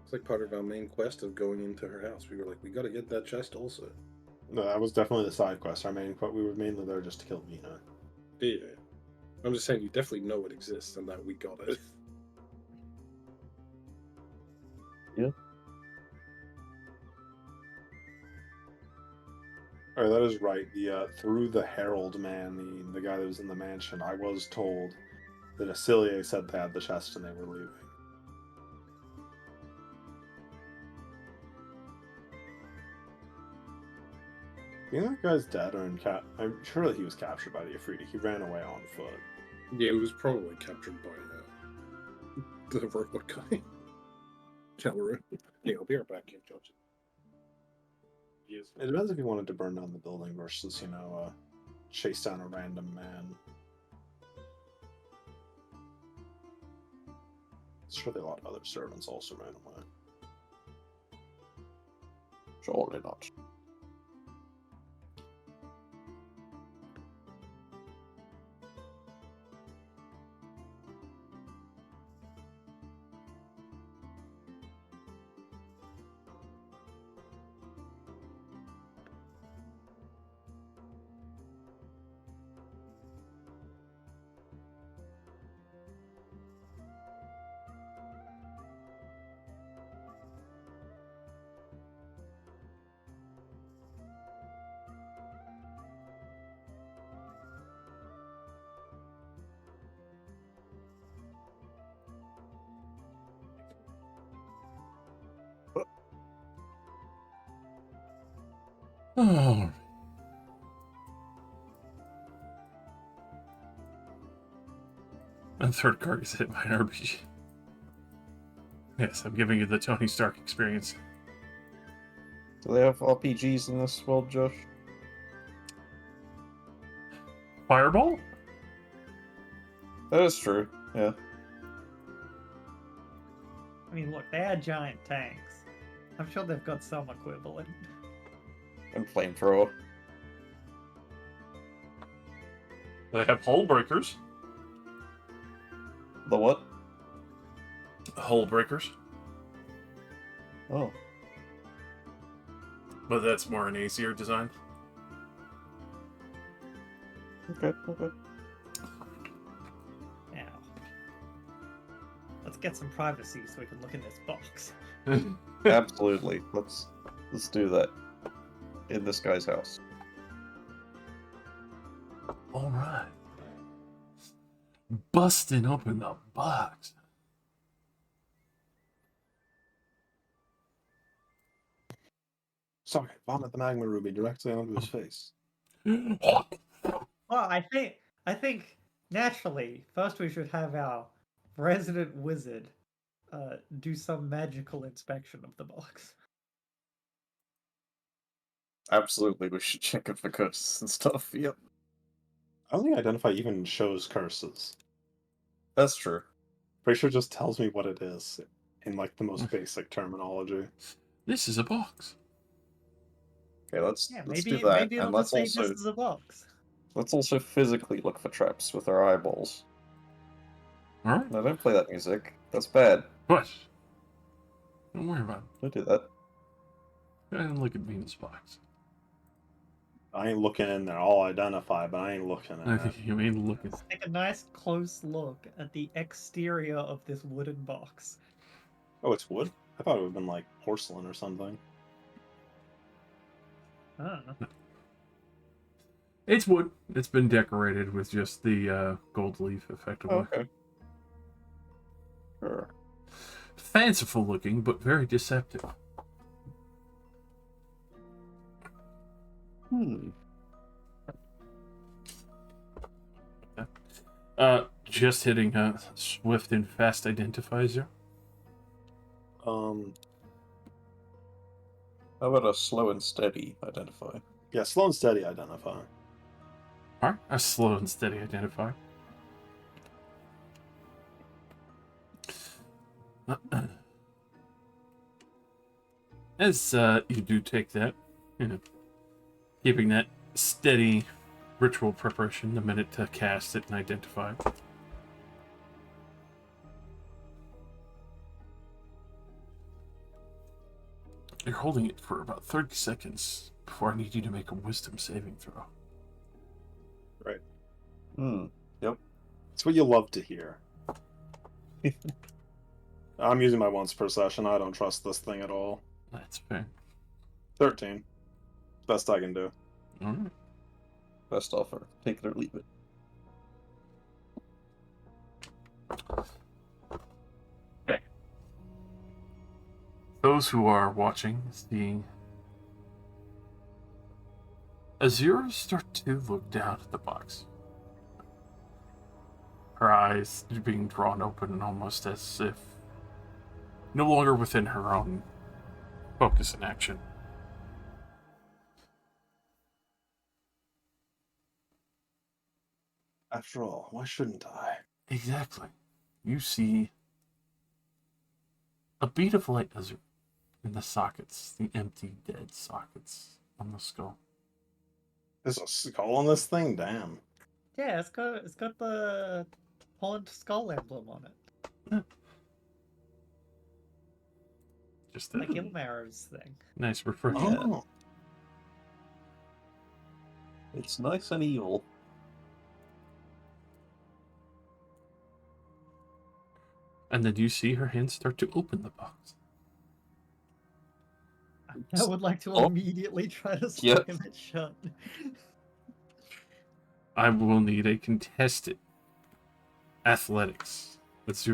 Speaker 7: It's like part of our main quest of going into her house. We were like, we gotta get that chest also.
Speaker 2: No, that was definitely the side quest. We were mainly there just to kill Mina.
Speaker 7: Yeah.
Speaker 4: I'm just saying you definitely know it exists and that we got it.
Speaker 2: Or that is right. The through the herald man, the guy that was in the mansion, I was told that Acilier said they had the chest and they were leaving. You think that guy's dead or in I'm sure that he was captured by the Afridi. He ran away on foot.
Speaker 4: Yeah, it was probably captured by the robot guy. Cameroon. Yeah, I'll be right back, George.
Speaker 2: It depends if you wanted to burn down the building versus, chase down a random man. Surely a lot of other servants also ran away.
Speaker 5: Surely not.
Speaker 1: Oh. And third card is hit by an RPG. Yes, I'm giving you the Tony Stark experience.
Speaker 5: Do they have RPGs in this world, Josh?
Speaker 1: Fireball?
Speaker 5: That is true, yeah.
Speaker 3: I mean, look, they had giant tanks. I'm sure they've got some equivalent.
Speaker 5: And flamethrower.
Speaker 1: They have hull breakers.
Speaker 5: The what?
Speaker 1: Hull breakers.
Speaker 5: Oh.
Speaker 1: But that's more an easier design.
Speaker 5: Okay, okay.
Speaker 3: Now, let's get some privacy so we can look in this box.
Speaker 5: Absolutely. Let's do that. In this guy's house.
Speaker 1: All right. Busting open the box.
Speaker 2: Sorry, vomit the magma ruby directly onto his face.
Speaker 3: Well, I think naturally, first we should have our resident wizard do some magical inspection of the box.
Speaker 5: Absolutely, we should check it for curses and stuff, yep.
Speaker 2: I don't think Identify even shows curses.
Speaker 5: That's true.
Speaker 2: Pretty sure it just tells me what it is in like the most basic terminology.
Speaker 1: This is a box.
Speaker 5: Okay, let's
Speaker 3: Maybe
Speaker 5: do that,
Speaker 3: maybe
Speaker 5: and
Speaker 3: it'll just
Speaker 5: let's
Speaker 3: say
Speaker 5: also
Speaker 3: this is a box.
Speaker 5: let's also physically look for traps with our eyeballs.
Speaker 1: All right.
Speaker 5: No, don't play that music. That's bad.
Speaker 1: What? Don't worry about it.
Speaker 5: Don't do that.
Speaker 1: Go ahead and look at Venus box.
Speaker 2: I ain't looking in there. I'll identify, but I ain't looking in it.
Speaker 1: You mean look at...
Speaker 3: Let's take a nice close look at the exterior of this wooden box.
Speaker 2: Oh, it's wood? I thought it would have been like porcelain or something.
Speaker 3: Ah.
Speaker 1: It's wood. It's been decorated with just the gold leaf, effectively.
Speaker 5: Oh, okay. Sure.
Speaker 1: Fanciful looking, but very deceptive. Just hitting a swift and fast identifies you.
Speaker 2: Um,
Speaker 5: How about a slow and steady identify?
Speaker 2: yeah, slow and steady identify.
Speaker 1: Alright, a slow and steady identify. As you do take that, keeping that steady ritual preparation, the minute to cast it and identify. You're holding it for about 30 seconds before I need you to make a wisdom saving throw.
Speaker 2: Right.
Speaker 5: Yep.
Speaker 2: It's what you love to hear. I'm using my once per session. I don't trust this thing at all.
Speaker 1: That's fair.
Speaker 2: 13. Best I can do.
Speaker 1: Alright.
Speaker 5: Best offer. Take it or leave it.
Speaker 1: Those who are watching, seeing Azura start to look down at the box. Her eyes being drawn open almost as if no longer within her own focus and action.
Speaker 2: After all, why shouldn't I?
Speaker 1: Exactly. You see a bead of light Azura in the sockets, the empty, dead sockets on the skull.
Speaker 2: There's a skull on this thing? Damn.
Speaker 3: Yeah, it's got the horned skull emblem on it,
Speaker 1: Just
Speaker 3: like
Speaker 1: a
Speaker 3: Ilmar's thing.
Speaker 1: nice refresher.
Speaker 2: Oh.
Speaker 5: It's nice and evil.
Speaker 1: And then you see her hands start to open the box.
Speaker 3: I would like to
Speaker 5: Oh.
Speaker 3: immediately try to
Speaker 5: Yep.
Speaker 3: slam it shut.
Speaker 1: I will need a contested athletics. Let's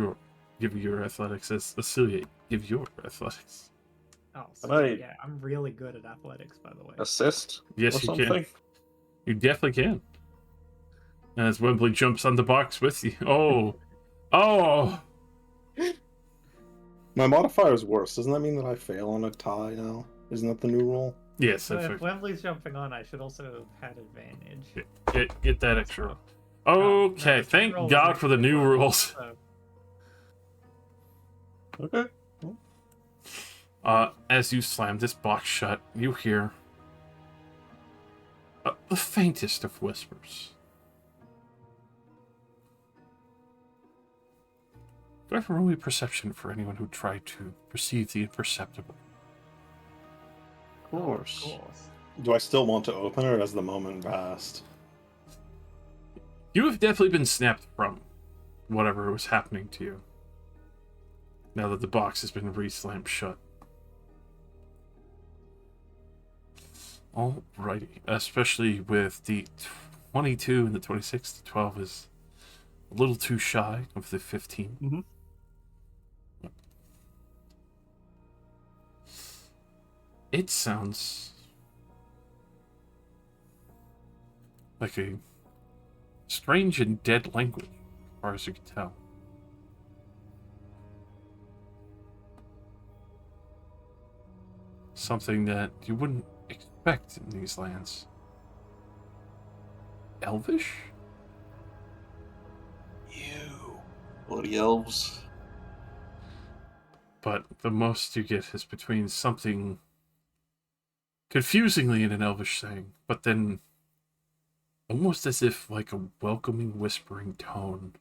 Speaker 1: give your athletics as Cecilia. Give your athletics.
Speaker 3: Oh, so
Speaker 5: Right.
Speaker 3: yeah, I'm really good at athletics, by the way.
Speaker 5: Assist?
Speaker 1: Yes,
Speaker 5: or
Speaker 1: you
Speaker 5: something?
Speaker 1: can. You definitely can. As Wembley jumps on the box with you. Oh! Oh!
Speaker 2: My modifier is worse. Doesn't that mean that I fail on a tie now? Isn't that the new rule?
Speaker 1: Yes,
Speaker 3: So
Speaker 1: that's
Speaker 3: if Wembley's jumping on, I should also have had advantage.
Speaker 1: get that extra.
Speaker 3: Oh,
Speaker 1: Okay,
Speaker 3: no,
Speaker 1: thank
Speaker 3: roll was
Speaker 1: God for the
Speaker 3: actually
Speaker 1: new
Speaker 3: wrong,
Speaker 1: rules.
Speaker 3: so-
Speaker 5: Okay.
Speaker 1: As you slam this box shut, you hear the faintest of whispers. Do I have a roll perception for anyone who tried to perceive the imperceptible?
Speaker 5: Of course.
Speaker 3: Of course.
Speaker 2: Do I still want to open it, or has the moment passed?
Speaker 1: You have definitely been snapped from whatever was happening to you. Now that the box has been re-slammed shut. Alrighty. Especially with the 22 and the 26, the 12 is a little too shy of the 15.
Speaker 5: Mhm.
Speaker 1: It sounds like a strange and dead language, as far as you can tell. Something that you wouldn't expect in these lands. Elvish?
Speaker 5: You. Bloody elves.
Speaker 1: But the most you get is between something confusingly in an Elvish saying, but then almost as if like a welcoming, whispering tone.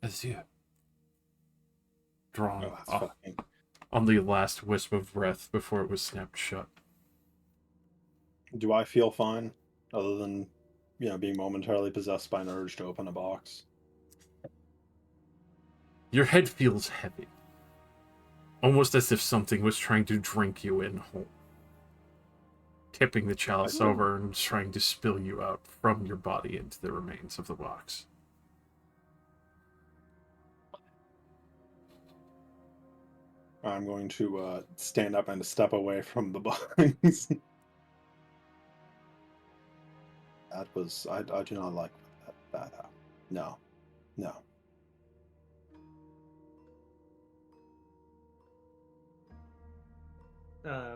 Speaker 1: As you drawn
Speaker 2: Oh, that's
Speaker 1: off
Speaker 2: fucking...
Speaker 1: on the last wisp of breath before it was snapped shut.
Speaker 2: Do I feel fine? Other than, being momentarily possessed by an urge to open a box?
Speaker 1: Your head feels heavy. Almost as if something was trying to drink you in whole. Tipping the chalice over and trying to spill you out from your body into the remains of the box.
Speaker 2: I'm going to stand up and step away from the box. That was... I do not like that. No. No.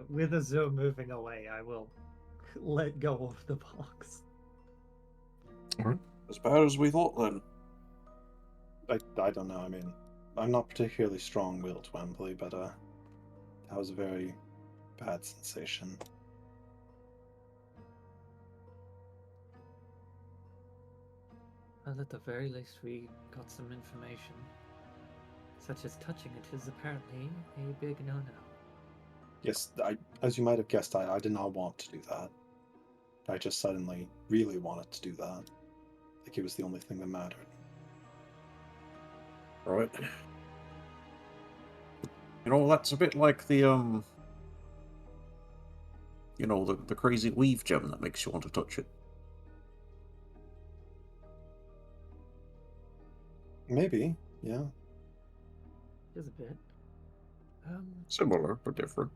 Speaker 3: With Azure moving away, I will let go of the box.
Speaker 5: As bad as we thought then.
Speaker 2: I don't know. I mean, I'm not particularly strong-willed, Wembley, but that was a very bad sensation.
Speaker 6: Well, at the very least, we got some information. Such as touching it is apparently a big no-no.
Speaker 2: Yes, as you might have guessed, I did not want to do that. I just suddenly really wanted to do that. Like it was the only thing that mattered.
Speaker 5: Right. That's a bit like the the crazy weave gem that makes you want to touch it.
Speaker 2: Maybe, yeah.
Speaker 3: Just a bit.
Speaker 5: Similar but different.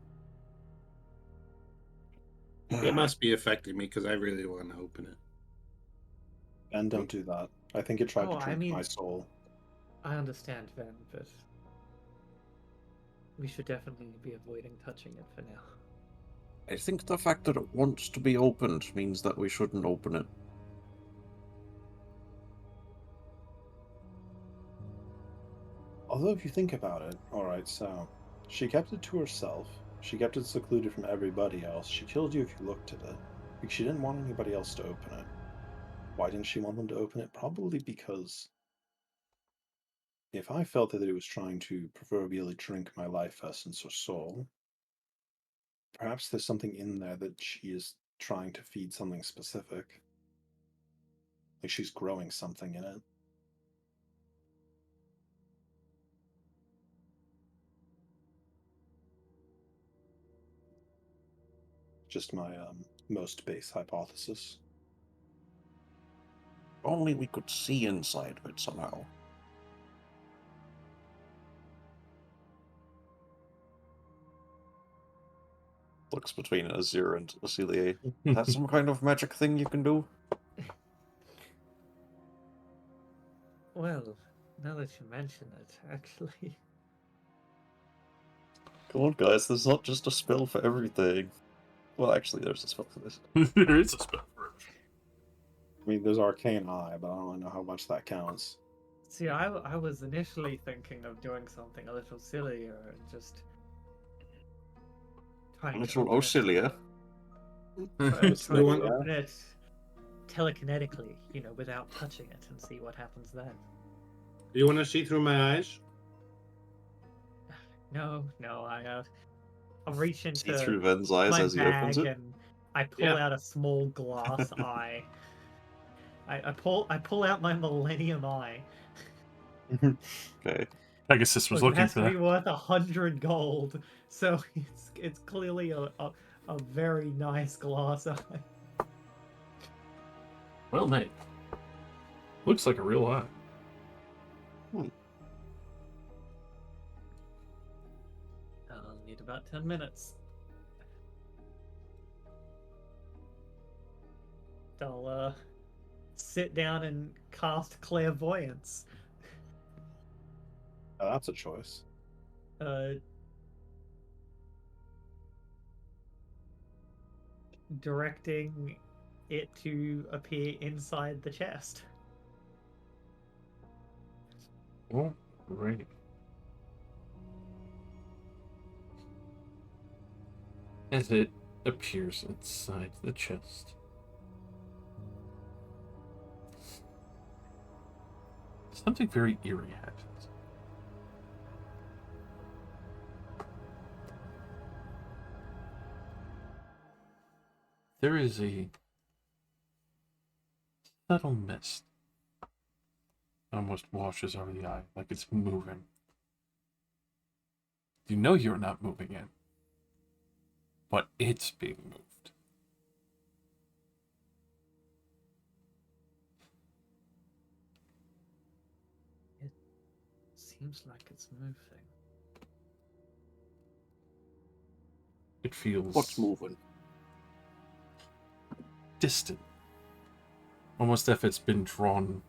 Speaker 7: It must be affecting me because I really want to open it.
Speaker 2: And don't do that. I think it tried
Speaker 3: Oh,
Speaker 2: to
Speaker 3: I
Speaker 2: drink
Speaker 3: mean-
Speaker 2: my soul.
Speaker 3: I understand, Ven, but we should definitely be avoiding touching it for now.
Speaker 5: I think the fact that it wants to be opened means that we shouldn't open it.
Speaker 2: Although if you think about it, alright, so she kept it to herself. She kept it secluded from everybody else. She killed you if you looked at it. Because she didn't want anybody else to open it. Why didn't she want them to open it? Probably because if I felt that it was trying to proverbially drink my life essence or soul, perhaps there's something in there that she is trying to feed something specific. Like she's growing something in it. Just my most base hypothesis.
Speaker 5: Only we could see inside of it somehow. Looks between Azir and Acelia. That's some kind of magic thing you can do?
Speaker 3: Well, now that you mention it, actually.
Speaker 5: Come on, guys, there's not just a spell for everything. Well, actually, there's a spell for this.
Speaker 1: There is a spell for it.
Speaker 2: I mean, there's Arcane Eye, but I don't know how much that counts.
Speaker 3: See, I was initially thinking of doing something a little sillier and just trying to
Speaker 5: Little
Speaker 3: open it-
Speaker 5: Ocilia.
Speaker 3: trying
Speaker 2: So,
Speaker 3: to
Speaker 2: yeah.
Speaker 3: open it telekinetically, without touching it and see what happens then.
Speaker 7: Do you want to see through my eyes?
Speaker 3: No, I'll reach
Speaker 5: See
Speaker 3: into
Speaker 5: through Ven's eyes
Speaker 3: my
Speaker 5: as he opens
Speaker 3: bag
Speaker 5: it.
Speaker 3: and I pull
Speaker 7: Yeah.
Speaker 3: out a small glass eye. I pull out my Millennium Eye.
Speaker 5: Okay.
Speaker 1: Pegasus was
Speaker 3: Look, it
Speaker 1: looking
Speaker 3: has
Speaker 1: for
Speaker 3: to be
Speaker 1: that.
Speaker 3: worth 100 gold, so it's clearly a very nice glass eye.
Speaker 1: Well made. Looks like a real eye.
Speaker 3: I'll need about 10 minutes. I'll sit down and cast clairvoyance.
Speaker 2: Oh, that's a choice.
Speaker 3: Directing it to appear inside the chest.
Speaker 1: Oh, great. As it appears inside the chest. Something very eerie happens. There is a subtle mist. Almost washes over the eye, like it's moving. You know you're not moving it, but it's being moved.
Speaker 3: Seems like it's moving.
Speaker 1: It feels
Speaker 5: What's moving?
Speaker 1: distant. Almost if it's been drawn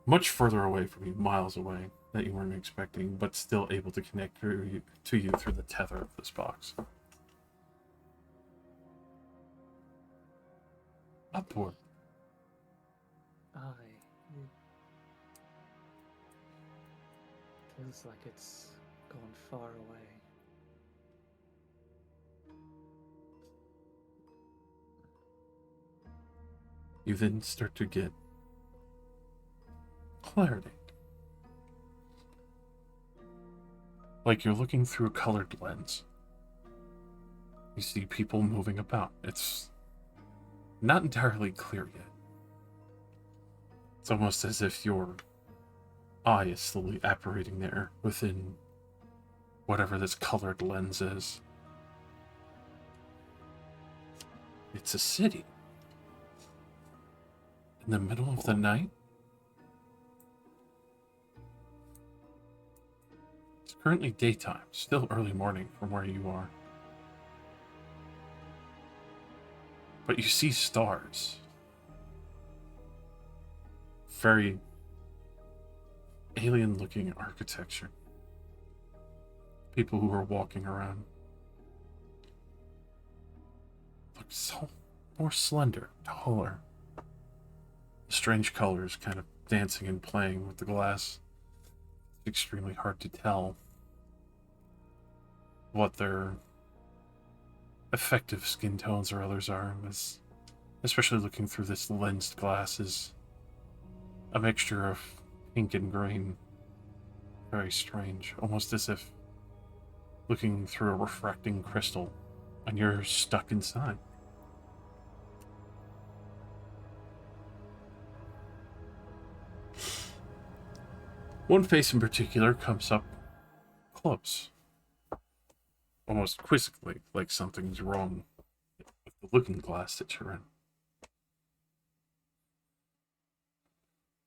Speaker 1: much further away from you, miles away, that you weren't expecting, but still able to connect to you through the tether of this box. Upward.
Speaker 3: It feels like it's gone far away.
Speaker 1: You then start to get clarity. Like you're looking through a colored lens. You see people moving about. It's not entirely clear yet. It's almost as if your eye is slowly apparating there within whatever this colored lens is. It's a city. In the middle of the night? It's currently daytime, still early morning from where you are. But you see stars. Very alien-looking architecture. People who are walking around look so more slender, taller. The strange colors kind of dancing and playing with the glass. It's extremely hard to tell what their effective skin tones or others are, especially looking through this lensed glass is a mixture of pink and green. Very strange, almost as if looking through a refracting crystal and you're stuck inside. One face in particular comes up close, almost quizzically, like something's wrong with the looking glass that you're in.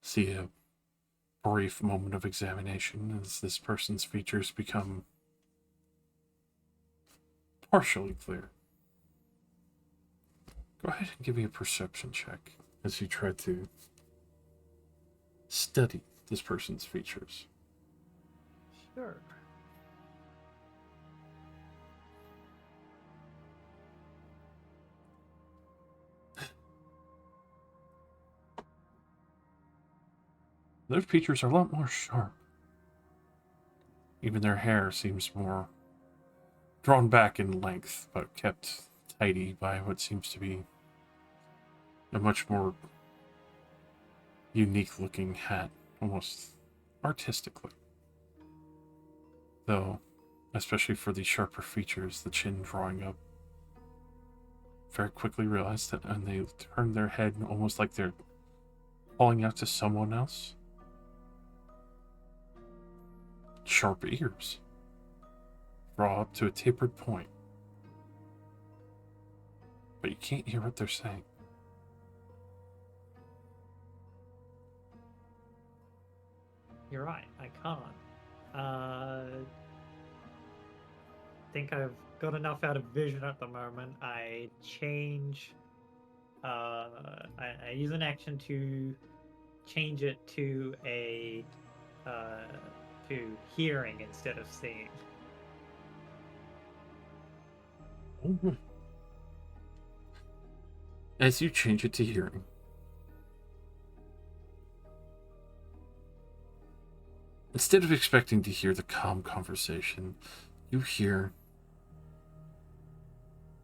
Speaker 1: See a brief moment of examination as this person's features become partially clear. Go ahead and give me a perception check as you try to study this person's features.
Speaker 3: Sure.
Speaker 1: Their features are a lot more sharp. Even their hair seems more drawn back in length, but kept tidy by what seems to be a much more unique looking hat, almost artistically. Though, especially for the sharper features, the chin drawing up, very quickly realized that when they turn their head almost like they're calling out to someone else. Sharp ears draw up to a tapered point, but you can't hear what they're saying.
Speaker 3: You're right, I can't. Think I've got enough out of vision at the moment. I change. I use an action to change it to a to hearing instead of seeing.
Speaker 1: Oh. As you change it to hearing, instead of expecting to hear the calm conversation, you hear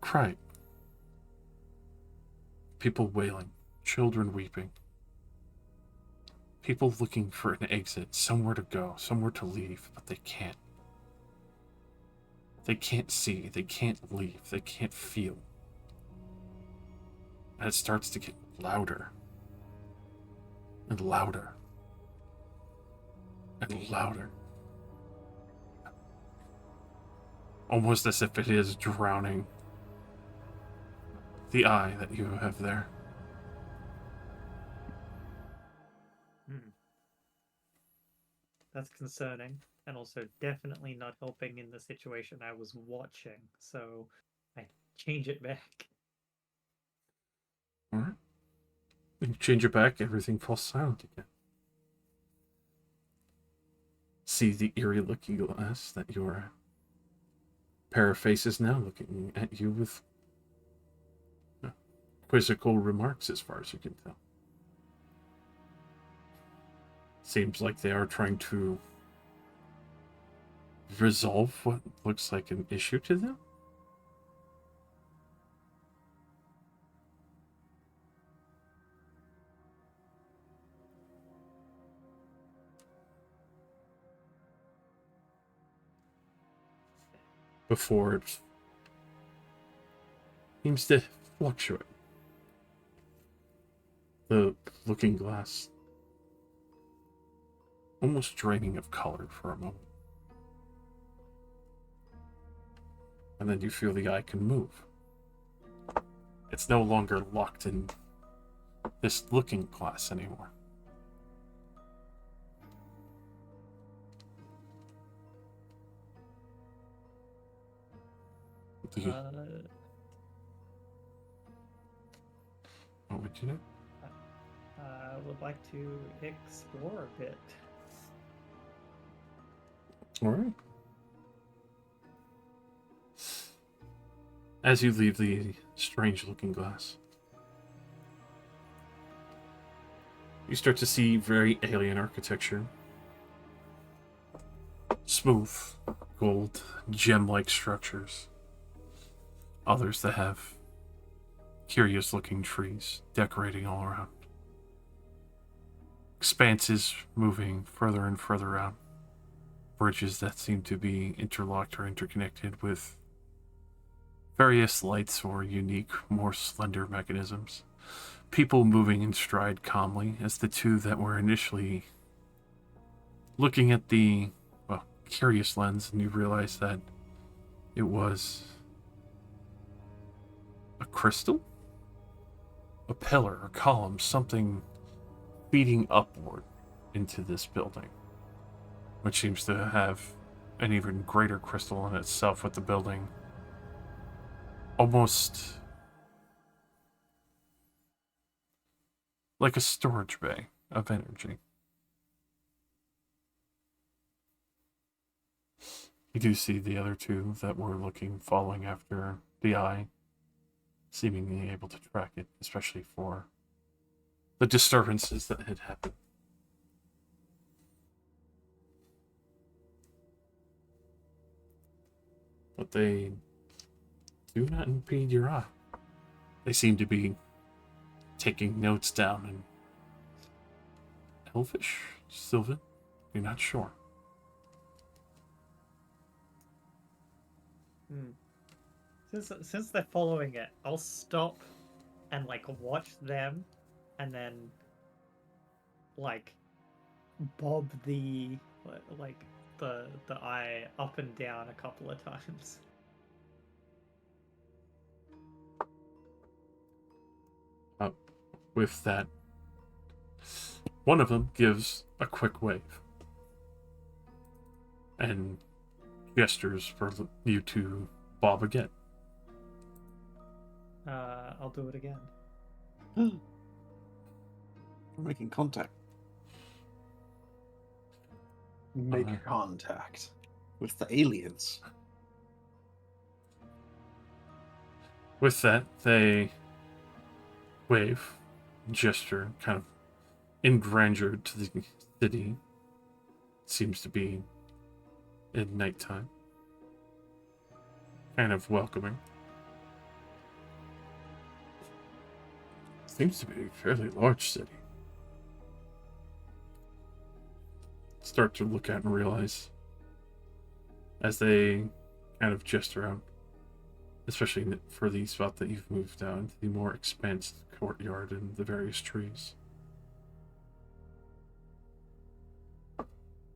Speaker 1: crying, people wailing, children weeping, people looking for an exit, somewhere to go, somewhere to leave, but they can't. They can't see, they can't leave, they can't feel. And it starts to get louder and louder and louder. Almost as if it is drowning the eye that you have there.
Speaker 3: That's concerning, and also definitely not helping in the situation I was watching, so I change it back.
Speaker 1: Alright. When you change it back, everything falls silent again. See the eerie looking glass that your pair of faces now looking at you with quizzical remarks as far as you can tell. Seems like they are trying to resolve what looks like an issue to them. Before it seems to fluctuate. The looking glass almost draining of color for a moment. And then you feel the eye can move. It's no longer locked in this looking glass anymore. What would you do?
Speaker 3: I would like to explore a bit.
Speaker 1: All right. As you leave the strange-looking glass, you start to see very alien architecture. Smooth, gold, gem-like structures. Others that have curious-looking trees decorating all around. Expanses moving further and further out. Bridges that seem to be interlocked or interconnected with various lights or unique, more slender mechanisms. People moving in stride calmly as the two that were initially looking at the, well, curious lens, and you realize that it was a crystal? A pillar, a column, something feeding upward into this building, which seems to have an even greater crystal in itself with the building almost like a storage bay of energy. You do see the other two that were following after the eye, seemingly able to track it, especially for the disturbances that had happened. But they do not impede your eye. They seem to be taking notes down in Elvish, Sylvan, you're not sure.
Speaker 3: Since they're following it, I'll stop and like watch them, and then like bob the eye up and down a couple of times.
Speaker 1: With that, one of them gives a quick wave and gestures for you to bob again.
Speaker 3: I'll do it again.
Speaker 5: We're making contact
Speaker 2: Make contact.
Speaker 5: with the aliens.
Speaker 1: With that, they wave, gesture, kind of in grandeur to the city. It seems to be at nighttime. Kind of welcoming. Seems to be a fairly large city. Start to look at and realize as they kind of gesture out, especially for the spot that you've moved down, the more expansive courtyard and the various trees.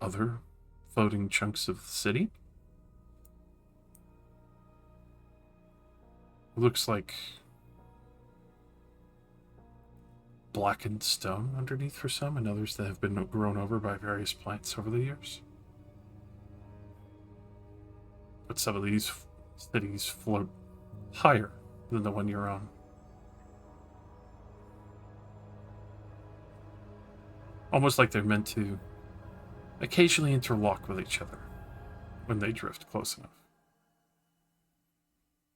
Speaker 1: Other floating chunks of the city. Looks like blackened stone underneath for some, and others that have been grown over by various plants over the years. But some of these cities float higher than the one you're on. Almost like they're meant to occasionally interlock with each other when they drift close enough.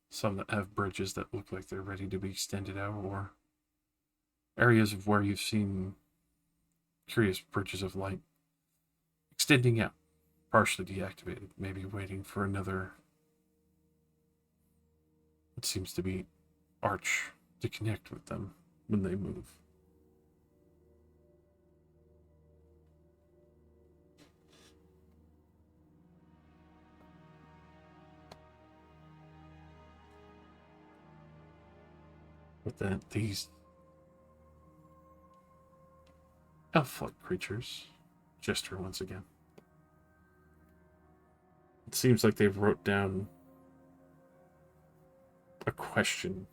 Speaker 1: Some that have bridges that look like they're ready to be extended out, or areas of where you've seen curious bridges of light extending out, partially deactivated, maybe waiting for another, it seems to be, arch to connect with them when they move. With that, these elf-like creatures gesture once again. It seems like they've wrote down a question.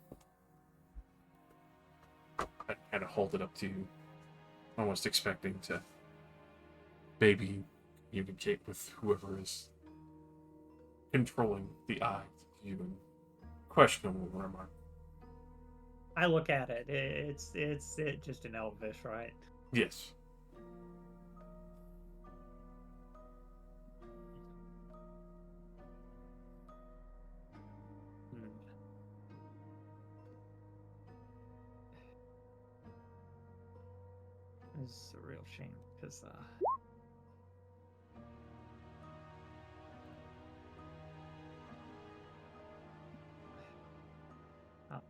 Speaker 1: I kind of hold it up to you, almost expecting to maybe communicate with whoever is controlling the eye to view and questionable remark.
Speaker 3: I look at it. It's just an elvish, right?
Speaker 1: Yes.
Speaker 3: Hmm. It's a real shame because I'm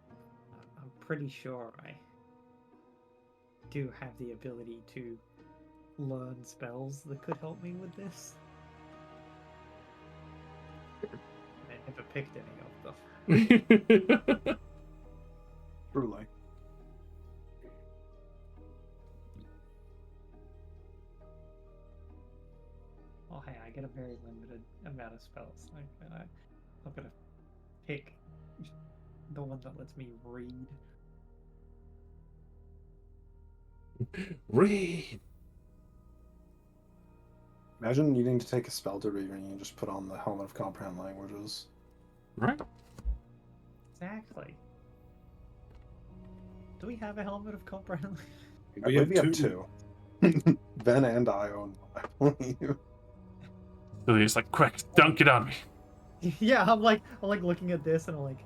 Speaker 3: pretty sure I do have the ability to learn spells that could help me with this. I never picked any of them.
Speaker 2: Truly.
Speaker 3: Oh, hey, I get a very limited amount of spells. I'm gonna pick the one that lets me read.
Speaker 1: Read!
Speaker 2: Imagine needing to take a spell to read and you just put on the Helmet of Comprehend Languages.
Speaker 1: Right?
Speaker 3: Exactly. Do we have a helmet of comprehend?
Speaker 2: We have two. Ben and I own one, I believe.
Speaker 1: So he's like, quick, dunk it on me.
Speaker 3: Yeah, I'm like looking at this and I'm like,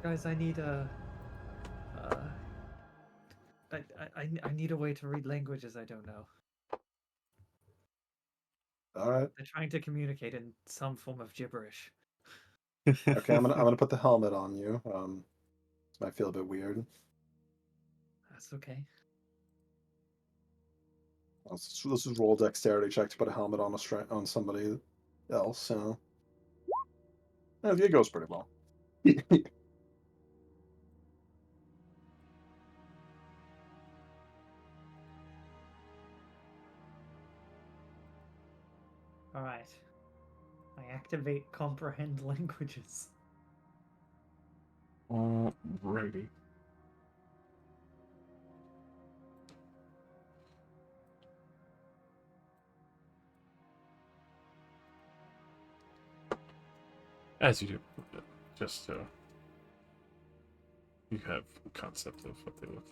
Speaker 3: guys, I need I need a way to read languages I don't know.
Speaker 2: All right.
Speaker 3: They're trying to communicate in some form of gibberish.
Speaker 2: Okay, I'm gonna put the helmet on you. This might feel a bit weird.
Speaker 3: That's okay.
Speaker 2: Let's just roll a dexterity check to put a helmet on on somebody else. You know, it goes pretty well.
Speaker 3: All right. I activate comprehend languages.
Speaker 1: Alrighty. As you do, just so you have a concept of what they look like.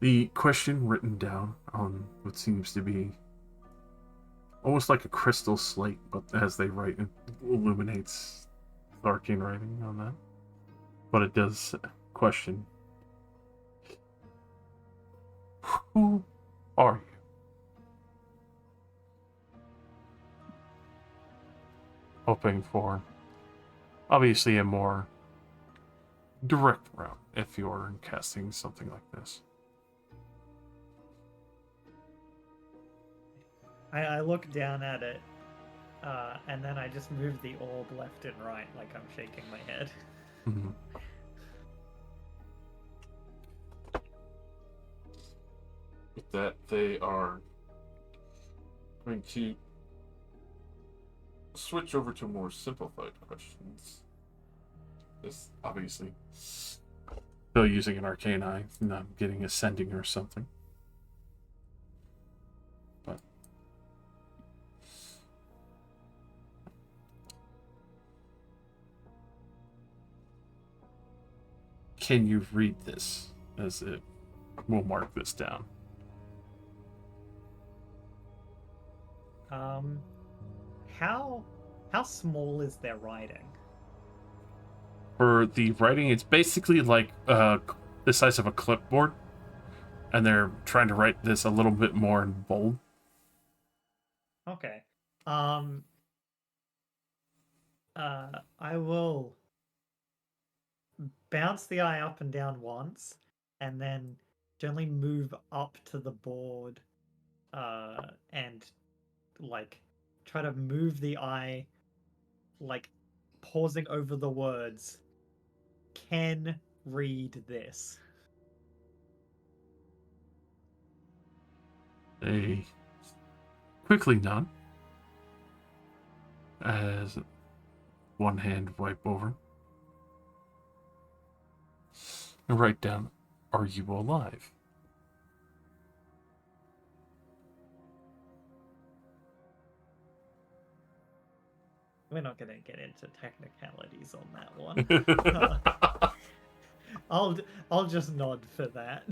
Speaker 1: The question written down on what seems to be almost like a crystal slate, but as they write, it illuminates arcane writing on that. But it does question, who are you? Hoping for, obviously, a more direct route if you're casting something like this.
Speaker 3: I look down at it, and then I just move the orb left and right like I'm shaking my head.
Speaker 1: Mm-hmm. With that, they are going to switch over to more simplified questions. This obviously still using an arcane eye, not getting ascending or something. But can you read this? As it will mark this down.
Speaker 3: How small is their writing?
Speaker 1: For the writing, it's basically like the size of a clipboard, and they're trying to write this a little bit more in bold.
Speaker 3: Okay. I will bounce the eye up and down once, and then gently move up to the board, and like try to move the eye like pausing over the words, can read this.
Speaker 1: They quickly nod as one hand wipe over and write down, "Are you alive?"
Speaker 3: We're not going to get into technicalities on that one. I'll just nod for that.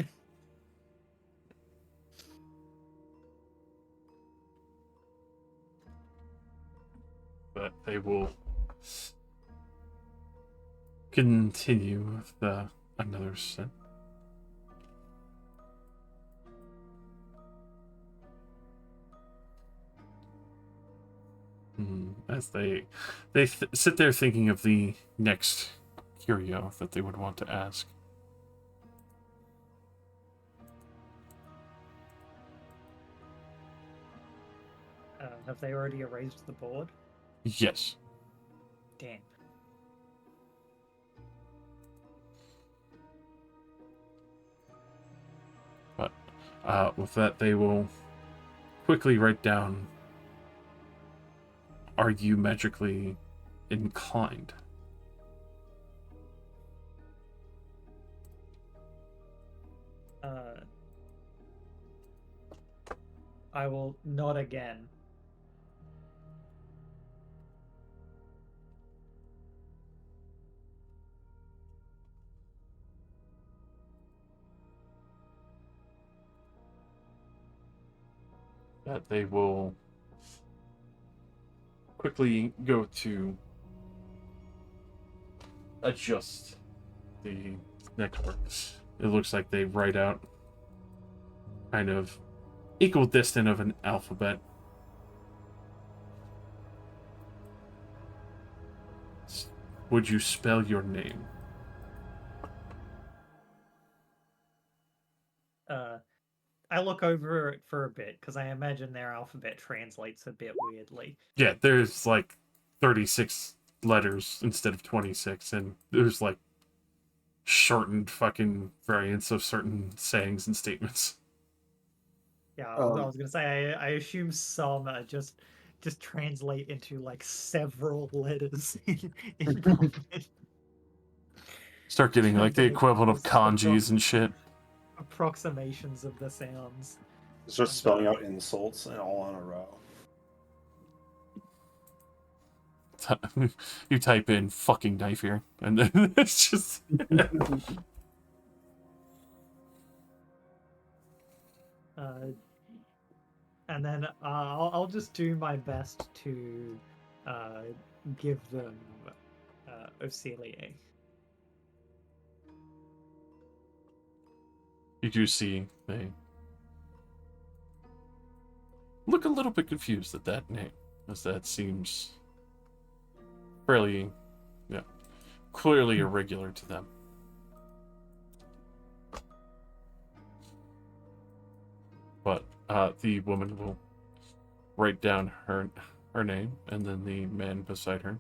Speaker 1: But they will continue with another set. As they sit there thinking of the next curio that they would want to ask.
Speaker 3: Have they already erased the board?
Speaker 1: Yes.
Speaker 3: Damn.
Speaker 1: But with that, they will quickly write down, "Are you magically inclined?"
Speaker 3: I will nod again.
Speaker 1: That they will quickly go to adjust the next word. It looks like they write out kind of equal distant of an alphabet. Would you spell your name?
Speaker 3: I look over it for a bit because I imagine their alphabet translates a bit weirdly.
Speaker 1: Yeah, there's like 36 letters instead of 26, and there's like shortened fucking variants of certain sayings and statements.
Speaker 3: Yeah, I was gonna say I assume some just translate into like several letters in alphabet.
Speaker 1: Start getting like the
Speaker 3: Trying to
Speaker 1: equivalent of
Speaker 3: make
Speaker 1: kanjis and shit.
Speaker 3: approximations of the sounds.
Speaker 2: Start spelling out insults and all in a row.
Speaker 1: You type in fucking knife here, and then it's just.
Speaker 3: And then I'll just do my best to give them Ocelia.
Speaker 1: You do see they look a little bit confused at that name, as that seems fairly, clearly irregular to them. But the woman will write down her name, and then the man beside her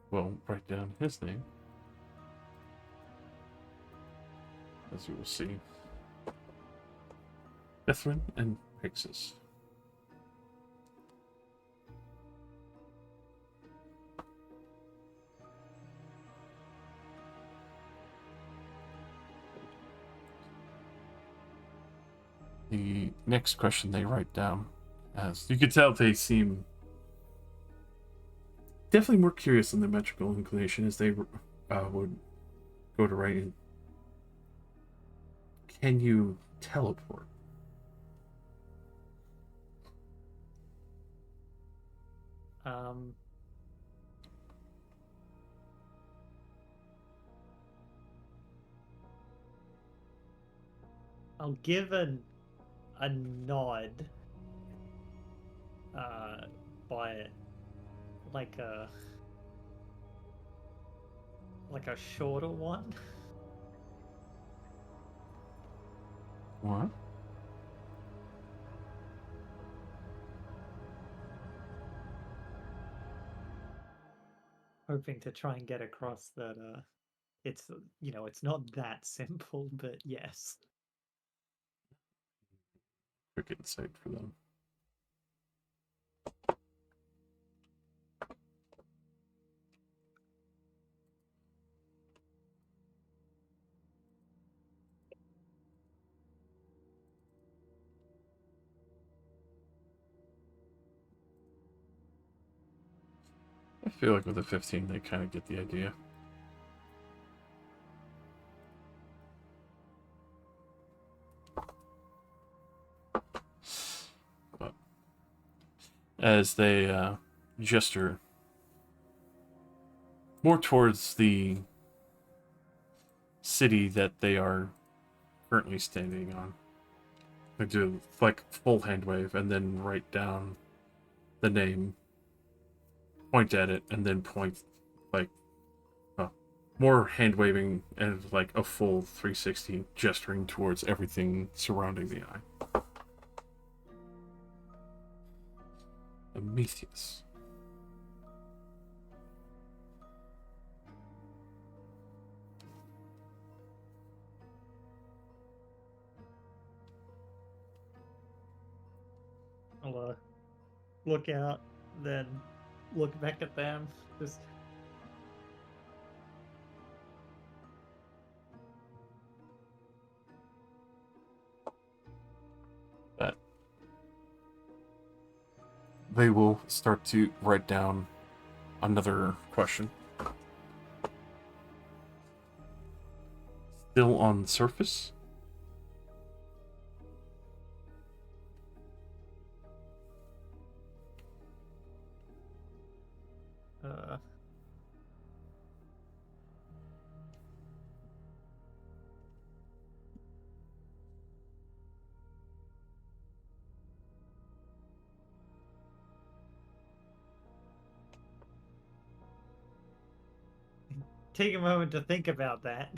Speaker 1: will write down his name. As you will see, Ithrin and Pixis. The next question they write down, as you can tell, they seem definitely more curious than their metrical inclination, as they would go to writing. Can you teleport?
Speaker 3: I'll give a nod, but like a shorter one.
Speaker 1: What?
Speaker 3: hoping to try and get across that it's it's not that simple, but yes.
Speaker 1: Quick insight for them. I feel like with a 15, they kind of get the idea. But as they gesture more towards the city that they are currently standing on, they do like full hand wave and then write down the name, point at it, and then point like more hand waving and like a full 360 gesturing towards everything surrounding the eye. Prometheus.
Speaker 3: I'll look out, then look back at them. Just
Speaker 1: That they will start to write down another question. Still on the surface.
Speaker 3: take a moment to think about that.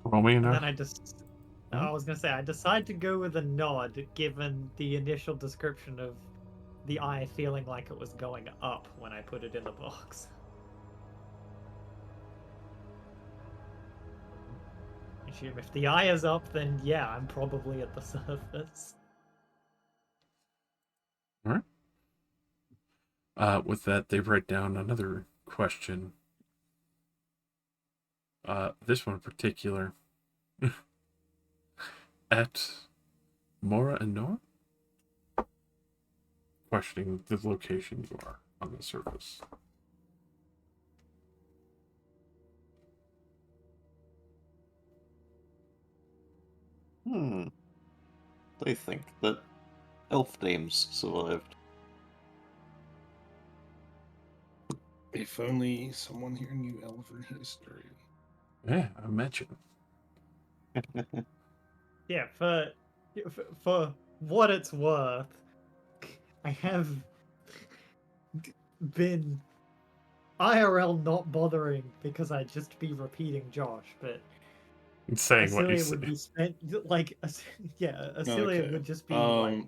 Speaker 1: Roll me
Speaker 3: And
Speaker 1: now.
Speaker 3: then I was gonna say I decide to go with a nod given the initial description of the eye feeling like it was going up when I put it in the box. Assume if the eye is up, then yeah, I'm probably at the surface.
Speaker 1: All right. With that, they write down another question. This one in particular. At Mora and Nora? Questioning the location you are on the surface.
Speaker 5: They think that elf dames survived.
Speaker 4: If only someone here knew elven history.
Speaker 1: Yeah, I imagine.
Speaker 3: Yeah, for what it's worth, I have been IRL not bothering because I'd just be repeating Josh, but
Speaker 1: It's saying what you
Speaker 3: Acilia
Speaker 1: say.
Speaker 3: would be spent like yeah, Acilia
Speaker 4: Okay.
Speaker 3: would just be like
Speaker 4: Have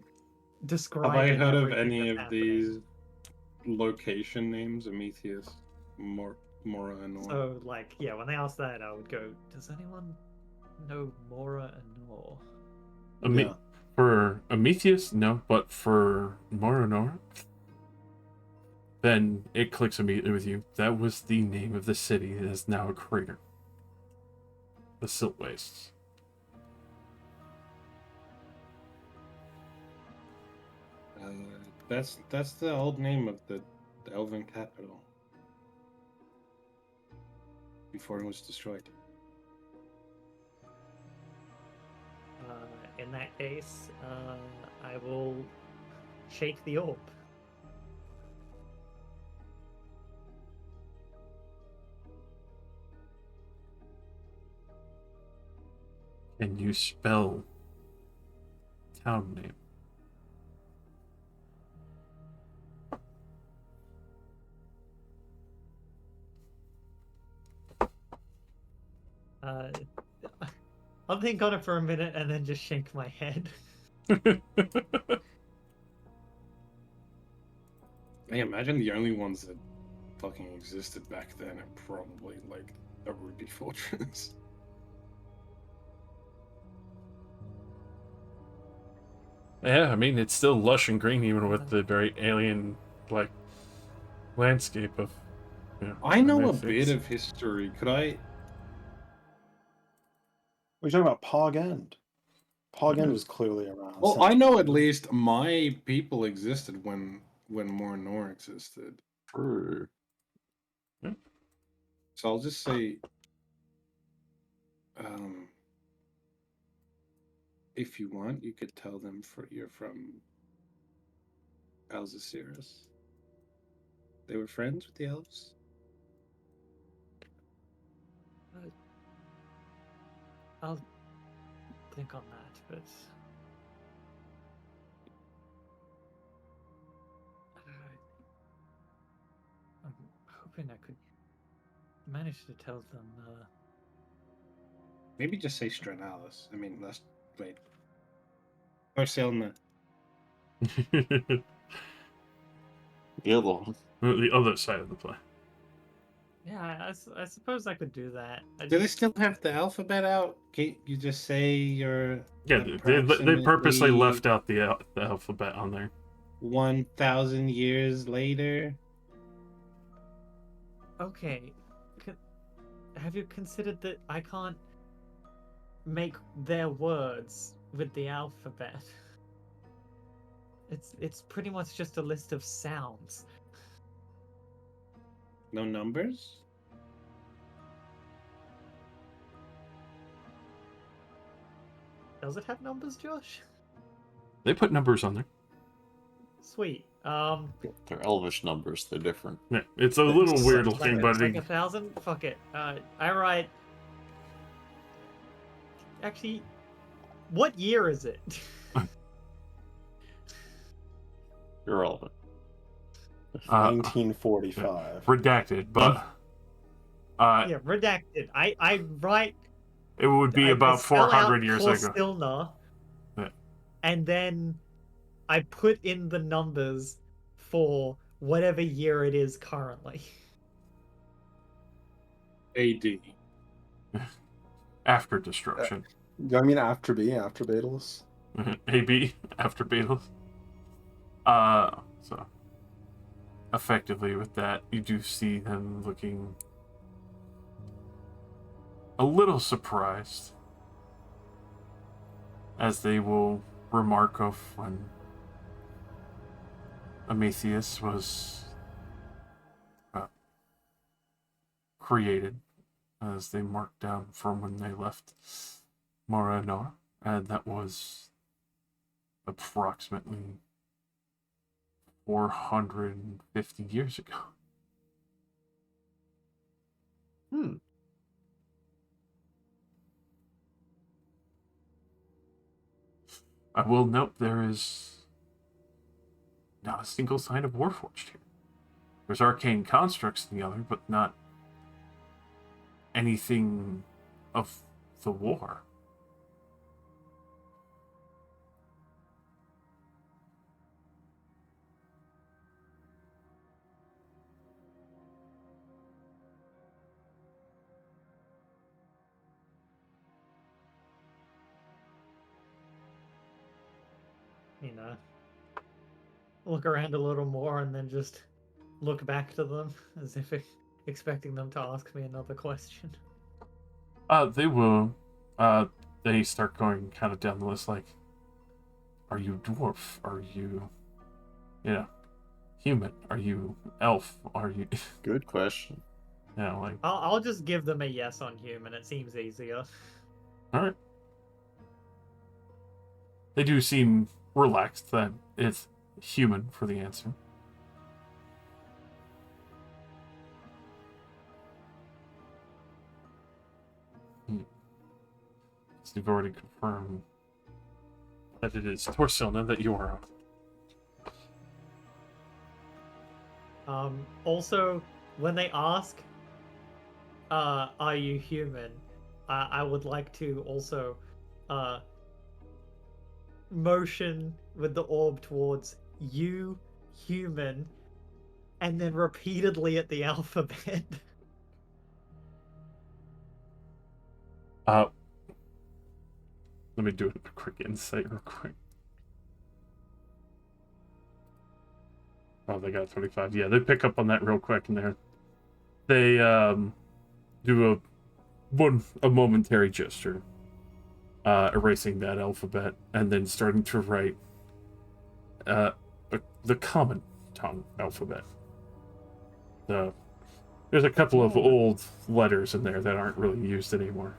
Speaker 3: describing
Speaker 4: I heard of
Speaker 3: everything
Speaker 4: any
Speaker 3: that's
Speaker 4: of
Speaker 3: happening.
Speaker 4: these location names? Amethyst, Mora, and Nor.
Speaker 3: So like yeah, when they ask that, I would go, does anyone know Mora and Nor?
Speaker 2: Yeah.
Speaker 1: For Amethyst, no, but for Mora Nora, then it clicks immediately with you. That was the name of the city that is now a crater. The Silt Wastes.
Speaker 4: That's the old name of the elven capital before it was destroyed.
Speaker 3: In that case, I will shake the orb.
Speaker 1: Can you spell town name?
Speaker 3: I'll think on it for a minute and then just shake my head.
Speaker 4: I imagine the only ones that
Speaker 7: fucking existed back then, and probably like a ruby fortress.
Speaker 1: Yeah, I mean, it's still lush and green even with the very alien like landscape of.
Speaker 7: I know a
Speaker 1: Amazing.
Speaker 7: bit of history. Could I?
Speaker 2: We're talking about Pog End. Pog End was clearly around.
Speaker 7: Well, I know at least my people existed when Morinor existed.
Speaker 5: True.
Speaker 7: So I'll just say, if you want, you could tell them you're from Algeciras. They were friends with the elves.
Speaker 6: I'll think on that, but I'm hoping I could manage to tell them.
Speaker 7: Maybe just say Stranalis. I mean, let's wait. Torsilna.
Speaker 5: The other one.
Speaker 1: The other side of the play.
Speaker 6: Yeah, I suppose I could do that.
Speaker 7: Do they still have the alphabet out? Can't you just say you're
Speaker 1: Yeah, they purposely left out the alphabet on there.
Speaker 7: 1,000 years later?
Speaker 6: Okay, have you considered that I can't make their words with the alphabet? It's pretty much just a list of sounds.
Speaker 7: No numbers?
Speaker 6: Does it have numbers, Josh?
Speaker 1: They put numbers on there.
Speaker 6: Sweet.
Speaker 5: They're elvish numbers. They're different.
Speaker 1: Yeah, it's a little weird looking, but
Speaker 6: like 1,000. Fuck it. I write. Actually, what year is it?
Speaker 5: Irrelevant.
Speaker 2: 1945.
Speaker 1: Redacted, but
Speaker 6: Yeah, redacted. I write.
Speaker 1: it would be
Speaker 6: I
Speaker 1: about
Speaker 6: spell
Speaker 1: 400
Speaker 6: out
Speaker 1: years ago.
Speaker 6: Torsilna,
Speaker 1: Yeah.
Speaker 6: and then I put in the numbers for whatever year it is currently.
Speaker 7: AD.
Speaker 1: After destruction.
Speaker 2: Do I mean after B, after Beetle's?
Speaker 1: AB, after Beatles. So effectively with that, you do see them looking a little surprised, as they will remark of when Amethyst was created, as they marked down from when they left Morinor, and that was approximately 450 years ago. I will note there is not a single sign of Warforged here. There's arcane constructs in the other, but not anything of the war.
Speaker 3: You know, look around a little more and then just look back to them as if expecting them to ask me another question.
Speaker 1: They will. They start going kind of down the list, like, are you dwarf? Are you, human? Are you elf? Are you...
Speaker 5: Good question.
Speaker 1: Yeah, like...
Speaker 3: I'll just give them a yes on human. It seems easier.
Speaker 1: Alright. They do seem relaxed that it's human for the answer. So you've already confirmed that it is Torsilna that you are on.
Speaker 3: Also, when they ask, are you human? I would like to also, motion with the orb towards you, human, and then repeatedly at the alphabet.
Speaker 1: Let me do a quick insight real quick. Oh, they got 25. Yeah, they pick up on that real quick in there. They do a momentary gesture, erasing that alphabet, and then starting to write the common tongue alphabet. So there's a couple of old letters in there that aren't really used anymore.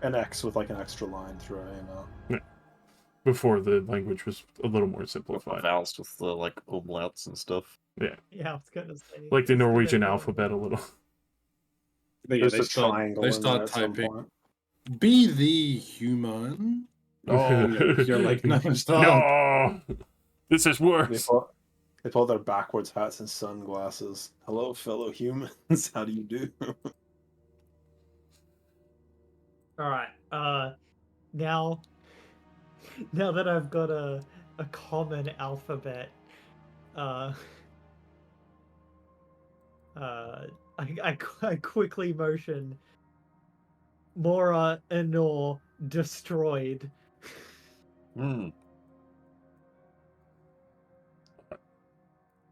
Speaker 2: An X with like an extra line through it, you know.
Speaker 1: Before the language was a little more
Speaker 5: With the
Speaker 1: simplified.
Speaker 5: vowels with the like umlauts and stuff.
Speaker 1: Yeah,
Speaker 3: Yeah, I was gonna say.
Speaker 1: like the
Speaker 3: it's
Speaker 1: Norwegian
Speaker 3: gonna-
Speaker 1: alphabet a little.
Speaker 7: But yeah,
Speaker 2: There's a triangle
Speaker 4: they
Speaker 2: in
Speaker 4: start
Speaker 2: there at some
Speaker 4: typing.
Speaker 2: point.
Speaker 4: Be the human.
Speaker 5: Oh,
Speaker 4: You're like, no, stop.
Speaker 1: No, this is
Speaker 2: They
Speaker 1: worse.
Speaker 2: put their backwards hats and sunglasses. Hello, fellow humans. How do you do?
Speaker 3: All right. Now that I've got a common alphabet, I quickly motion Mora Enor destroyed.
Speaker 5: Hmm.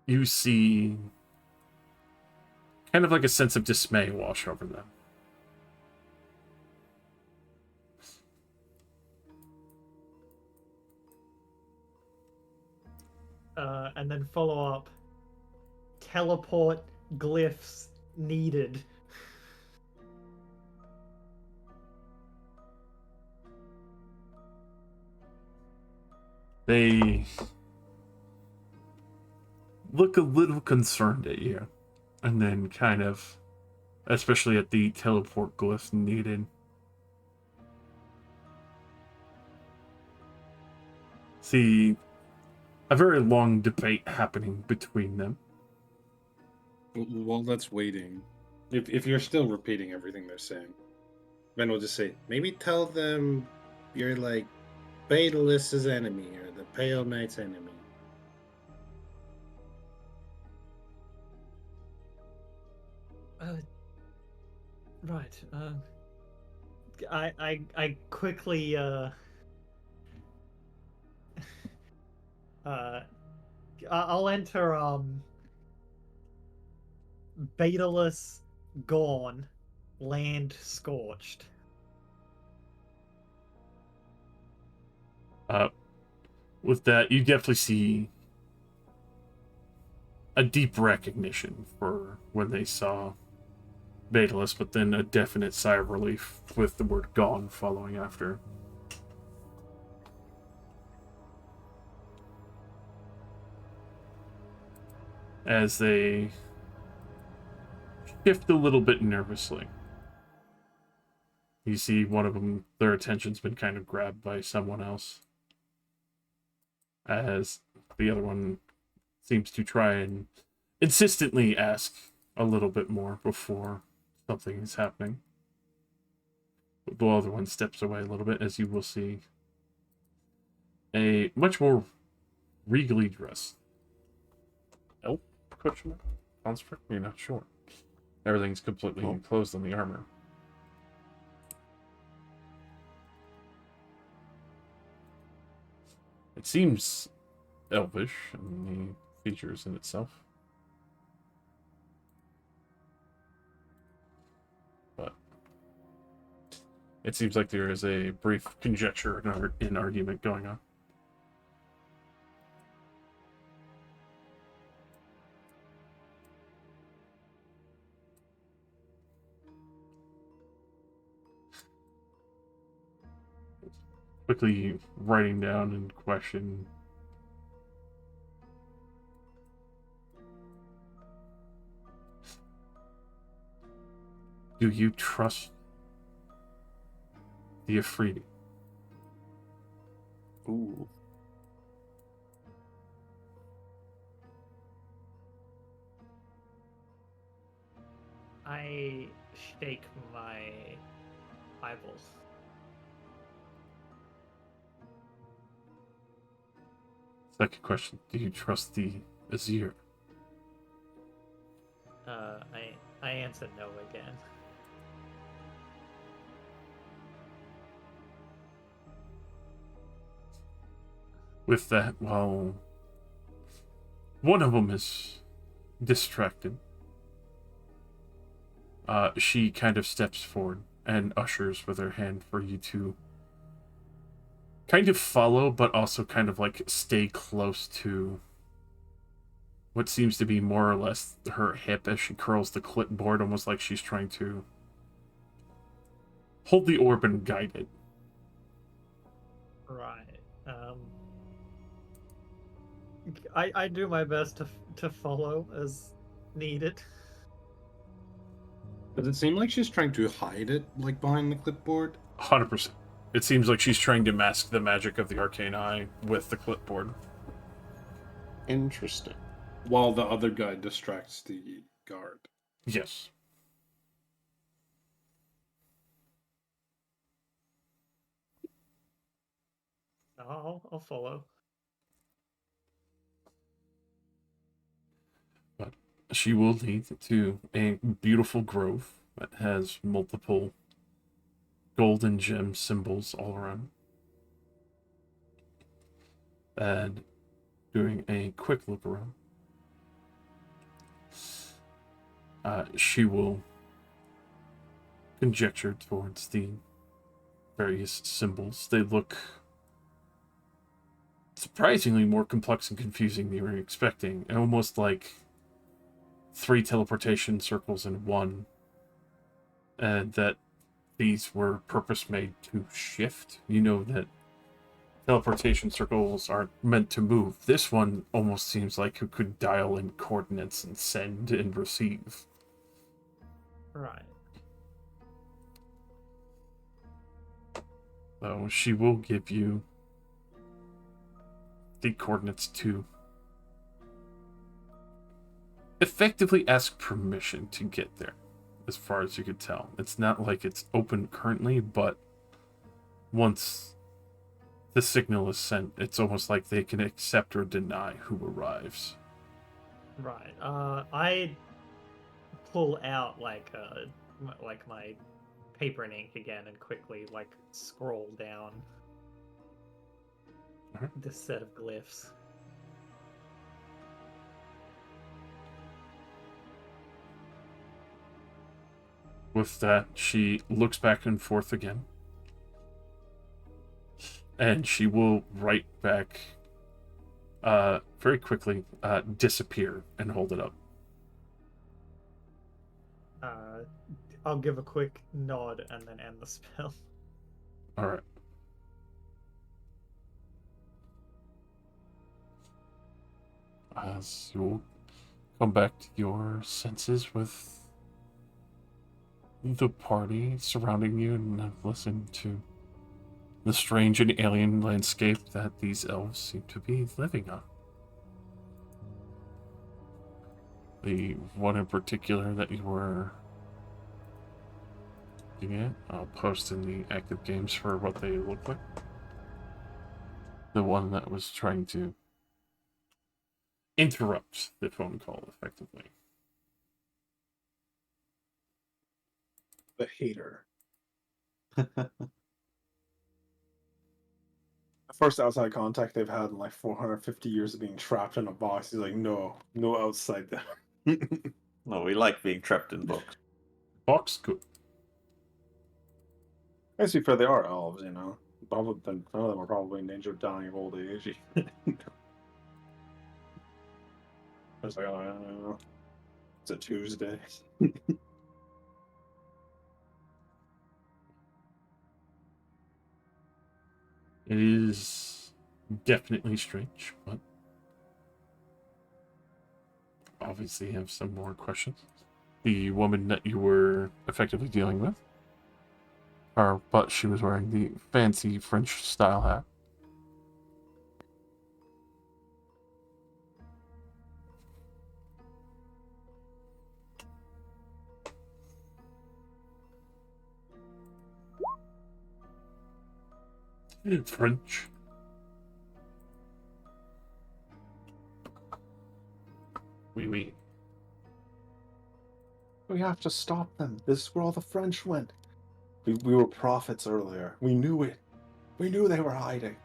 Speaker 1: You see kind of like a sense of dismay wash over them.
Speaker 3: And then follow up. Teleport glyphs needed.
Speaker 1: They look a little concerned at you, and then kind of, especially at the teleport glyph needed. See a very long debate happening between them.
Speaker 4: While that's waiting,
Speaker 7: If you're still repeating everything they're saying, then we'll just say, maybe tell them you're like Baetalus' enemy or the Pale Knight's enemy.
Speaker 3: Right. I quickly I'll enter Baetalus gone, land scorched.
Speaker 1: With that, you definitely see a deep recognition for when they saw Baetalus, but then a definite sigh of relief with the word gone following after. As they shift a little bit nervously. You see one of them, their attention's been kind of grabbed by someone else. As the other one seems to try and insistently ask a little bit more before something is happening. The other one steps away a little bit, as you will see a much more regally dressed elf, question mark? Construct? You're not sure. Everything's completely enclosed in the armor. It seems elvish in the features in itself. But it seems like there is a brief conjecture and argument going on. Quickly writing down in question. Do you trust the Afridi?
Speaker 5: Ooh.
Speaker 3: I shake my eyeballs.
Speaker 1: Second question: do you trust the Azir?
Speaker 3: I answer no again.
Speaker 1: With that, while one of them is distracted, she kind of steps forward and ushers with her hand for you to kind of follow, but also kind of like stay close to what seems to be more or less her hip as she curls the clipboard, almost like she's trying to hold the orb and guide it.
Speaker 3: Right. I do my best to follow as needed.
Speaker 7: Does it seem like she's trying to hide it, like behind the clipboard?
Speaker 1: 100%. It seems like she's trying to mask the magic of the arcane eye with the clipboard.
Speaker 5: Interesting.
Speaker 7: While the other guy distracts the guard.
Speaker 1: Yes.
Speaker 3: I'll follow.
Speaker 1: But she will lead to a beautiful grove that has multiple golden gem symbols all around. And doing a quick look around, she will conjecture towards the various symbols. They look surprisingly more complex and confusing than you were expecting, and almost like 3 teleportation circles in one, and that these were purpose made to shift. You know that teleportation circles aren't meant to move. This one almost seems like it could dial in coordinates and send and receive.
Speaker 3: Right.
Speaker 1: So she will give you the coordinates to effectively ask permission to get there, as far as you could tell. It's not like it's open currently, but once the signal is sent, it's almost like they can accept or deny who arrives.
Speaker 3: Right. I pull out like my paper and ink again and quickly like scroll down this set of glyphs.
Speaker 1: With that, she looks back and forth again. And she will write back very quickly, disappear, and hold it up.
Speaker 3: I'll give a quick nod and then end the spell.
Speaker 1: Alright. As you'll come back to your senses with the party surrounding you and listen to the strange and alien landscape that these elves seem to be living on. The one in particular that you were looking at, I'll post in the active games for what they look like. The one that was trying to interrupt the phone call, effectively.
Speaker 2: The hater. First outside contact they've had in like 450 years of being trapped in a box. He's like, no outside there.
Speaker 5: No, we like being trapped in books.
Speaker 1: Box good.
Speaker 2: I guess to be fair, they are elves, you know. None of them are probably in danger of dying of old age. I was like, oh, I don't know. It's a Tuesday.
Speaker 1: It is definitely strange, but obviously have some more questions. The woman that you were effectively dealing with, but she was wearing the fancy French style hat. French. We.
Speaker 2: We have to stop them. This is where all the French went. We were prophets earlier. We knew it. We knew they were hiding.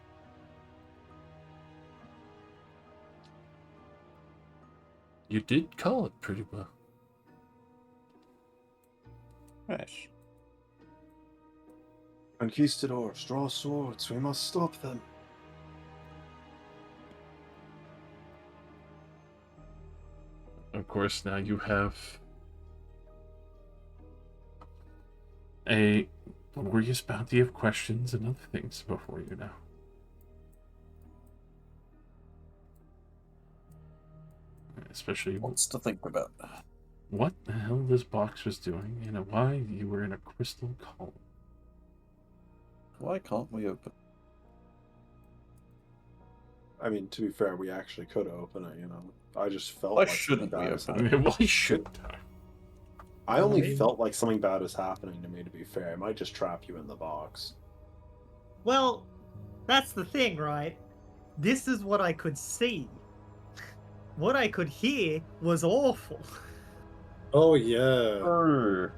Speaker 1: You did call it pretty well.
Speaker 5: Yes.
Speaker 2: Conquistadors, draw swords. We must stop them.
Speaker 1: Of course, now you have a glorious bounty of questions and other things before you now. Especially
Speaker 5: Lots to think about.
Speaker 1: what the hell this box was doing and why you were in a crystal column.
Speaker 5: Why can't we open?
Speaker 2: I mean, to be fair, we actually could open it, you know. I just felt
Speaker 5: Why
Speaker 2: like
Speaker 5: shouldn't
Speaker 2: something
Speaker 5: we
Speaker 2: bad was
Speaker 5: open it?
Speaker 2: happening.
Speaker 1: Why should I?
Speaker 2: I only
Speaker 3: Maybe.
Speaker 2: felt like something bad was happening to me, to be fair. I might just trap you in the box.
Speaker 3: Well, that's the thing, right? This is what I could see. What I could hear was awful.
Speaker 7: Oh yeah.
Speaker 5: Brr.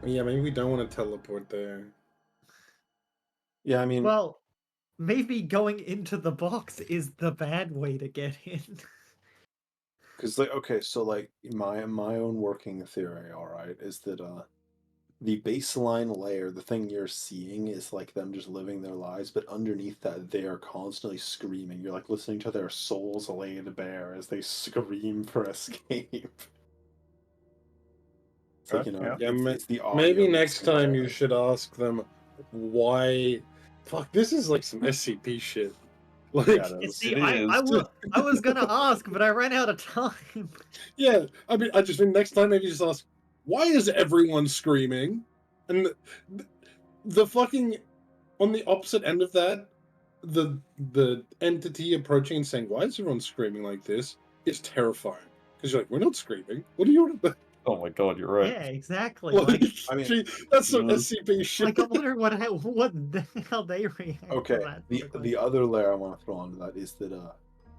Speaker 7: Yeah, maybe we don't want to teleport there.
Speaker 2: Yeah, I mean,
Speaker 3: Well, maybe going into the box is the bad way to get in.
Speaker 2: because like, okay, so like my own working theory, all right, is that the baseline layer, the thing you're seeing is like them just living their lives, but underneath that they are constantly screaming. You're like listening to their souls laid bare as they scream for escape. It's like, you know,
Speaker 5: Yeah.
Speaker 7: Yeah,
Speaker 2: it's the audio.
Speaker 7: maybe next
Speaker 2: mixing
Speaker 7: time
Speaker 2: layer.
Speaker 7: you should ask them why. Fuck, this is like some SCP shit. Like,
Speaker 2: Yeah, it
Speaker 3: You
Speaker 2: is.
Speaker 3: see,
Speaker 5: It
Speaker 3: I
Speaker 5: is.
Speaker 3: was gonna ask, but I ran out of time.
Speaker 7: yeah, I mean, I just think next time maybe just ask, why is everyone screaming? And the fucking on the opposite end of that, the entity approaching and saying, "Why is everyone screaming like this?" is terrifying because you're like, "We're not screaming. What are you?"
Speaker 5: Oh my god, you're right.
Speaker 3: Yeah, exactly.
Speaker 7: Like,
Speaker 3: Like,
Speaker 2: I mean,
Speaker 7: gee, that's some
Speaker 5: Mm.
Speaker 7: SCP shit.
Speaker 3: I wonder what how they react
Speaker 2: Okay,
Speaker 3: to that.
Speaker 2: the
Speaker 3: sort of
Speaker 2: the
Speaker 3: question.
Speaker 2: other layer I want to throw onto that is that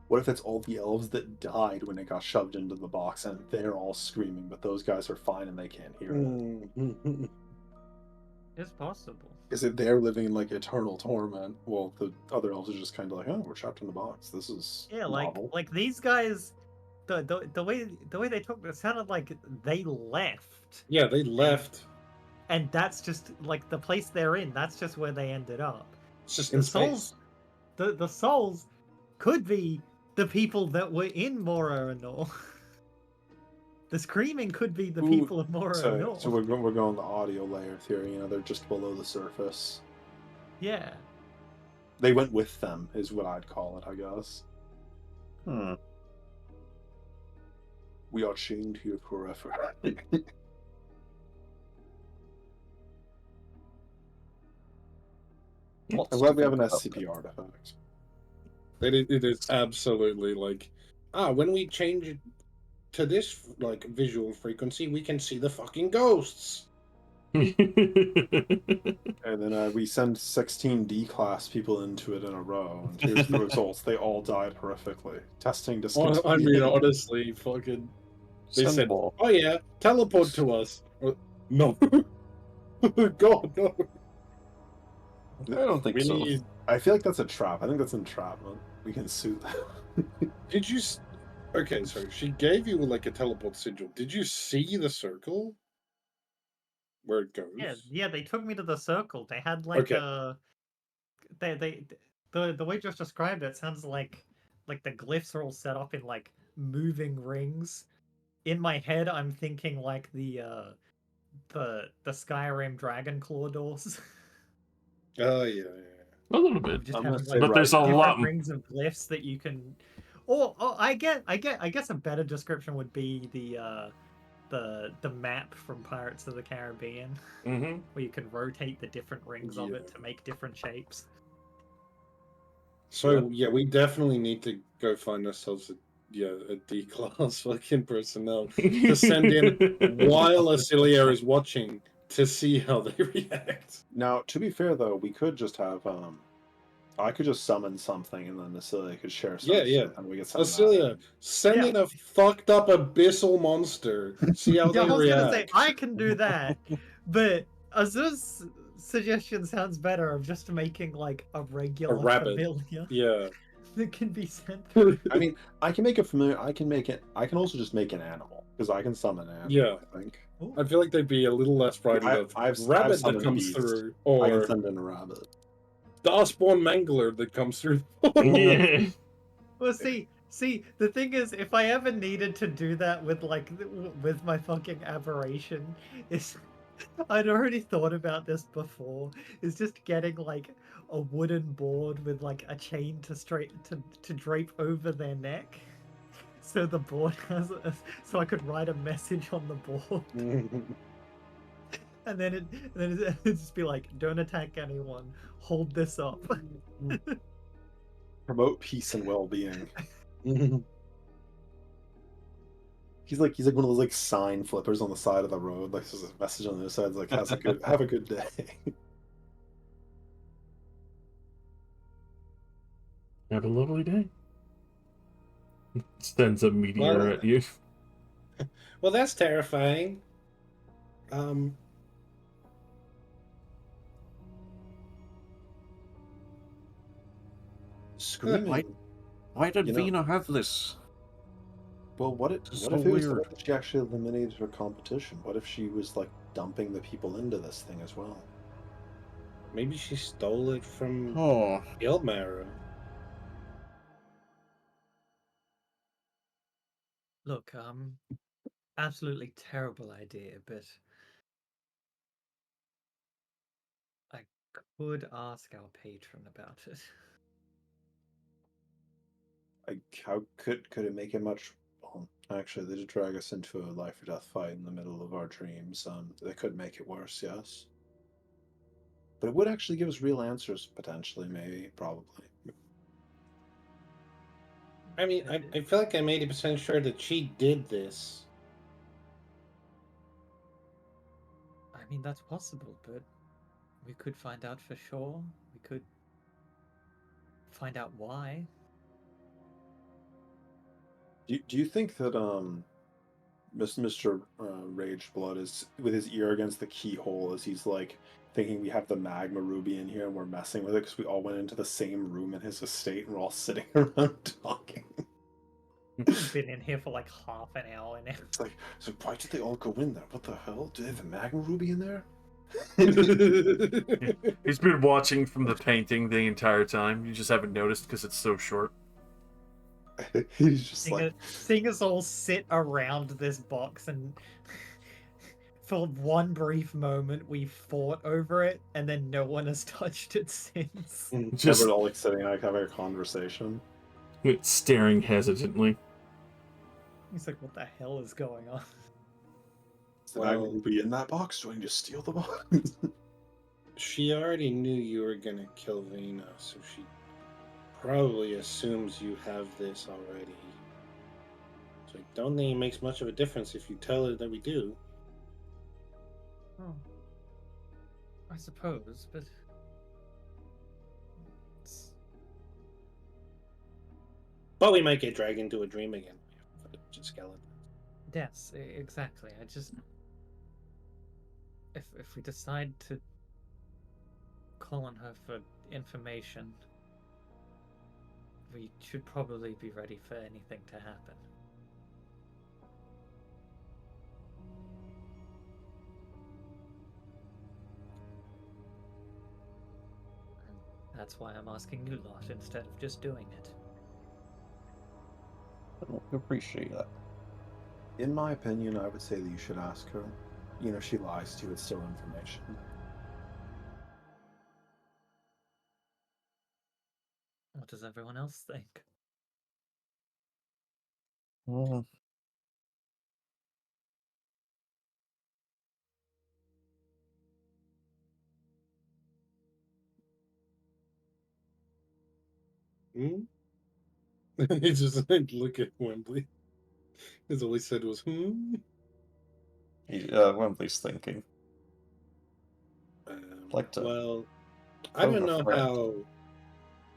Speaker 2: what if it's all the elves that died when it got shoved into the box and they're all screaming, but those guys are fine and they can't hear it?
Speaker 7: Mm.
Speaker 3: It's possible.
Speaker 2: Is it they're living in like eternal torment? Well, the other elves are just kind of like, oh, we're trapped in the box. This is
Speaker 3: Yeah,
Speaker 2: novel.
Speaker 3: like these guys, the way they talked, it sounded like they left,
Speaker 7: Yeah, they left.
Speaker 3: and that's just like the place they're in. That's just where they ended up.
Speaker 7: It's just
Speaker 3: The
Speaker 7: in
Speaker 3: souls,
Speaker 7: space.
Speaker 3: the souls, could be the people that were in Mora and Nor. The screaming could be the
Speaker 2: Ooh,
Speaker 3: people of Mora and
Speaker 2: So
Speaker 3: Nor.
Speaker 2: we're going the audio layer theory. You know, they're just below the surface.
Speaker 3: Yeah.
Speaker 2: They went with them, is what I'd call it, I guess.
Speaker 5: Hmm.
Speaker 2: We are chained here forever.
Speaker 5: Lots
Speaker 2: I'm
Speaker 5: to
Speaker 2: glad we have
Speaker 5: think
Speaker 2: an
Speaker 5: about.
Speaker 2: SCP artifact.
Speaker 7: It is absolutely like, when we change it to this like visual frequency, we can see the fucking ghosts.
Speaker 2: And then we send 16 D-class people into it in a row, and here's the results. They all died horrifically. Testing discontinued.
Speaker 7: I mean, honestly, fucking. They
Speaker 5: Send
Speaker 7: said,
Speaker 5: more.
Speaker 7: "Oh yeah, teleport to us." No, God, no.
Speaker 5: I don't think
Speaker 7: We
Speaker 5: so.
Speaker 7: need.
Speaker 2: I feel like that's a trap. I think that's entrapment. We can sue them.
Speaker 7: Did you? Okay, sorry. She gave you like a teleport sigil. Did you see the circle where it goes?
Speaker 3: Yeah, they took me to the circle. They had like
Speaker 7: Okay.
Speaker 3: they the way you just described it sounds like the glyphs are all set up in like moving rings. In my head, I'm thinking like the Skyrim Dragon Claw doors.
Speaker 7: Oh yeah.
Speaker 1: A little bit.
Speaker 3: Just
Speaker 2: I'm gonna
Speaker 3: having
Speaker 2: say
Speaker 3: like
Speaker 1: But there's
Speaker 2: right
Speaker 1: a
Speaker 2: now.
Speaker 1: lot.
Speaker 3: different rings of glyphs that you can. Or I guess a better description would be the map from Pirates of the Caribbean,
Speaker 1: Mm-hmm.
Speaker 3: where you can rotate the different rings of it
Speaker 7: Yeah.
Speaker 3: to make different shapes.
Speaker 7: So yeah, we definitely need to go find ourselves a D class fucking personnel to send in while Acilia is watching to see how they react.
Speaker 2: Now, to be fair though, we could just have I could just summon something, and then Nasilia could share
Speaker 7: Yeah,
Speaker 2: something,
Speaker 7: yeah.
Speaker 2: and we could summon
Speaker 7: Auxilia,
Speaker 2: that.
Speaker 7: send
Speaker 3: Yeah.
Speaker 7: in a fucked up abyssal monster. See how
Speaker 3: Yeah, I
Speaker 7: they
Speaker 3: was gonna say
Speaker 7: react.
Speaker 3: I can do that, but Azur's suggestion sounds better of just making like a
Speaker 7: A
Speaker 3: regular
Speaker 7: rabbit.
Speaker 3: familiar
Speaker 7: Yeah.
Speaker 3: that can be sent through.
Speaker 2: I mean, I can make a familiar. I can make it. I can also just make an animal because I can summon an animal.
Speaker 7: Yeah.
Speaker 2: I think
Speaker 3: Ooh.
Speaker 7: I feel like they'd be a little less frightened of
Speaker 2: I've
Speaker 7: rabbit that
Speaker 2: summoned
Speaker 7: comes
Speaker 2: beast.
Speaker 7: through,
Speaker 2: I can
Speaker 7: or
Speaker 2: send in a rabbit.
Speaker 7: Darkspawn Mangler that comes through.
Speaker 1: Yeah.
Speaker 3: Well, see, the thing is, if I ever needed to do that with like with my fucking aberration, is I'd already thought about this before. Is just getting like a wooden board with like a chain to drape over their neck, so the board so I could write a message on the board, and then it'd just be like, "Don't attack anyone. Hold this up."
Speaker 2: Promote peace and well-being. He's like one of those like sign flippers on the side of the road. Like there's a message on the other side, like have a good day.
Speaker 1: Have a lovely day. Sends a meteor
Speaker 7: Well-
Speaker 1: at you.
Speaker 7: Well, that's terrifying. Um,
Speaker 2: Screaming.
Speaker 5: Why did
Speaker 2: You know-
Speaker 5: Vina have this?
Speaker 2: Well, what
Speaker 5: It's
Speaker 2: if
Speaker 5: so
Speaker 2: it was
Speaker 5: weird.
Speaker 2: that she actually eliminated her competition? What if she was like dumping the people into this thing as well?
Speaker 7: maybe she stole it from
Speaker 5: Oh,
Speaker 7: Ilmara.
Speaker 6: Look, absolutely terrible idea, but I could ask our patron about it.
Speaker 2: Like, how could it make it much? Well, actually, they did drag us into a life or death fight in the middle of our dreams. They could make it worse, yes. But it would actually give us real answers, potentially, maybe, probably.
Speaker 7: I mean, I feel like I'm 80% sure that she did this.
Speaker 6: I mean, that's possible, but we could find out for sure. We could find out why.
Speaker 2: Do you think that Mr. Rage Blood is with his ear against the keyhole as he's like thinking we have the magma ruby in here and we're messing with it because we all went into the same room in his estate and we're all sitting around talking.
Speaker 3: I've been in here for like half an hour now.
Speaker 2: It's like, so why did they all go in there? What the hell? Do they have a magma ruby in there?
Speaker 1: He's been watching from the painting the entire time. You just haven't noticed because it's so short.
Speaker 2: He's just like,
Speaker 3: Seeing us all sit around this box and for one brief moment we fought over it and then no one has touched it since.
Speaker 1: Just
Speaker 2: we're all like sitting like having a conversation.
Speaker 1: staring hesitantly.
Speaker 3: He's like, what the hell is going on?
Speaker 2: Is the magma
Speaker 7: Well-
Speaker 2: ruby in that box? Do I need to steal the box?
Speaker 7: She already knew you were gonna kill Vina, so she probably assumes you have this already. So I don't think it makes much of a difference if you tell her that we do.
Speaker 6: Oh, I suppose, but it's...
Speaker 7: But we might get dragged into a dream again. For the skeleton.
Speaker 6: yes, exactly. I just if we decide to call on her for information, we should probably be ready for anything to happen. And that's why I'm asking you lot instead of just doing it.
Speaker 5: I appreciate that.
Speaker 2: In my opinion, I would say that you should ask her. You know, she lies to you, it's still information.
Speaker 6: What does everyone else think?
Speaker 5: Oh,
Speaker 7: Hmm? He just like look at Wembley. His all he said was
Speaker 5: Wembley's thinking. Like to
Speaker 7: Well, I
Speaker 5: phone
Speaker 7: don't
Speaker 5: a
Speaker 7: know
Speaker 5: friend.
Speaker 7: how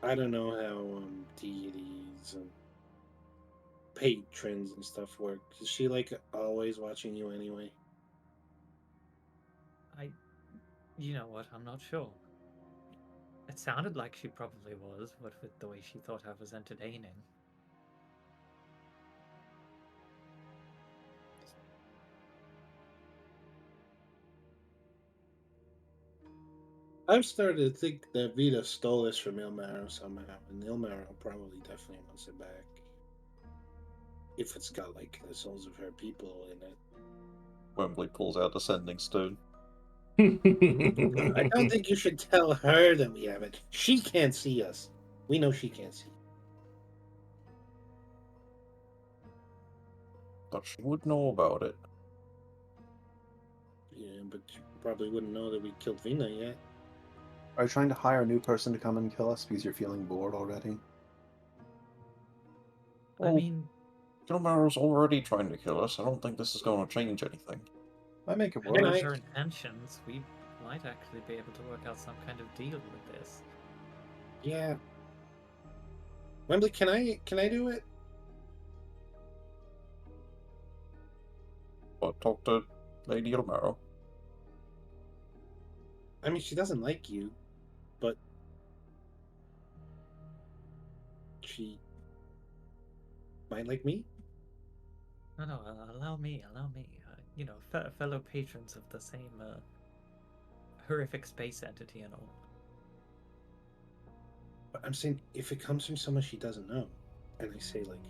Speaker 7: I don't know how deities and patrons and stuff work. Is she like always watching you anyway?
Speaker 6: You know what? I'm not sure. It sounded like she probably was, but with the way she thought I was entertaining.
Speaker 7: I've started to think that Vita stole this from Ilmaro somehow, and Ilmaro probably definitely wants it back. If it's got like the souls of her people in it.
Speaker 5: Wembley pulls out the sending stone.
Speaker 7: I don't think you should tell her that we have it. She can't see us. We know she can't see.
Speaker 5: But she would know about it.
Speaker 7: Yeah, but you probably wouldn't know that we killed Vina yet.
Speaker 2: Are you trying to hire a new person to come and kill us because you're feeling bored already?
Speaker 6: I
Speaker 5: Well,
Speaker 6: mean,
Speaker 5: Gilmaro's already trying to kill us. I don't think this is going to change anything.
Speaker 2: I make it
Speaker 6: I know
Speaker 2: worse.
Speaker 6: her intentions. We might actually be able to work out some kind of deal with this.
Speaker 7: Yeah. Wembley, can I do it?
Speaker 5: But talk to Lady Gilmaro.
Speaker 7: I mean, she doesn't like you, but she might like me.
Speaker 6: No, allow me, allow me. You know, fellow patrons of the same horrific space entity and all.
Speaker 7: But I'm saying if it comes from someone she doesn't know, and I say like,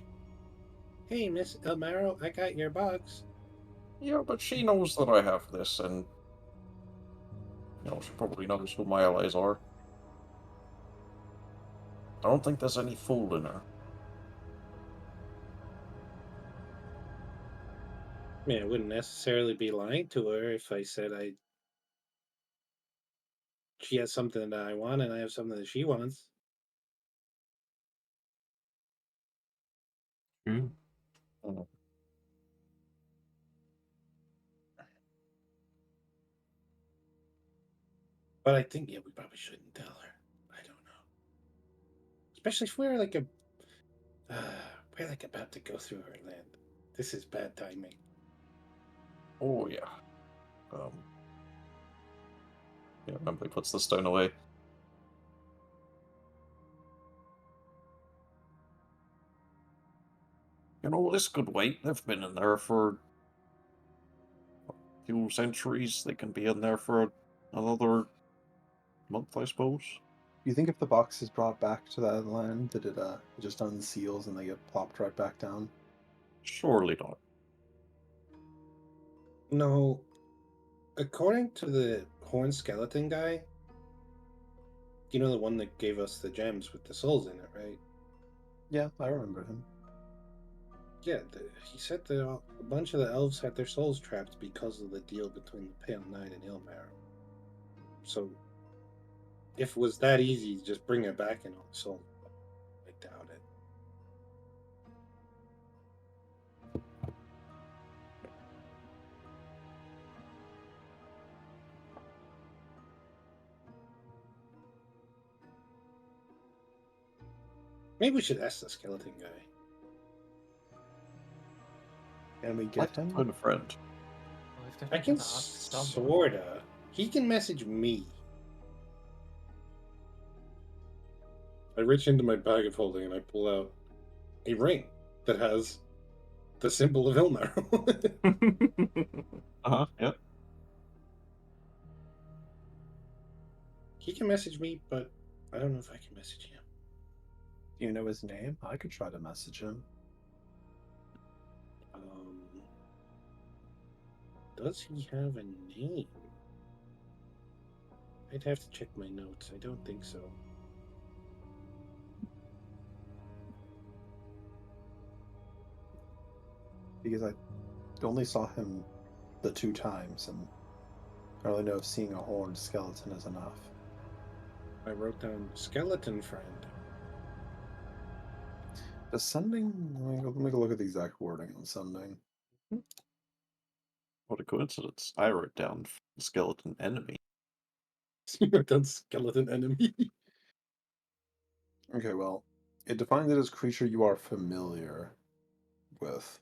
Speaker 7: "Hey, Miss Elmaro, I got your box."
Speaker 5: Yeah, but she knows that I have this, and she probably knows who my allies are. I don't think there's any fool in her.
Speaker 7: I mean, I wouldn't necessarily be lying to her if I said she has something that I want and I have something that she wants.
Speaker 1: True.
Speaker 5: Mm.
Speaker 7: But I think, yeah, we probably shouldn't tell her. I don't know. Especially if we're like about to go through her land. This is bad timing.
Speaker 5: Oh, yeah. Wembley puts the stone away. This could wait. They've been in there for a few centuries. They can be in there for another month, I suppose.
Speaker 2: You think if the box is brought back to that land, that it just unseals and they get plopped right back down?
Speaker 5: Surely not.
Speaker 7: No, according to the horn skeleton guy, you know the one that gave us the gems with the souls in it, right?
Speaker 2: Yeah, I remember him.
Speaker 7: Yeah, he said that a bunch of the elves had their souls trapped because of the deal between the Pale Knight and Ilmar. So, if it was that easy to just bring it back in all the souls, I doubt it. Maybe we should ask the skeleton guy.
Speaker 2: Can we
Speaker 5: Like
Speaker 2: get
Speaker 5: to
Speaker 2: him?
Speaker 5: find a friend.
Speaker 6: Well, we've
Speaker 7: I
Speaker 6: definitely
Speaker 7: can
Speaker 6: got to ask someone.
Speaker 7: sorta. He can message me. I reach into my bag of holding and I pull out a ring that has the symbol of Ilmar.
Speaker 5: Yep.
Speaker 7: He can message me, but I don't know if I can message him.
Speaker 2: Do you know his name? I could try to message him.
Speaker 7: Does he have a name? I'd have to check my notes. I don't think so.
Speaker 2: Because I only saw him the 2 times, and I don't really know if seeing a horned skeleton is enough.
Speaker 7: I wrote down skeleton friend.
Speaker 2: Does sending... Let me go look at the exact wording on sending.
Speaker 5: What a coincidence. I wrote down skeleton enemy.
Speaker 7: You wrote down skeleton enemy.
Speaker 2: Okay, well, it defines it as creature you are familiar with,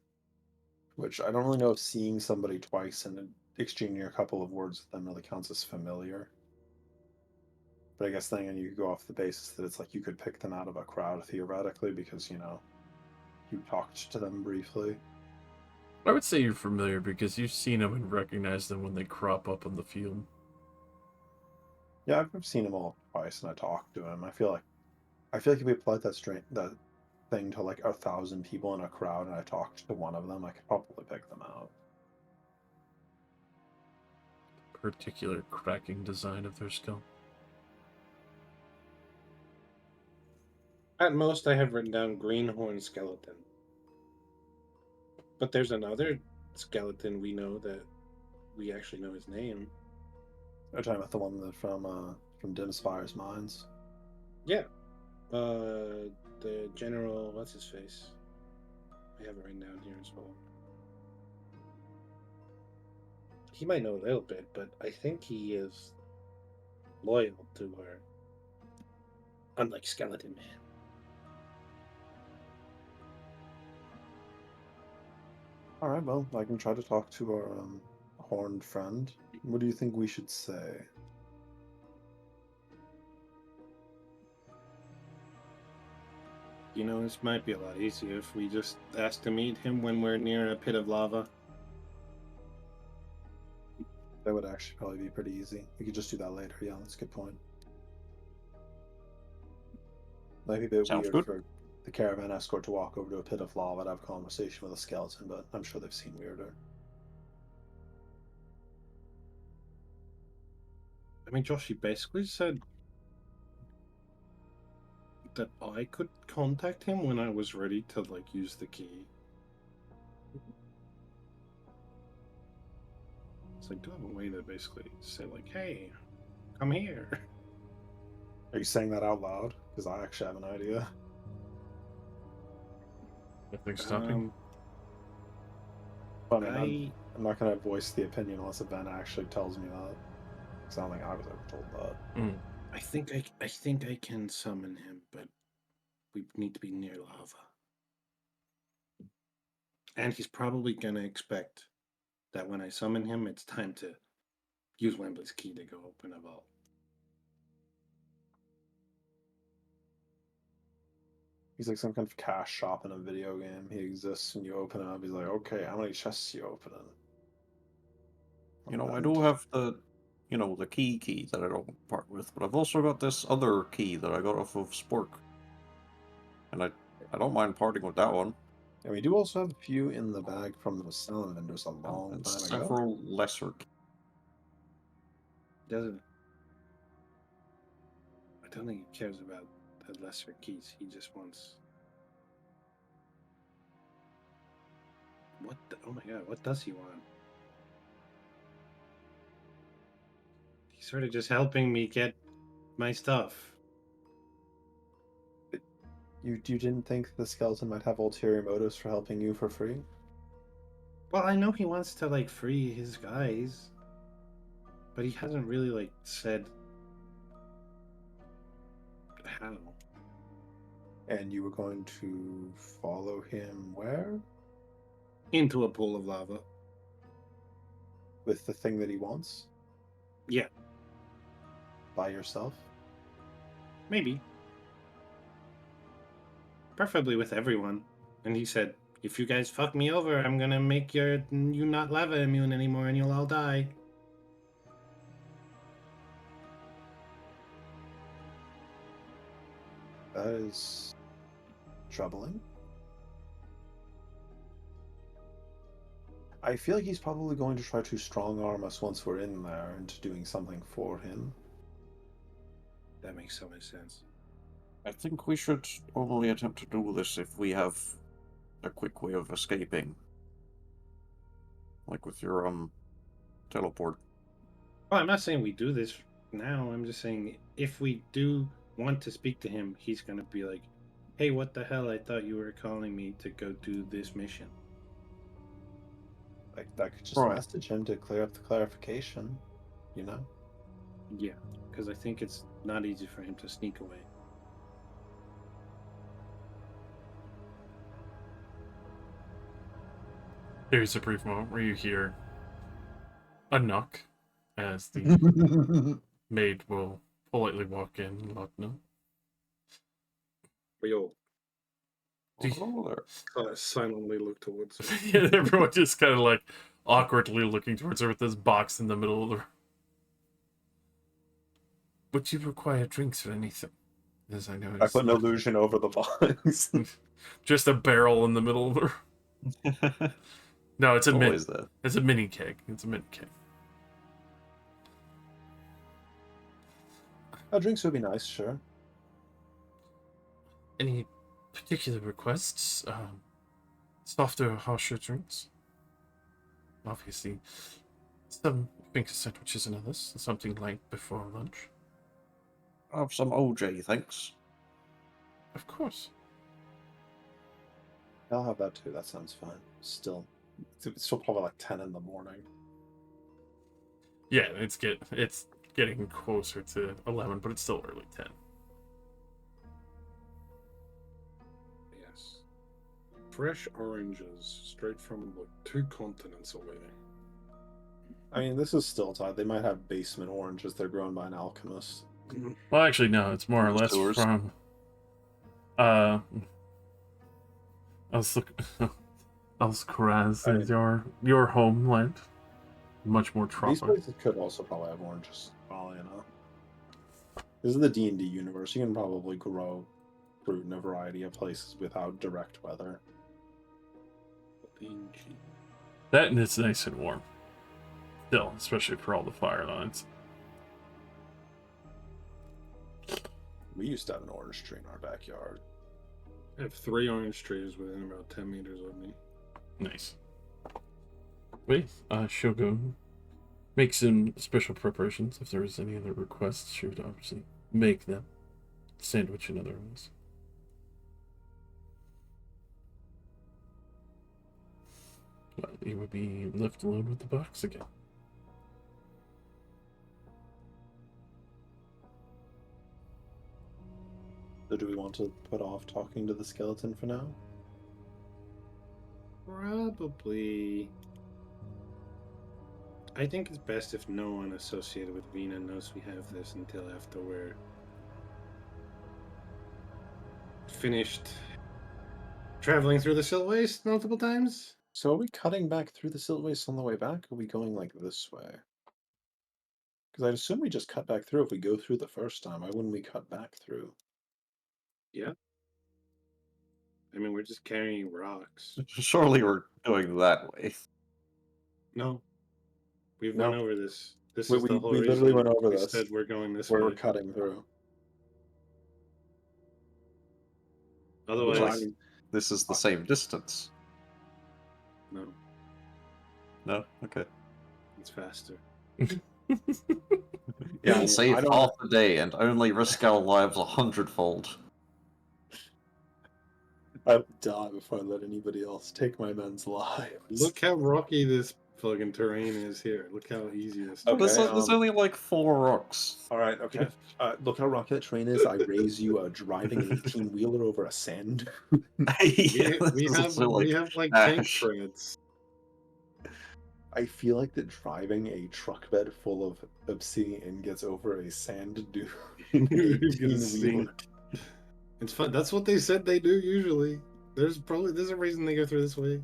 Speaker 2: which I don't really know if seeing somebody twice and exchanging a couple of words with them really counts as familiar. But I guess then you could go off the basis that it's like you could pick them out of a crowd theoretically because, you talked to them briefly.
Speaker 1: I would say you're familiar because you've seen them and recognized them when they crop up on the field.
Speaker 2: Yeah, I've seen them all twice and I talked to them. I feel like if we applied that thing to like 1,000 people in a crowd and I talked to one of them, I could probably pick them out.
Speaker 1: Particular cracking design of their skull.
Speaker 7: At most, I have written down greenhorn skeleton. But there's another skeleton we know that we actually know his name.
Speaker 2: Are you talking about the one that from Dimspire's Mines?
Speaker 7: Yeah. The general, what's his face? I have it written down here as well. He might know a little bit, but I think he is loyal to her. Unlike Skeleton Man.
Speaker 2: All right, well, I can try to talk to our horned friend. What do you think we should say?
Speaker 7: This might be a lot easier if we just ask to meet him when we're near a pit of lava.
Speaker 2: That would actually probably be pretty easy. We could just do that later. Yeah, that's a good point. Might be a bit
Speaker 5: Sounds
Speaker 2: weird
Speaker 5: good.
Speaker 2: for the caravan escort to walk over to a pit of lava and have a conversation with a skeleton, but I'm sure they've seen weirder.
Speaker 7: I mean, Josh, he basically said that I could contact him when I was ready to, use the key. It's like, do I have a way to basically say, hey, come here?
Speaker 2: Are you saying that out loud? Because I actually have an idea.
Speaker 1: Nothing stopping.
Speaker 2: But I mean, I'm not going to voice the opinion unless Event actually tells me that. Because I don't think I was ever told that.
Speaker 7: I think I can summon him, but we need to be near lava. And he's probably gonna expect that when I summon him, it's time to use Wembley's key to go open a vault.
Speaker 2: He's like some kind of cash shop in a video game. He exists and you open it up. He's like, okay, how many chests you opening?
Speaker 5: I do have the key that I don't part with, but I've also got this other key that I got off of Spork. And I don't mind parting with that one.
Speaker 2: And we do also have a few in the bag from the salamanders a long
Speaker 5: And
Speaker 2: time ago.
Speaker 5: several lesser keys.
Speaker 7: Doesn't. I don't think he cares about the lesser keys. He just wants. Oh my god, what does he want? He's sort of just helping me get my stuff.
Speaker 2: You didn't think the skeleton might have ulterior motives for helping you for free?
Speaker 7: Well, I know he wants to free his guys, but he hasn't really said how.
Speaker 2: And you were going to follow him where?
Speaker 7: Into a pool of lava.
Speaker 2: With the thing that he wants?
Speaker 7: Yeah.
Speaker 2: By yourself?
Speaker 7: Maybe. Preferably with everyone. And he said, if you guys fuck me over, I'm gonna make you not lava immune anymore and you'll all die.
Speaker 2: That is troubling. I feel like he's probably going to try to strong arm us once we're in there into doing something for him.
Speaker 7: That makes so much sense.
Speaker 5: I think we should only attempt to do this if we have a quick way of escaping. Like with your, teleport.
Speaker 7: Well, I'm not saying we do this now. I'm just saying if we do want to speak to him, he's gonna be like, hey, what the hell? I thought you were calling me to go do this mission.
Speaker 2: Like, that could just
Speaker 5: Right.
Speaker 2: message him to clear up the clarification, you know?
Speaker 7: Yeah, because I think it's not easy for him to sneak away.
Speaker 1: There's a brief moment where you hear a knock as the maid will politely walk in and let know.
Speaker 4: We all
Speaker 1: Do you-
Speaker 5: Oh, there.
Speaker 4: silently look towards her.
Speaker 1: yeah, everyone just kind of like awkwardly looking towards her with this box in the middle of her. Would you require drinks or anything? As I
Speaker 2: I
Speaker 1: noticed.
Speaker 2: put an illusion over the box.
Speaker 1: Just a barrel in the middle of her. No, it's a
Speaker 5: Always there.
Speaker 1: It's a mini keg. It's a mini keg.
Speaker 2: Drinks would be nice, sure.
Speaker 1: Any particular requests? Softer, harsher drinks? Obviously, some finger sandwiches and others. Something light before lunch.
Speaker 5: Have some OJ, thanks.
Speaker 1: Of course.
Speaker 2: I'll have that too. That sounds fine. Still, it's still probably like 10 in the morning.
Speaker 1: Yeah, it's getting closer to 11, but it's still early 10.
Speaker 4: Yes. Fresh oranges, straight from like 2 continents away.
Speaker 2: I mean, this is still tied. They might have basement oranges. They're grown by an alchemist.
Speaker 1: Well, actually, no. It's more or less
Speaker 5: Sewers.
Speaker 1: from. I was looking. Alscaraz is your homeland. Much more
Speaker 2: These
Speaker 1: tropical.
Speaker 2: places could also probably have oranges. Well, you know, this is the D&D universe. You can probably grow fruit in a variety of places without direct weather.
Speaker 1: That and it's nice and warm. Still, especially for all the fire lines.
Speaker 2: We used to have an orange tree in our backyard.
Speaker 4: I have 3 orange trees within about 10 meters of me.
Speaker 1: Nice. Wait, she'll go make some special preparations. If there is any other requests, she would obviously make them. Sandwich and other ones. But you would be left alone with the box again.
Speaker 2: So do we want to put off talking to the skeleton for now?
Speaker 7: Probably. I think it's best if no one associated with Vina knows we have this until after we're finished traveling through the Silt Waste multiple times.
Speaker 2: So are we cutting back through the Silt Waste on the way back, or are we going like this way? Because I'd assume we just cut back through if we go through the first time. Why wouldn't we cut back through?
Speaker 7: Yeah. I mean, we're just carrying rocks.
Speaker 5: Surely we're going that way.
Speaker 7: No. We've
Speaker 2: No.
Speaker 7: went over this. This
Speaker 2: We-
Speaker 7: is the
Speaker 2: we
Speaker 7: whole
Speaker 2: literally
Speaker 7: reason
Speaker 2: went over
Speaker 7: we
Speaker 2: this.
Speaker 7: said we're going this
Speaker 2: Where
Speaker 7: way.
Speaker 2: we're cutting through.
Speaker 7: Otherwise,
Speaker 5: Like, this is the same distance.
Speaker 7: no,
Speaker 5: No? Okay.
Speaker 7: it's faster.
Speaker 2: Yeah,
Speaker 5: We'll save
Speaker 2: I don't-
Speaker 5: half a day and only risk our lives 100-fold.
Speaker 2: I would die before I let anybody else take my men's lives.
Speaker 7: Look how rocky this fucking terrain is here. Look how easy this.
Speaker 2: Okay,
Speaker 5: There's only like 4 rocks.
Speaker 2: All right, okay. Look how rocky that train is. I raise you driving an 18-wheeler over a sand.
Speaker 5: Yeah,
Speaker 7: We
Speaker 5: this is also,
Speaker 7: we have like tank
Speaker 5: ash.
Speaker 7: treads.
Speaker 2: I feel like that driving a truck bed full of obsidian gets over a sand dune.
Speaker 7: You're gonna
Speaker 2: 18-wheeler.
Speaker 7: sink. It's fun. That's what they said they do usually. There's a reason they go through this way.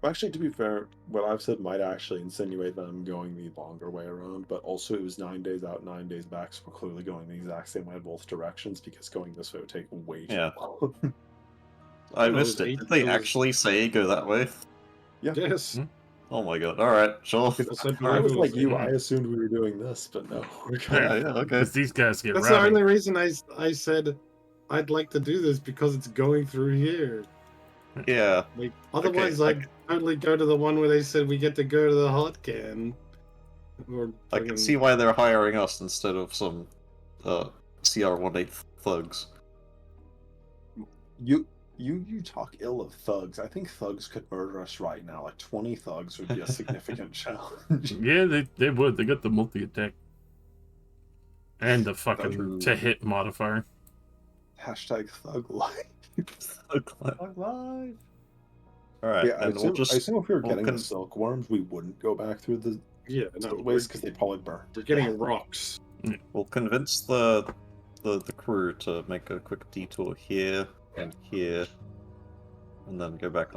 Speaker 2: Actually, to be fair, what I've said might actually insinuate that I'm going the longer way around, but also it was 9 days out, 9 days back, so we're clearly going the exact same way both directions because going this way would take way too
Speaker 5: Yeah.
Speaker 2: long.
Speaker 5: I
Speaker 7: No,
Speaker 5: missed
Speaker 7: it was
Speaker 5: it. Did they
Speaker 7: 8
Speaker 5: actually say go that way?
Speaker 7: Yes.
Speaker 1: Hmm?
Speaker 5: Oh my god, alright, sure.
Speaker 7: Also,
Speaker 2: I was like you,
Speaker 1: Mhm.
Speaker 2: I assumed we were doing this, but no. We're
Speaker 5: Yeah,
Speaker 2: kind
Speaker 5: yeah, okay.
Speaker 1: Because these guys get
Speaker 7: That's the
Speaker 1: rowdy.
Speaker 7: only reason I said I'd like to do this because it's going through here.
Speaker 5: Yeah.
Speaker 7: Like otherwise,
Speaker 5: Okay,
Speaker 7: I'd totally go to the one where they said we get to go to the hot can. Or
Speaker 5: I can see why they're hiring us instead of some CR18 thugs.
Speaker 2: You talk ill of thugs. I think thugs could murder us right now. Like 20 thugs would be a significant challenge.
Speaker 1: Yeah, they would. They got the multi-attack. And the
Speaker 5: True.
Speaker 1: fucking to-hit modifier.
Speaker 2: Hashtag thug life.
Speaker 5: Thug life.
Speaker 2: Thug life.
Speaker 5: Alright,
Speaker 2: Yeah, I
Speaker 5: and we'll
Speaker 2: assume if we were
Speaker 5: we'll
Speaker 2: getting
Speaker 5: con-
Speaker 2: the silkworms, we wouldn't go back through the
Speaker 7: Yeah, no,
Speaker 2: siltways because they probably burned.
Speaker 7: we're getting rocks.
Speaker 5: we'll convince the crew to make a quick detour here and here, and then go back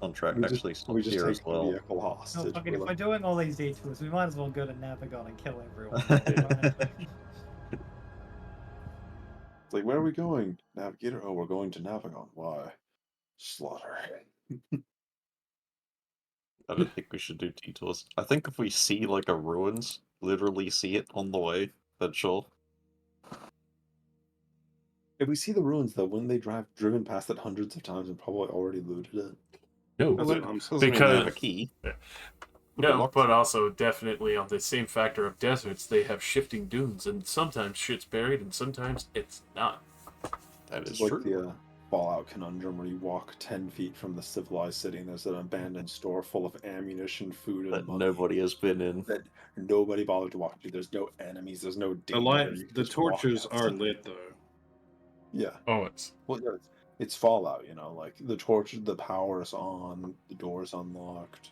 Speaker 5: on track.
Speaker 2: We
Speaker 5: Actually,
Speaker 2: just,
Speaker 5: stop
Speaker 2: we just
Speaker 5: here
Speaker 2: take
Speaker 5: as
Speaker 2: the
Speaker 5: well.
Speaker 2: vehicle
Speaker 3: No,
Speaker 2: hostage.
Speaker 3: fucking, if
Speaker 2: We're
Speaker 3: we're
Speaker 2: like,
Speaker 3: doing all these detours, we might as well go to Navigon and kill everyone.
Speaker 2: it's like, where are we going? Navigator? Oh, we're going to Navigon. Why? Slaughter.
Speaker 5: I don't think we should do detours. I think if we see like a ruins, literally see it on the way, then sure.
Speaker 2: If we see the ruins, though, wouldn't they driven past it hundreds of times and probably already looted it?
Speaker 1: No,
Speaker 7: That's what I'm saying.
Speaker 5: Doesn't mean they have a
Speaker 1: because
Speaker 5: key.
Speaker 1: no, but also definitely on the same factor of deserts, they have shifting dunes, and sometimes shit's buried, and sometimes it's not.
Speaker 5: That is
Speaker 2: It's like
Speaker 5: true.
Speaker 2: the Fallout conundrum where you walk 10 feet from the civilized city and there's an abandoned store full of ammunition, food, and
Speaker 5: That
Speaker 2: money
Speaker 5: nobody has been in.
Speaker 2: that nobody bothered to walk to. There's no enemies, there's no
Speaker 7: The
Speaker 2: danger. You can
Speaker 7: the
Speaker 2: just walk
Speaker 7: torches are
Speaker 2: outside.
Speaker 7: lit though.
Speaker 2: Yeah.
Speaker 1: Oh, it's
Speaker 2: Well, yeah, it's Fallout, you know, like the torch, the power's on, the door's unlocked.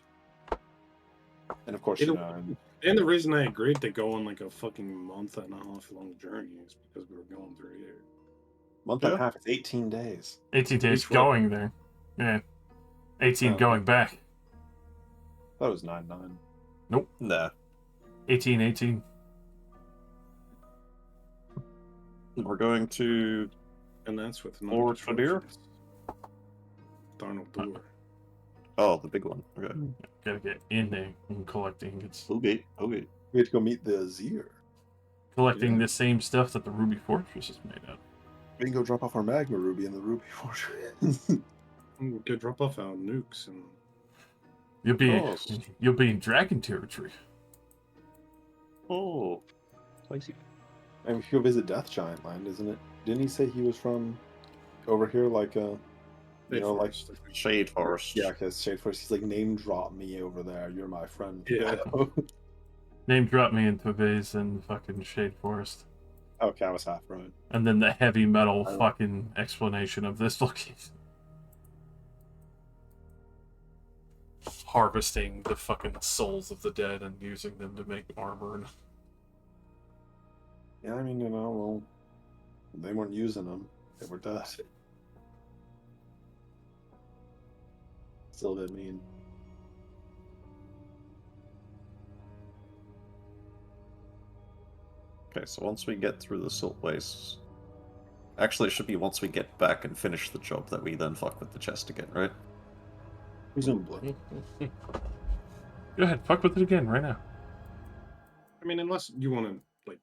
Speaker 2: And of course,
Speaker 7: It-
Speaker 2: you know, and
Speaker 7: And the reason I agreed to go on like a fucking month and a half long journey is because we were going through here.
Speaker 2: month and a
Speaker 5: Yeah.
Speaker 2: half, it's 18 days.
Speaker 1: 18 days
Speaker 7: Which one?
Speaker 1: going there. Yeah. 18
Speaker 2: Oh.
Speaker 1: going back.
Speaker 2: That was 9-9.
Speaker 5: Nah.
Speaker 1: 18.
Speaker 5: We're going to
Speaker 7: And that's with no
Speaker 5: Lord Fadir?
Speaker 7: disruptions. Darnold Door.
Speaker 5: oh the big one. Okay.
Speaker 1: Gotta get in there and collecting. It's
Speaker 5: Okay.
Speaker 2: We had to go meet the Azir.
Speaker 1: collecting
Speaker 7: Yeah.
Speaker 1: the same stuff that the Ruby Fortress is made of.
Speaker 2: We can go drop off our magma ruby in the Ruby Fortress.
Speaker 7: We could drop off our nukes and
Speaker 1: You'll be
Speaker 5: Oh.
Speaker 1: you'll be in dragon territory.
Speaker 5: Oh. Spicy.
Speaker 2: And we could go visit Death Giant Land, isn't it? Didn't he say he was from over here, like you know, like
Speaker 5: Shade Forest.
Speaker 2: yeah, because Shade Forest. He's like, name drop me over there. You're my friend.
Speaker 7: Yeah.
Speaker 1: Name drop me into Vase and fucking Shade Forest.
Speaker 2: Okay, I was half right.
Speaker 1: And then the heavy metal
Speaker 2: I-
Speaker 1: fucking explanation of this location. Harvesting the fucking souls of the dead and using them to make armor. And
Speaker 2: Yeah, I mean, you know, well, they weren't using them. They were dead. Still did mean.
Speaker 5: Okay, so once we get through the silt wastes. Actually, it should be once we get back and finish the job that we then fuck with the chest again, right?
Speaker 2: Presumably.
Speaker 1: go ahead, fuck with it again right now.
Speaker 7: I mean, unless you want to like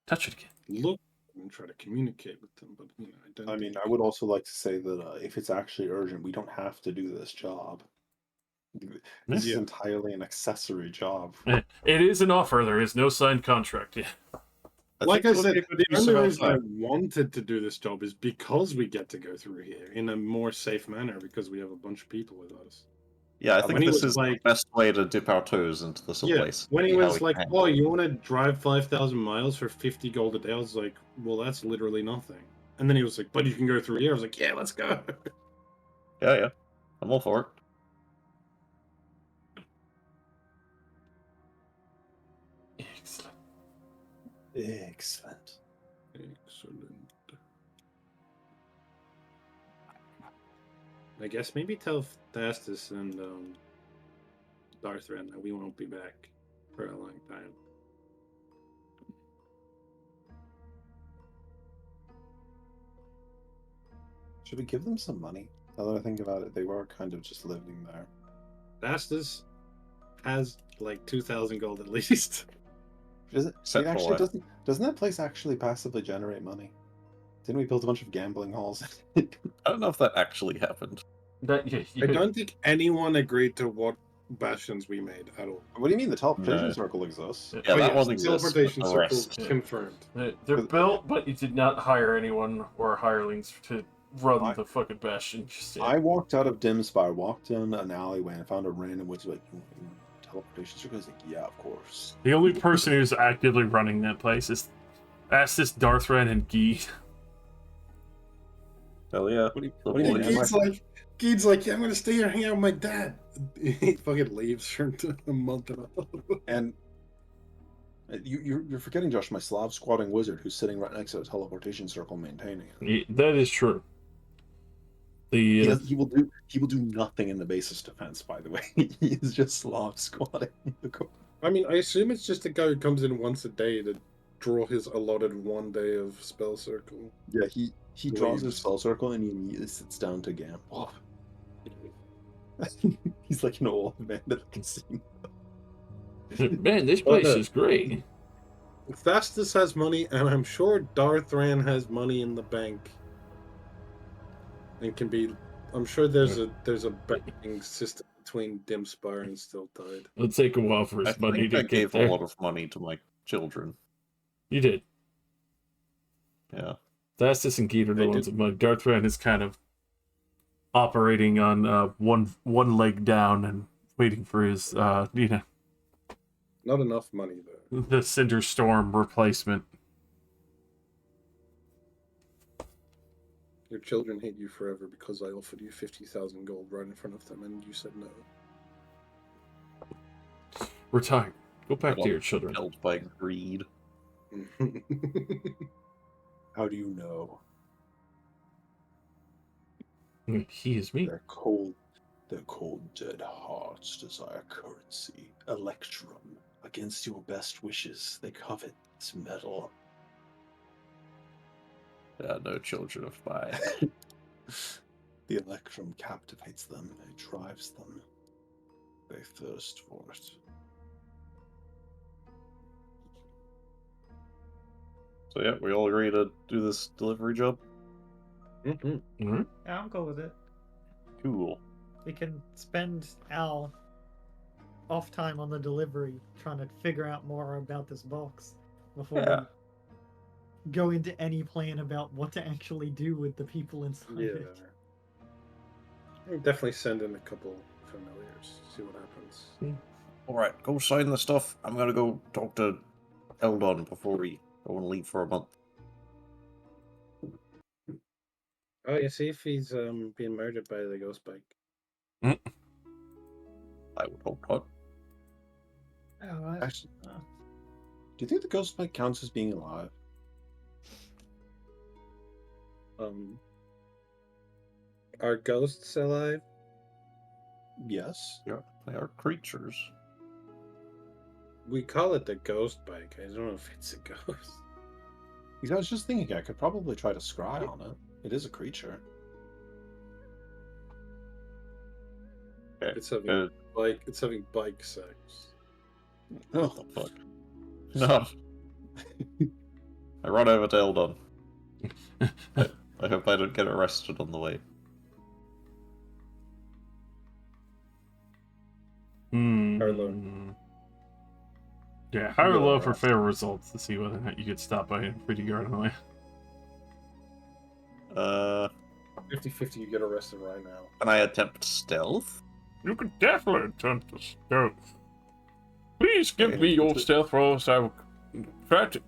Speaker 1: Touch it again.
Speaker 7: look and try to communicate with them, but you know, I don't.
Speaker 2: I mean,
Speaker 7: think-
Speaker 2: I would also like to say that if it's actually urgent, we don't have to do this job. This is
Speaker 7: Yeah.
Speaker 2: entirely an accessory job.
Speaker 1: It is an offer. There is no signed contract. Yeah.
Speaker 7: Like I said, the only reason I
Speaker 5: time.
Speaker 7: wanted to do this job is because we get to go through here in a more safe manner because we have a bunch of people with us.
Speaker 5: Yeah, I
Speaker 7: When
Speaker 5: think
Speaker 7: he
Speaker 5: this
Speaker 7: was
Speaker 5: is the
Speaker 7: like-
Speaker 5: best way to dip our toes into the silt
Speaker 7: Yeah,
Speaker 5: waste.
Speaker 7: when he
Speaker 5: See how
Speaker 7: was
Speaker 5: we
Speaker 7: like,
Speaker 5: can
Speaker 7: "Oh,
Speaker 5: handle it.
Speaker 7: you want to drive 5,000 miles for 50 gold a day?" I was like, "Well, that's literally nothing." And then he was like, "But you can go through here." I was like, "Yeah, let's go."
Speaker 5: Yeah, I'm all for it.
Speaker 1: Excellent.
Speaker 2: Excellent.
Speaker 7: Excellent. I guess maybe tell Thastus and Darthran that we won't be back for a long time.
Speaker 2: Should we give them some money? Now that I think about it, they were kind of just living there.
Speaker 7: Thastus has like 2,000 gold at least.
Speaker 2: Does it?
Speaker 5: Except
Speaker 2: It
Speaker 5: for
Speaker 2: actually
Speaker 5: life.
Speaker 2: doesn't that place actually passively generate money? Didn't we build a bunch of gambling halls?
Speaker 5: I don't know if that actually happened.
Speaker 1: That
Speaker 7: I don't think anyone agreed to what bastions we made at all.
Speaker 2: What do you mean the teleportation
Speaker 5: No.
Speaker 2: circle exists?
Speaker 5: Yeah,
Speaker 7: Oh,
Speaker 5: that
Speaker 7: yes,
Speaker 5: one
Speaker 7: the
Speaker 5: exists. but
Speaker 7: teleportation
Speaker 5: the
Speaker 7: circle
Speaker 5: rest-
Speaker 1: Yeah.
Speaker 7: confirmed.
Speaker 1: They're built, but you did not hire anyone or hirelings to run
Speaker 2: I-
Speaker 1: the fucking bastion. Just
Speaker 2: I walked out of Dimspire, walked down an alleyway, and found a random woods like teleportation circle. I was like, yeah, of course.
Speaker 1: the only person who's actively running that place is Astis, Darthran, and Guy.
Speaker 5: Hell yeah.
Speaker 2: What do you,
Speaker 5: The
Speaker 2: what do you
Speaker 5: boys.
Speaker 2: mean?
Speaker 7: Geed's like, yeah, I'm gonna stay here and hang out with my dad. He fucking leaves for a month and a half.
Speaker 2: And you're forgetting, Josh, my Slav squatting wizard who's sitting right next to the teleportation circle, maintaining it.
Speaker 1: That is true. The
Speaker 2: He will do nothing in the base's defense. By the way, he is just Slav squatting.
Speaker 4: I mean, I assume it's just a guy who comes in once a day to draw his allotted 1 day of spell circle.
Speaker 2: Yeah, he draws his
Speaker 4: Leaves.
Speaker 2: spell circle and he immediately sits down to gamble. He's like an old man at the casino.
Speaker 1: man, this place is great.
Speaker 4: Thastus has money, and I'm sure Darthran has money in the bank. And can be. I'm sure there's a banking system between Dimspire and Stilltide.
Speaker 1: It'll take a while for
Speaker 5: I
Speaker 1: his money
Speaker 5: think
Speaker 1: to
Speaker 5: I
Speaker 1: get
Speaker 5: gave
Speaker 1: there.
Speaker 5: a lot of money to my children.
Speaker 1: You did.
Speaker 5: Yeah.
Speaker 1: Thastus and Geet are the
Speaker 4: I
Speaker 1: ones
Speaker 4: did.
Speaker 1: that money. Darthran is kind of operating on one leg down and waiting for his
Speaker 4: Not enough money though.
Speaker 1: the Cinder Storm replacement.
Speaker 4: Your children hate you forever because I offered you 50,000 gold right in front of them, and you said no.
Speaker 1: Retire. Go back to
Speaker 5: Well,
Speaker 1: your children.
Speaker 5: Held by greed.
Speaker 2: How do you know?
Speaker 1: He is me.
Speaker 2: Their cold, dead hearts desire currency, electrum. Against your best wishes, they covet this metal.
Speaker 5: No children of mine.
Speaker 2: The electrum captivates them, it drives them. They thirst for it.
Speaker 5: So yeah, we all agree to do this delivery job.
Speaker 3: Yeah, I'm cool with it.
Speaker 5: Cool.
Speaker 3: We can spend our off time on the delivery trying to figure out more about this box before
Speaker 5: Yeah.
Speaker 3: we go into any plan about what to actually do with the people inside
Speaker 4: Yeah.
Speaker 3: it.
Speaker 4: I'll definitely send in a couple familiars, see what happens.
Speaker 5: Alright, go sign the stuff. I'm gonna go talk to Eldon before we go and leave for a month.
Speaker 7: Oh, you see if he's being murdered by the ghost bike.
Speaker 5: I would hope not.
Speaker 3: Oh, right.
Speaker 2: Actually, do you think the ghost bike counts as being alive?
Speaker 7: Are ghosts alive?
Speaker 2: Yes.
Speaker 5: Yeah, they are creatures.
Speaker 7: We call it the ghost bike. I don't know if it's a ghost.
Speaker 2: Because I was just thinking I could probably try to scry on it. It is a creature.
Speaker 5: Okay.
Speaker 4: It's having
Speaker 5: Uh,
Speaker 4: It's having bike sex.
Speaker 2: Oh,
Speaker 5: what the fuck? No. I run over to Eldon. I hope I don't get arrested on the way.
Speaker 4: Harlow.
Speaker 1: Yeah, higher or
Speaker 2: No,
Speaker 1: low for
Speaker 2: right.
Speaker 1: fair results to see whether or not you get stopped by a pretty guard on the way.
Speaker 4: 50-50, you get arrested right now.
Speaker 5: Can I attempt stealth?
Speaker 1: You could definitely attempt to stealth. Please give
Speaker 5: Okay.
Speaker 1: me your stealth rolls. I will try to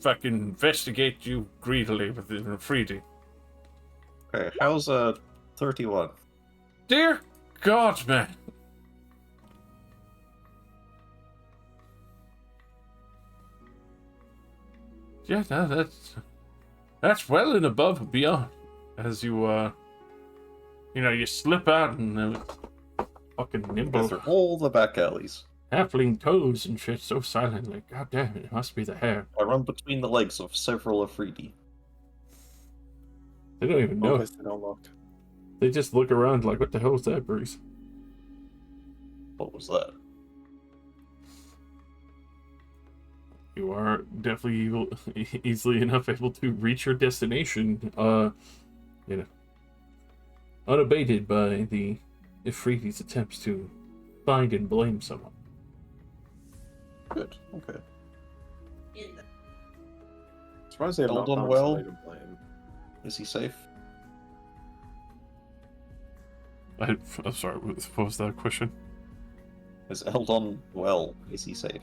Speaker 1: fucking investigate you greedily within a freebie.
Speaker 5: Okay, how's 31?
Speaker 1: Dear God, man. Yeah, no, that's well and above and beyond. As you, you slip out and fucking
Speaker 5: Go
Speaker 1: nimble
Speaker 5: through all the back alleys.
Speaker 1: halfling toes and shit so silently. God damn it, it must be the hair.
Speaker 5: I run between the legs of several Afridi.
Speaker 1: They don't even know.
Speaker 2: because they don't look.
Speaker 1: They just look around like, what the hell is that, Bruce?
Speaker 5: What was that?
Speaker 1: You are definitely easily enough able to reach your destination, unabated by the Ifriti's attempts to find and blame someone.
Speaker 5: Good, okay.
Speaker 2: Surprised they have not
Speaker 5: Eldon
Speaker 2: found
Speaker 5: well?
Speaker 2: somebody to blame.
Speaker 5: Is he safe?
Speaker 1: I'm sorry, what was that question?
Speaker 5: Is Eldon well? Is he safe?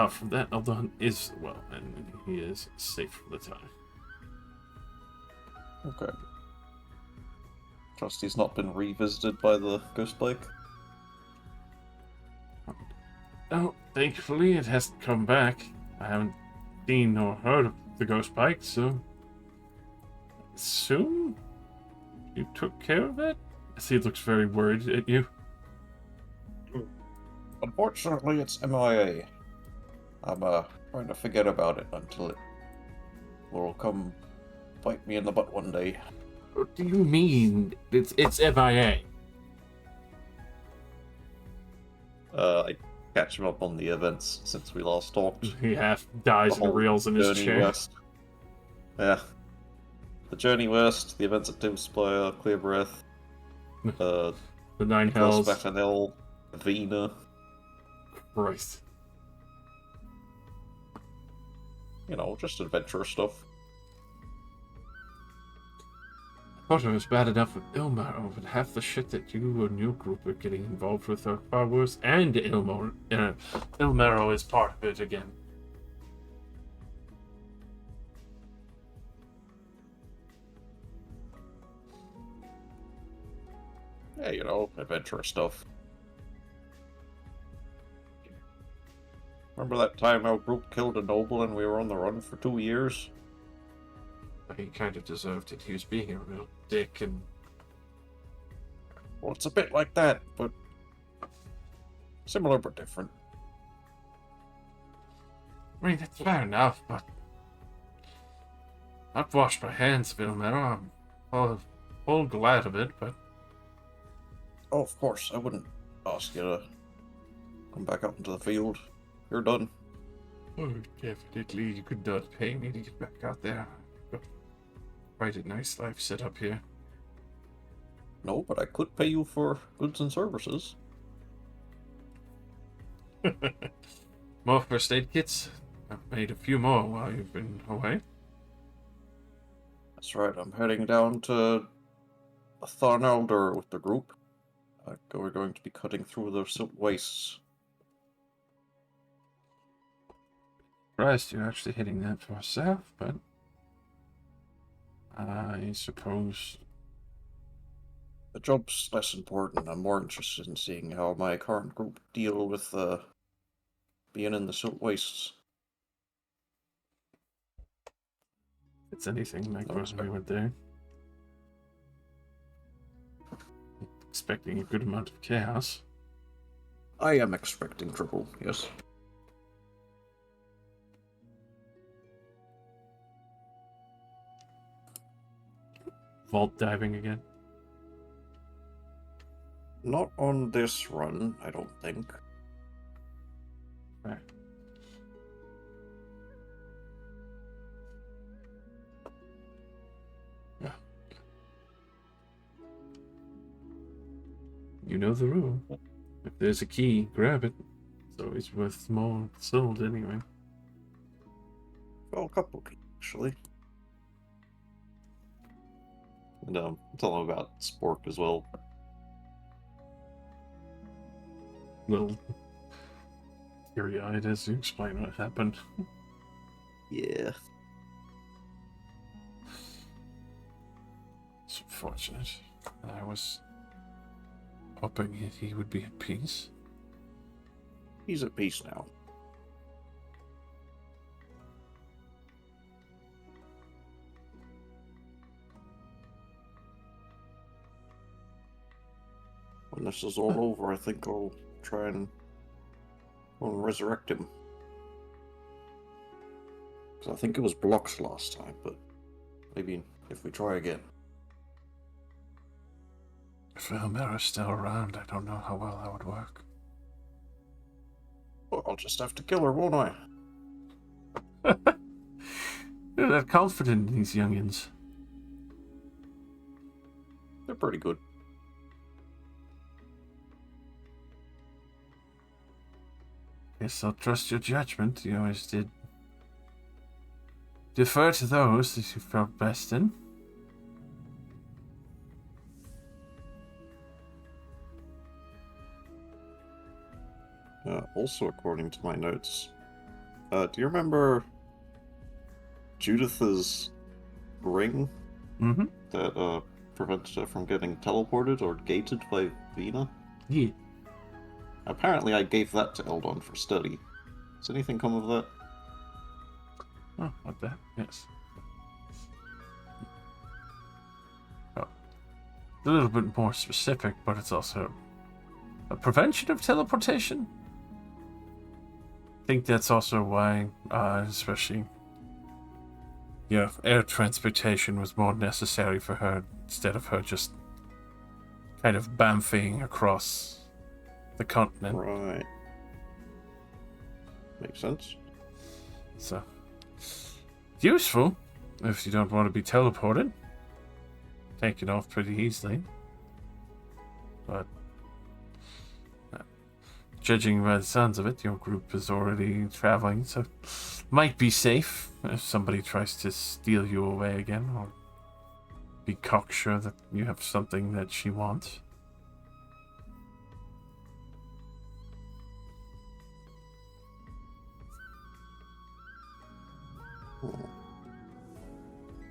Speaker 1: From that, Eldon is well, and he is safe for the time.
Speaker 5: Okay. Trust he's not been revisited by the ghost bike.
Speaker 1: Oh, thankfully it hasn't come back. I haven't seen or heard of the ghost bike, so I assume you took care of it? I see it looks very worried at you.
Speaker 5: Unfortunately, it's MIA. I'm trying to forget about it until it will come bite me in the butt one day.
Speaker 1: What do you mean? It's MIA.
Speaker 5: I catch him up on the events since we last talked.
Speaker 1: He half dies
Speaker 5: The
Speaker 1: and
Speaker 5: whole
Speaker 1: reels in his
Speaker 5: Journey
Speaker 1: chair.
Speaker 5: West. Yeah. The Journey West, the events at Timspire, Clear Breath,
Speaker 1: The Nine
Speaker 5: Nicholas
Speaker 1: Hells.
Speaker 5: Vatanel, Vina.
Speaker 1: Christ.
Speaker 5: You know, just adventure stuff.
Speaker 1: I thought it was bad enough with Ilmaro, but half the shit that you and your group are getting involved with are far worse, and Ilmaro is part of it again.
Speaker 5: Yeah, you know, adventure stuff. Remember that time our group killed a noble and we were on the run for 2 years?
Speaker 1: He kind of deserved it. He was being a real dick, and
Speaker 5: Well, it's a bit like that, but similar but different.
Speaker 1: I mean, that's fair enough, but I've washed my hands of Ilmaro. I'm all glad of it, but
Speaker 5: Oh, of course, I wouldn't ask you to come back out into the field. You're done.
Speaker 1: oh, definitely you could not pay me to get back out there. Got quite a nice life set up here.
Speaker 5: No, but I could pay you for goods and services.
Speaker 1: More first aid kits? I've made a few more while you've been away.
Speaker 5: That's right, I'm heading down to Thornelder with the group. We're going to be cutting through the silt wastes.
Speaker 1: Surprised you're actually hitting that far south, but I suppose
Speaker 5: The job's less important. I'm more interested in seeing how my current group deal with being in the silt wastes.
Speaker 1: it's anything like
Speaker 5: No
Speaker 1: when
Speaker 5: respect.
Speaker 1: we went there. Expecting a good amount of chaos.
Speaker 5: I am expecting trouble, yes.
Speaker 1: Vault diving again.
Speaker 5: Not on this run, I don't think.
Speaker 1: Right. Yeah. You know the rule. If there's a key, grab it. It's always worth more sold anyway.
Speaker 5: Well, a couple, actually. And tell them about Spork as well.
Speaker 1: Little teary-eyed as you explain what happened.
Speaker 5: Yeah.
Speaker 1: It's unfortunate. I was hoping that he would be at peace.
Speaker 5: He's at peace now. When this is all over, I think I'll try and resurrect him. Because I think it was blocked last time, but maybe if we try again.
Speaker 1: If Elmera's still around, I don't know how well that would work.
Speaker 5: Well, I'll just have to kill her, won't I?
Speaker 1: You're that confident in these youngins.
Speaker 5: They're pretty good.
Speaker 1: Guess I'll trust your judgment. You always did. Defer to those that you felt best in.
Speaker 5: Also, according to my notes, do you remember Judith's ring
Speaker 1: Mm-hmm.
Speaker 5: that prevents her from getting teleported or gated by Vina.
Speaker 1: Yeah.
Speaker 5: Apparently, I gave that to Eldon for study. Has anything come of that?
Speaker 1: Oh, like that. Yes. Oh. A little bit more specific, but it's also a prevention of teleportation. I think that's also why, especially, air transportation was more necessary for her instead of her just kind of bamfing across the continent.
Speaker 5: Right. Makes sense.
Speaker 1: So, useful if you don't want to be teleported. Taken off pretty easily. But, judging by the sounds of it, your group is already traveling, so might be safe if somebody tries to steal you away again, or be cocksure that you have something that she wants.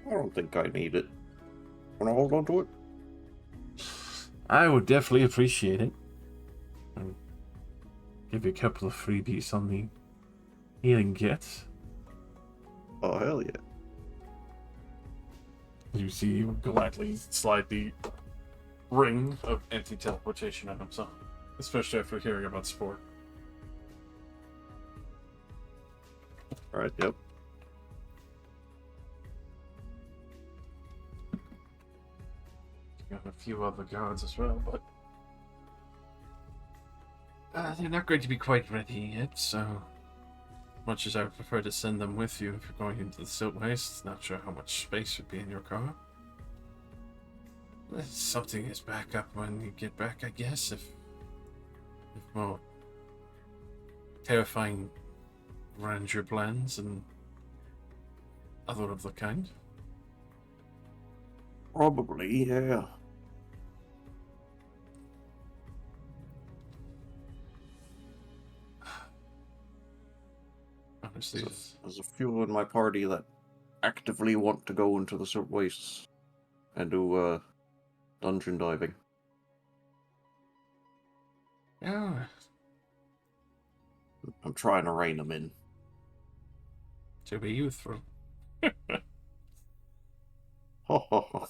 Speaker 5: I don't think I need it. Wanna hold on to it?
Speaker 1: I would definitely appreciate it. And give you a couple of freebies on the healing kits.
Speaker 5: Oh, hell yeah.
Speaker 1: You see, you would gladly slide the ring of anti-teleportation on himself, especially after hearing about sport.
Speaker 5: Alright, yep.
Speaker 1: You got a few other guards as well, but they're not going to be quite ready yet, so much as I would prefer to send them with you if you're going into the Silt Waste, not sure how much space would be in your car. Something is back up when you get back, I guess, if more terrifying grandeur plans and other of the kind.
Speaker 5: Probably, yeah.
Speaker 1: Honestly,
Speaker 5: There's a few in my party that actively want to go into the Silt Wastes and do dungeon diving.
Speaker 1: yeah,
Speaker 5: I'm trying to rein them in.
Speaker 1: to be youthful.
Speaker 5: Ho ho ho.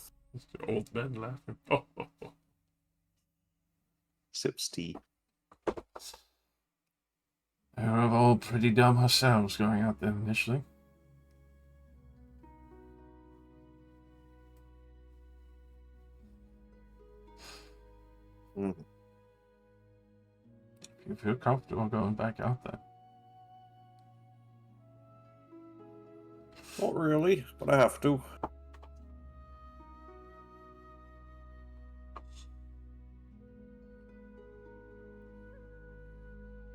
Speaker 1: Old men laughing. Oh, oh, oh.
Speaker 5: Sips tea.
Speaker 1: They were all pretty dumb ourselves going out there initially.
Speaker 5: Mm.
Speaker 1: If you feel comfortable going back out there.
Speaker 5: Not really, but I have to.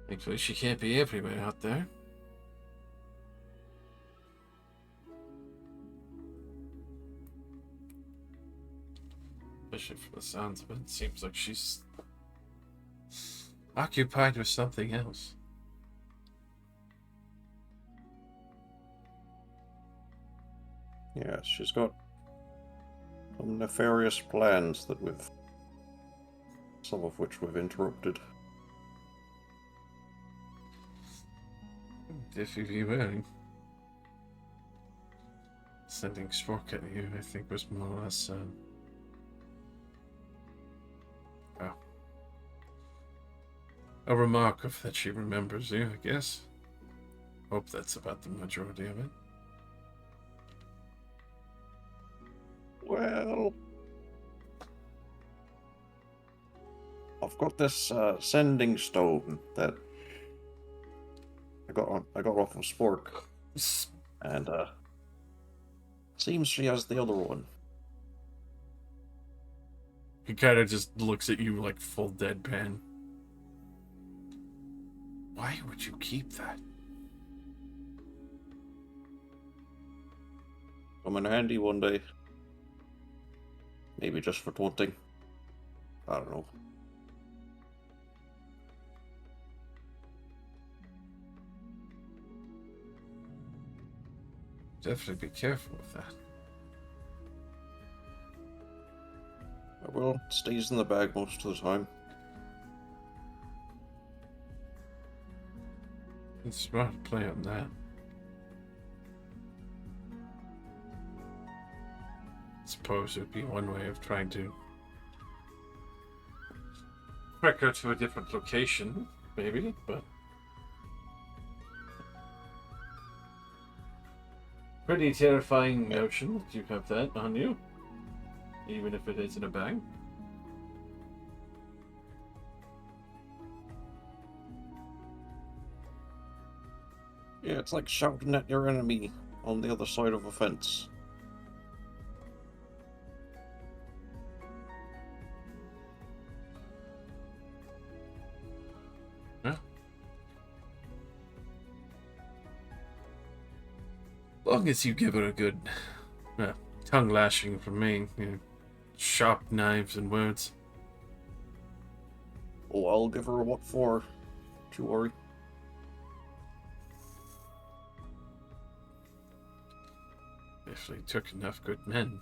Speaker 1: Thankfully, she can't be everywhere out there. Especially from the sounds of it, it seems like she's occupied with something else.
Speaker 5: Yeah, she's got some nefarious plans that some of which we've interrupted.
Speaker 1: If you be willing. Sending Spork at you, I think, was more or less, a remark of that she remembers you, I guess. Hope that's about the majority of it.
Speaker 5: Well, I've got this sending stone that I got off of Spork, and seems she has the other one.
Speaker 1: He kind of just looks at you like full deadpan. Why would you keep that?
Speaker 5: Come in handy one day. Maybe just for taunting. I don't know.
Speaker 1: Definitely be careful with that.
Speaker 5: well, it stays in the bag most of the time.
Speaker 1: It's smart play on that. Suppose it would be one way of trying to trek her to a different location, maybe, but pretty terrifying notion that you have that on you, even if it is in a bag.
Speaker 5: Yeah, it's like shouting at your enemy on the other side of a fence.
Speaker 1: Yeah. Long as you give her a good tongue lashing from me, sharp knives and words.
Speaker 5: Oh, I'll give her what for. Don't you worry.
Speaker 1: If they took enough good men.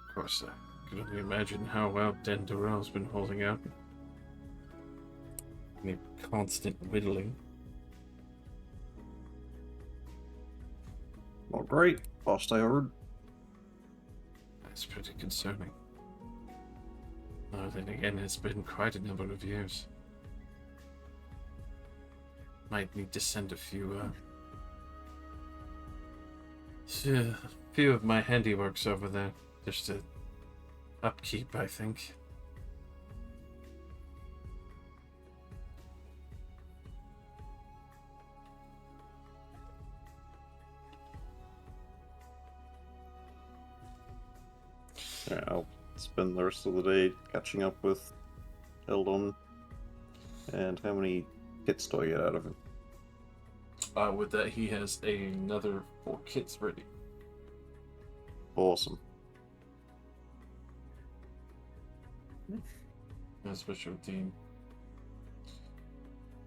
Speaker 1: Of course, I can only imagine how well Den Durrell's been holding out. The constant whittling.
Speaker 5: Not great, last I heard.
Speaker 1: That's pretty concerning. Then again, it's been quite a number of years. Might need to send a few of my handiworks over there, just to upkeep, I think.
Speaker 5: Yeah, I'll spend the rest of the day catching up with Eldon. And how many hits do I get out of him?
Speaker 1: With that, he has another 4 kits ready.
Speaker 5: Awesome.
Speaker 1: Especially with the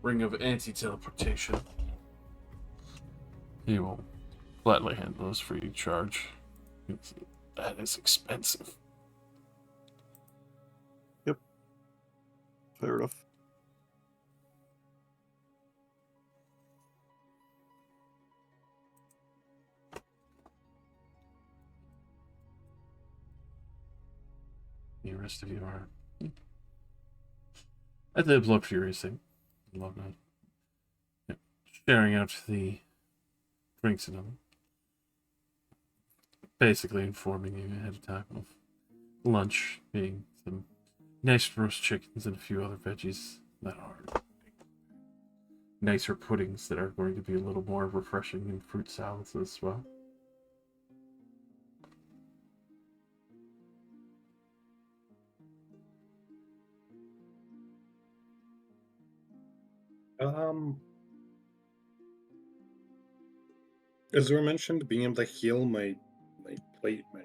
Speaker 1: Ring of Anti-Teleportation. He will gladly handle those free of charge. That is expensive.
Speaker 5: Fair enough.
Speaker 1: The rest of you are at the Blood Furies thing. Love that. Yep. Sharing out the drinks and them. Basically informing you ahead of time of lunch being some nice roast chickens and a few other veggies that are nicer puddings that are going to be a little more refreshing, and fruit salads as well.
Speaker 7: As we mentioned, being able to heal my plate, my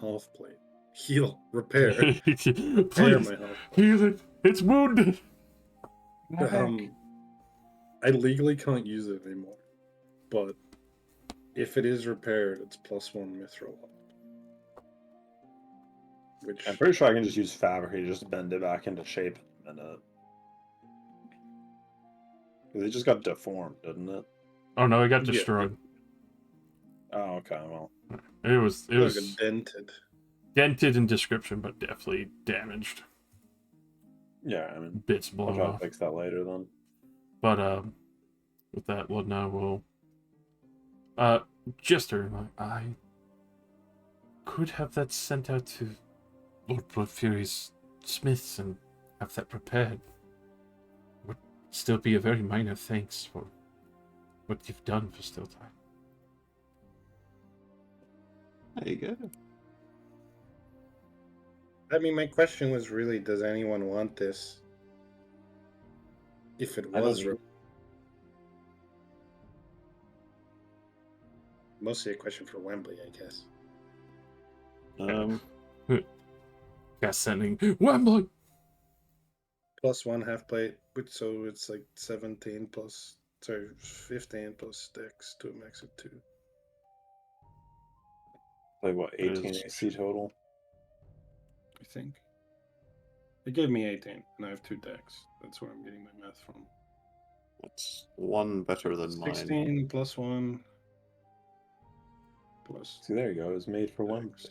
Speaker 7: half plate, heal, repair, repair
Speaker 1: Please
Speaker 7: my half.
Speaker 1: heal it. It's wounded.
Speaker 7: I legally can't use it anymore, but if it is repaired, it's +1 mithril. Which
Speaker 2: I'm pretty sure I can just use fabricate, just bend it back into shape in a minute. Because it just got deformed, didn't it?
Speaker 1: Oh no, it got
Speaker 7: Yeah.
Speaker 1: destroyed.
Speaker 2: Oh, okay, well.
Speaker 1: It was
Speaker 7: like a dented.
Speaker 1: dented in description, but definitely damaged.
Speaker 2: Yeah, I mean,
Speaker 1: Bits
Speaker 2: I'll
Speaker 1: blown
Speaker 2: try to
Speaker 1: off.
Speaker 2: fix that later then.
Speaker 1: But with that, well, now we'll Jester, I could have that sent out to Lord Blood Fury's smiths and have that prepared. Would still be a very minor thanks for what you've done for Still Time.
Speaker 5: There you go.
Speaker 7: I mean, my question was really, does anyone want this? If it
Speaker 2: I
Speaker 7: was
Speaker 2: don't-
Speaker 7: mostly a question for Wembley, I guess.
Speaker 1: Gas sending Wembley.
Speaker 7: +1 half plate, so it's like 17 plus, sorry, 15 plus sticks to a max of 2.
Speaker 2: Like what,
Speaker 5: It
Speaker 2: 18
Speaker 5: is-
Speaker 2: AC total?
Speaker 4: I think. It gave me 18, and I have 2 decks. That's where I'm getting my math from.
Speaker 5: That's one better than mine.
Speaker 4: 16 plus 1 plus
Speaker 2: See, there you go. It was made for one.
Speaker 4: X.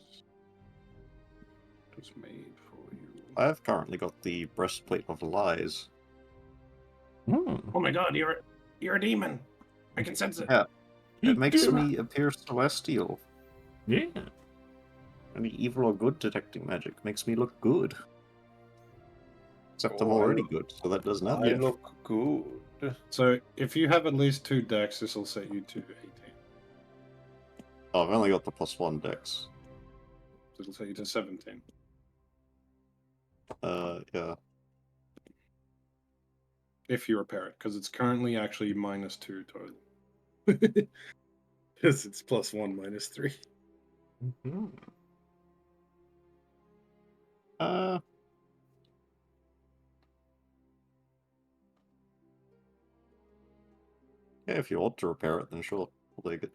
Speaker 4: It was made for you.
Speaker 5: I've currently got the breastplate of lies.
Speaker 1: Hmm.
Speaker 4: Oh my god, you're a demon. I can sense it.
Speaker 5: Yeah,
Speaker 1: You
Speaker 5: it makes
Speaker 1: do.
Speaker 5: me appear celestial.
Speaker 1: Yeah.
Speaker 5: Any evil or good detecting magic makes me look good. Except I'm
Speaker 2: Oh, I
Speaker 5: already
Speaker 2: look-
Speaker 5: good, so that does
Speaker 2: I
Speaker 5: nothing.
Speaker 2: look good.
Speaker 4: So if you have at least 2 decks, this will set you to 18.
Speaker 5: Oh, I've only got the +1 dex.
Speaker 4: It'll set you to 17.
Speaker 5: Yeah.
Speaker 4: If you repair it, because it's currently actually -2 total. Because it's +1 -3.
Speaker 1: Mhm.
Speaker 5: Uh, yeah, if you want to repair it, then sure, I'll take it.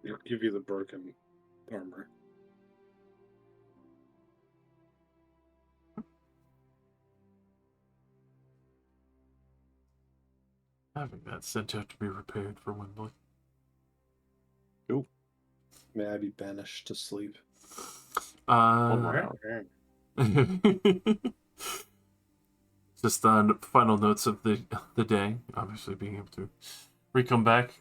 Speaker 4: It'll give you the broken armor.
Speaker 1: Having that sent out to be repaired for Wembley.
Speaker 2: May I be banished to sleep?
Speaker 5: One more hour.
Speaker 1: Just on final notes of the day, obviously being able to re-come back,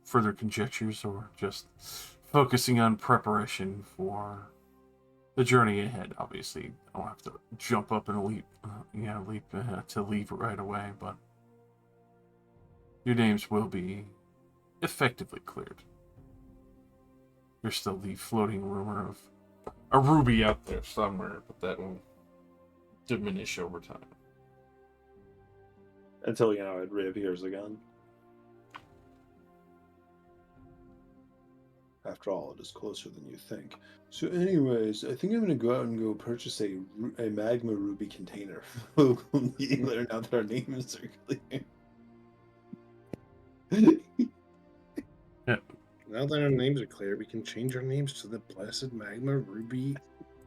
Speaker 1: further conjectures or just focusing on preparation for the journey ahead. Obviously, I don't have to jump up and leap to leave right away, but your names will be effectively cleared. There's still the floating rumor of a ruby out there somewhere, but that will diminish over time.
Speaker 2: Until, it reappears again. After all, it is closer than you think. So anyways, I think I'm going to go out and go purchase a magma ruby container for local dealer now that our names are clear.
Speaker 4: Now that our names are clear, we can change our names to the Blessed Magma Ruby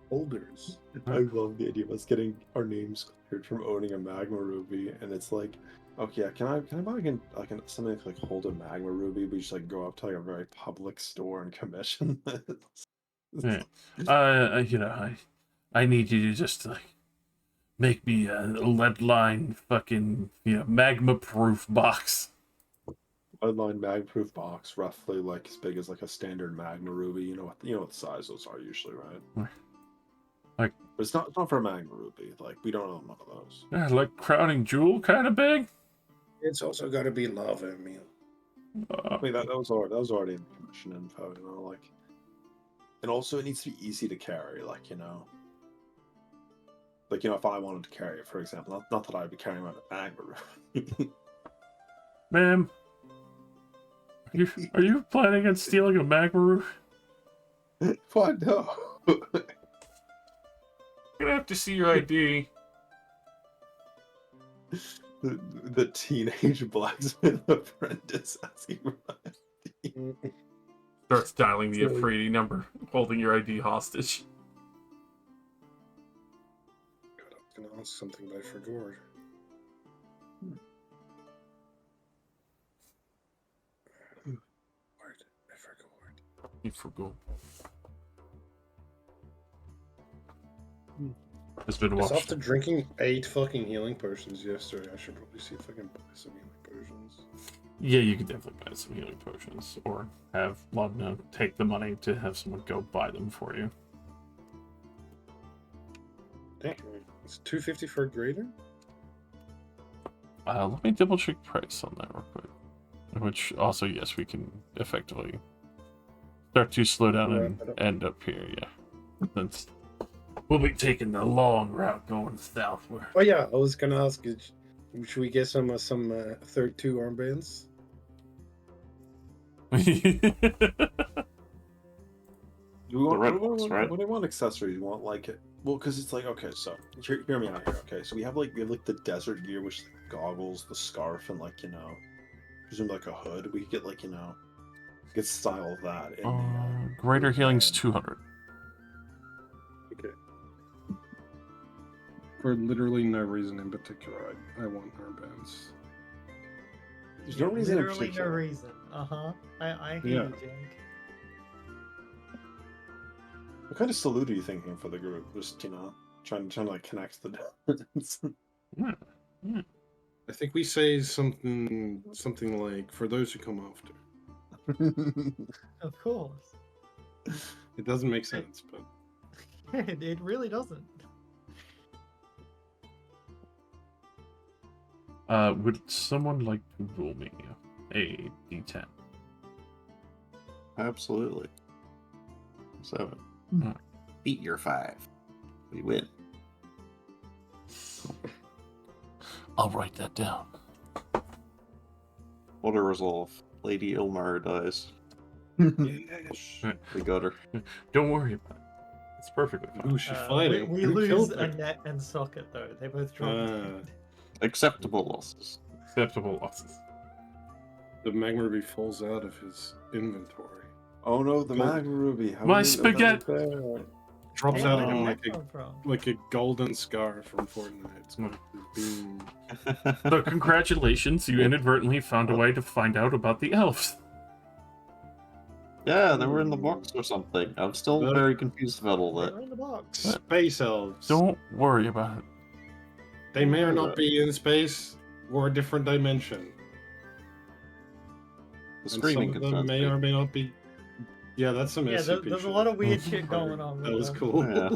Speaker 4: holders.
Speaker 2: I love the idea of us getting our names cleared from owning a magma ruby, and it's like, okay, yeah, can I buy something like hold a magma ruby? We just like go up to like a very public store and commission this.
Speaker 1: Yeah. I need you to just like make me a lead line fucking magma proof box.
Speaker 2: Leadline mag-proof box, roughly like as big as like a standard magma ruby. You know what size those are usually, right?
Speaker 1: Like,
Speaker 2: but it's not for a magma ruby. Like we don't own one of those.
Speaker 1: Yeah, like crowning jewel kind of big.
Speaker 4: It's also got to be lava meal.
Speaker 2: I mean that was already in the commission info, like, and also it needs to be easy to carry, like if I wanted to carry it, for example, not that I'd be carrying around a magma ruby.
Speaker 1: Ma'am, are you planning on stealing a magma roof?
Speaker 2: What? No.
Speaker 1: I'm gonna have to see your ID.
Speaker 2: The teenage blacksmith apprentice asking for ID.
Speaker 1: Starts dialing the Afridi number, holding your ID hostage.
Speaker 4: God, I was going to ask something, but I forgot. I forgot.
Speaker 1: You forgot. It's been
Speaker 4: Because
Speaker 1: watched.
Speaker 4: after drinking 8 fucking healing potions yesterday, I should probably see if I can buy some healing potions.
Speaker 1: Yeah, you could definitely buy some healing potions, or have Laudna take the money to have someone go buy them for you.
Speaker 4: Okay. It's 250 for a grader?
Speaker 1: Let me double check price on that real quick. Which also, yes, we can effectively start to slow down and end up here. Yeah, that's we'll be taking the long route going southward.
Speaker 4: Oh yeah, I was gonna ask, should we get some third 2 armbands?
Speaker 2: Do we want,
Speaker 5: red
Speaker 2: what do we
Speaker 5: box,
Speaker 2: want-
Speaker 5: right?
Speaker 2: What do you want accessories? You want like it? Well, because it's like, okay, so hear me out here. Okay, so we have like the desert gear, which is the goggles, the scarf, and presumably like a hood. We could get good style of that. In
Speaker 1: Greater healing's
Speaker 2: and-
Speaker 1: 200.
Speaker 4: Okay. For literally no reason in particular, I want armbands.
Speaker 2: There's no reason in
Speaker 3: Literally no
Speaker 2: particular.
Speaker 3: reason. I hear
Speaker 4: Yeah.
Speaker 3: you, Jake.
Speaker 2: What kind of salute are you thinking for the group? Just trying to like connect the dots.
Speaker 1: Yeah. Yeah.
Speaker 4: I think we say something like "for those who come after."
Speaker 3: Of course.
Speaker 4: It doesn't make sense, but
Speaker 3: It really doesn't.
Speaker 1: Would someone like to roll me a d10?
Speaker 5: Absolutely. 7.
Speaker 1: Hmm.
Speaker 5: Beat your 5. We win.
Speaker 1: I'll write that down.
Speaker 5: What a resolve. Lady Ilmar dies.
Speaker 4: yes.
Speaker 5: We got her.
Speaker 1: Don't worry about it. It's perfectly fine.
Speaker 4: Who's she fighting?
Speaker 3: We
Speaker 4: Who
Speaker 3: lose
Speaker 4: killed her?
Speaker 3: Annette and Socket though. They both dropped.
Speaker 5: Acceptable losses.
Speaker 1: Acceptable losses.
Speaker 4: The magma ruby falls out of his inventory.
Speaker 2: Oh no, the
Speaker 4: Cool.
Speaker 2: magma ruby. How
Speaker 1: My
Speaker 2: did you know that
Speaker 1: spaghetti!
Speaker 2: was there?
Speaker 4: Drops
Speaker 3: Yeah,
Speaker 4: out
Speaker 3: where
Speaker 4: of him
Speaker 3: did that come from?
Speaker 4: like a golden scar from Fortnite. It's got a beam.
Speaker 1: So congratulations, you inadvertently found a way to find out about the elves.
Speaker 5: Yeah, they were in the box or something. I'm still
Speaker 4: Well-
Speaker 5: very confused about all
Speaker 3: They
Speaker 5: that.
Speaker 3: were in the box.
Speaker 4: Space elves.
Speaker 1: Don't worry about it.
Speaker 4: They may or not be in space or a different dimension.
Speaker 5: The
Speaker 4: And
Speaker 5: screaming
Speaker 4: some of them
Speaker 5: concerns
Speaker 4: may
Speaker 5: me.
Speaker 4: or may not be. Yeah, that's some
Speaker 3: Yeah,
Speaker 4: SCP
Speaker 3: there's a
Speaker 4: shit.
Speaker 3: lot of weird
Speaker 1: Oh,
Speaker 3: shit going on.
Speaker 4: That
Speaker 3: with
Speaker 4: was
Speaker 3: them.
Speaker 4: cool.
Speaker 5: Yeah.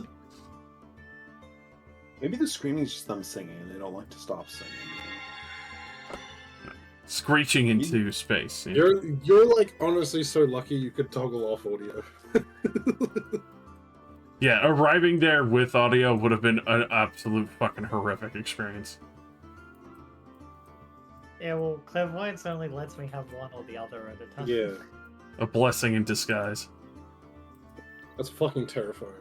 Speaker 2: Maybe the screaming is just them singing and they don't like to stop singing.
Speaker 1: Screeching into space. you know?
Speaker 4: You're like honestly so lucky you could toggle off audio.
Speaker 1: Yeah, arriving there with audio would have been an absolute fucking horrific experience.
Speaker 3: Yeah, well, clairvoyance only lets me have one or the other at a time.
Speaker 4: Yeah,
Speaker 1: A blessing in disguise.
Speaker 4: that's fucking terrifying.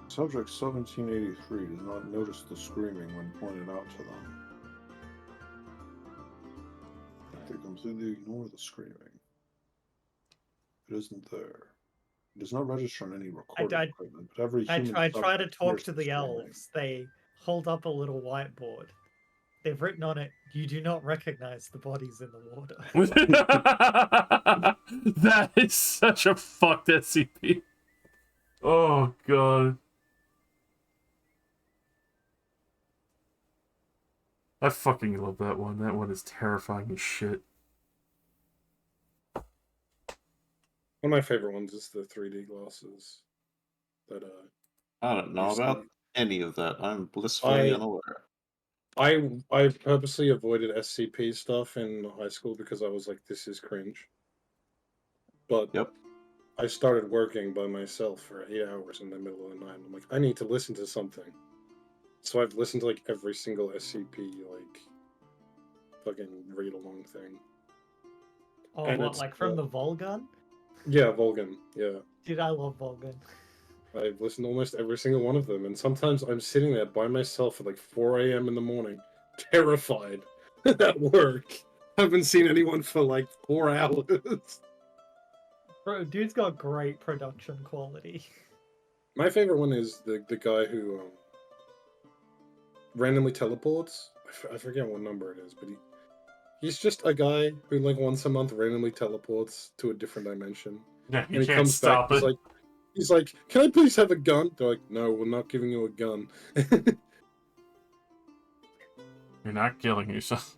Speaker 2: Subject 1783 does not notice the screaming when pointed out to them. They completely ignore the screaming. It isn't there. It does not register on any recording
Speaker 3: I-
Speaker 2: equipment, but every
Speaker 3: I
Speaker 2: human
Speaker 3: try to
Speaker 2: subject
Speaker 3: talk
Speaker 2: hears
Speaker 3: to
Speaker 2: the
Speaker 3: the
Speaker 2: screaming.
Speaker 3: elves. They hold up a little whiteboard. They've written on it, "You do not recognize the bodies in the water."
Speaker 1: That is such a fucked SCP. Oh god. I fucking love that one. That one is terrifying as shit.
Speaker 4: One of my favorite ones is the 3D glasses. That
Speaker 5: I don't know
Speaker 4: You
Speaker 5: about
Speaker 4: see-
Speaker 5: any of that. I'm blissfully
Speaker 4: I-
Speaker 5: unaware.
Speaker 4: I purposely avoided SCP stuff in high school because I was like, this is cringe. But
Speaker 5: Yep.
Speaker 4: I started working by myself for 8 hours in the middle of the night. I'm like, I need to listen to something. So I've listened to like every single SCP, like fucking read along thing.
Speaker 3: Oh,
Speaker 4: And
Speaker 3: what,
Speaker 4: it's,
Speaker 3: like from the Volgun?
Speaker 4: Yeah, Volgan. Yeah.
Speaker 3: Dude, I love Volgun.
Speaker 4: I've listened to almost every single one of them, and sometimes I'm sitting there by myself at like 4 a.m. in the morning, terrified at work. Haven't seen anyone for like 4 hours.
Speaker 3: Bro, dude's got great production quality.
Speaker 4: My favorite one is the guy who randomly teleports. I forget what number it is, but he's just a guy who like once a month randomly teleports to a different dimension.
Speaker 1: Yeah, you
Speaker 4: And he
Speaker 1: can't
Speaker 4: comes
Speaker 1: stop
Speaker 4: back,
Speaker 1: it.
Speaker 4: he's like, "Can I please have a gun?" They're like, "No, we're not giving you a gun."
Speaker 1: You're not killing yourself.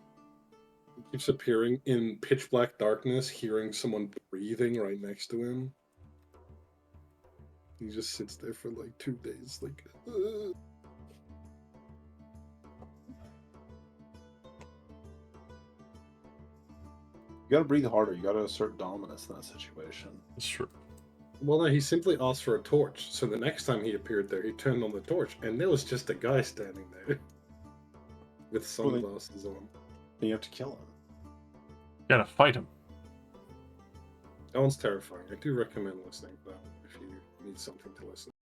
Speaker 4: He keeps appearing in pitch black darkness, hearing someone breathing right next to him. He just sits there for like 2 days, like.
Speaker 2: You gotta breathe harder. You gotta assert dominance in that situation.
Speaker 1: It's true.
Speaker 4: Well, no, he simply asked for a torch. So the next time he appeared there, he turned on the torch, and there was just a guy standing there with sunglasses on.
Speaker 2: Then you have to kill him.
Speaker 1: Gotta fight him.
Speaker 4: That one's terrifying. I do recommend listening to that one if you need something to listen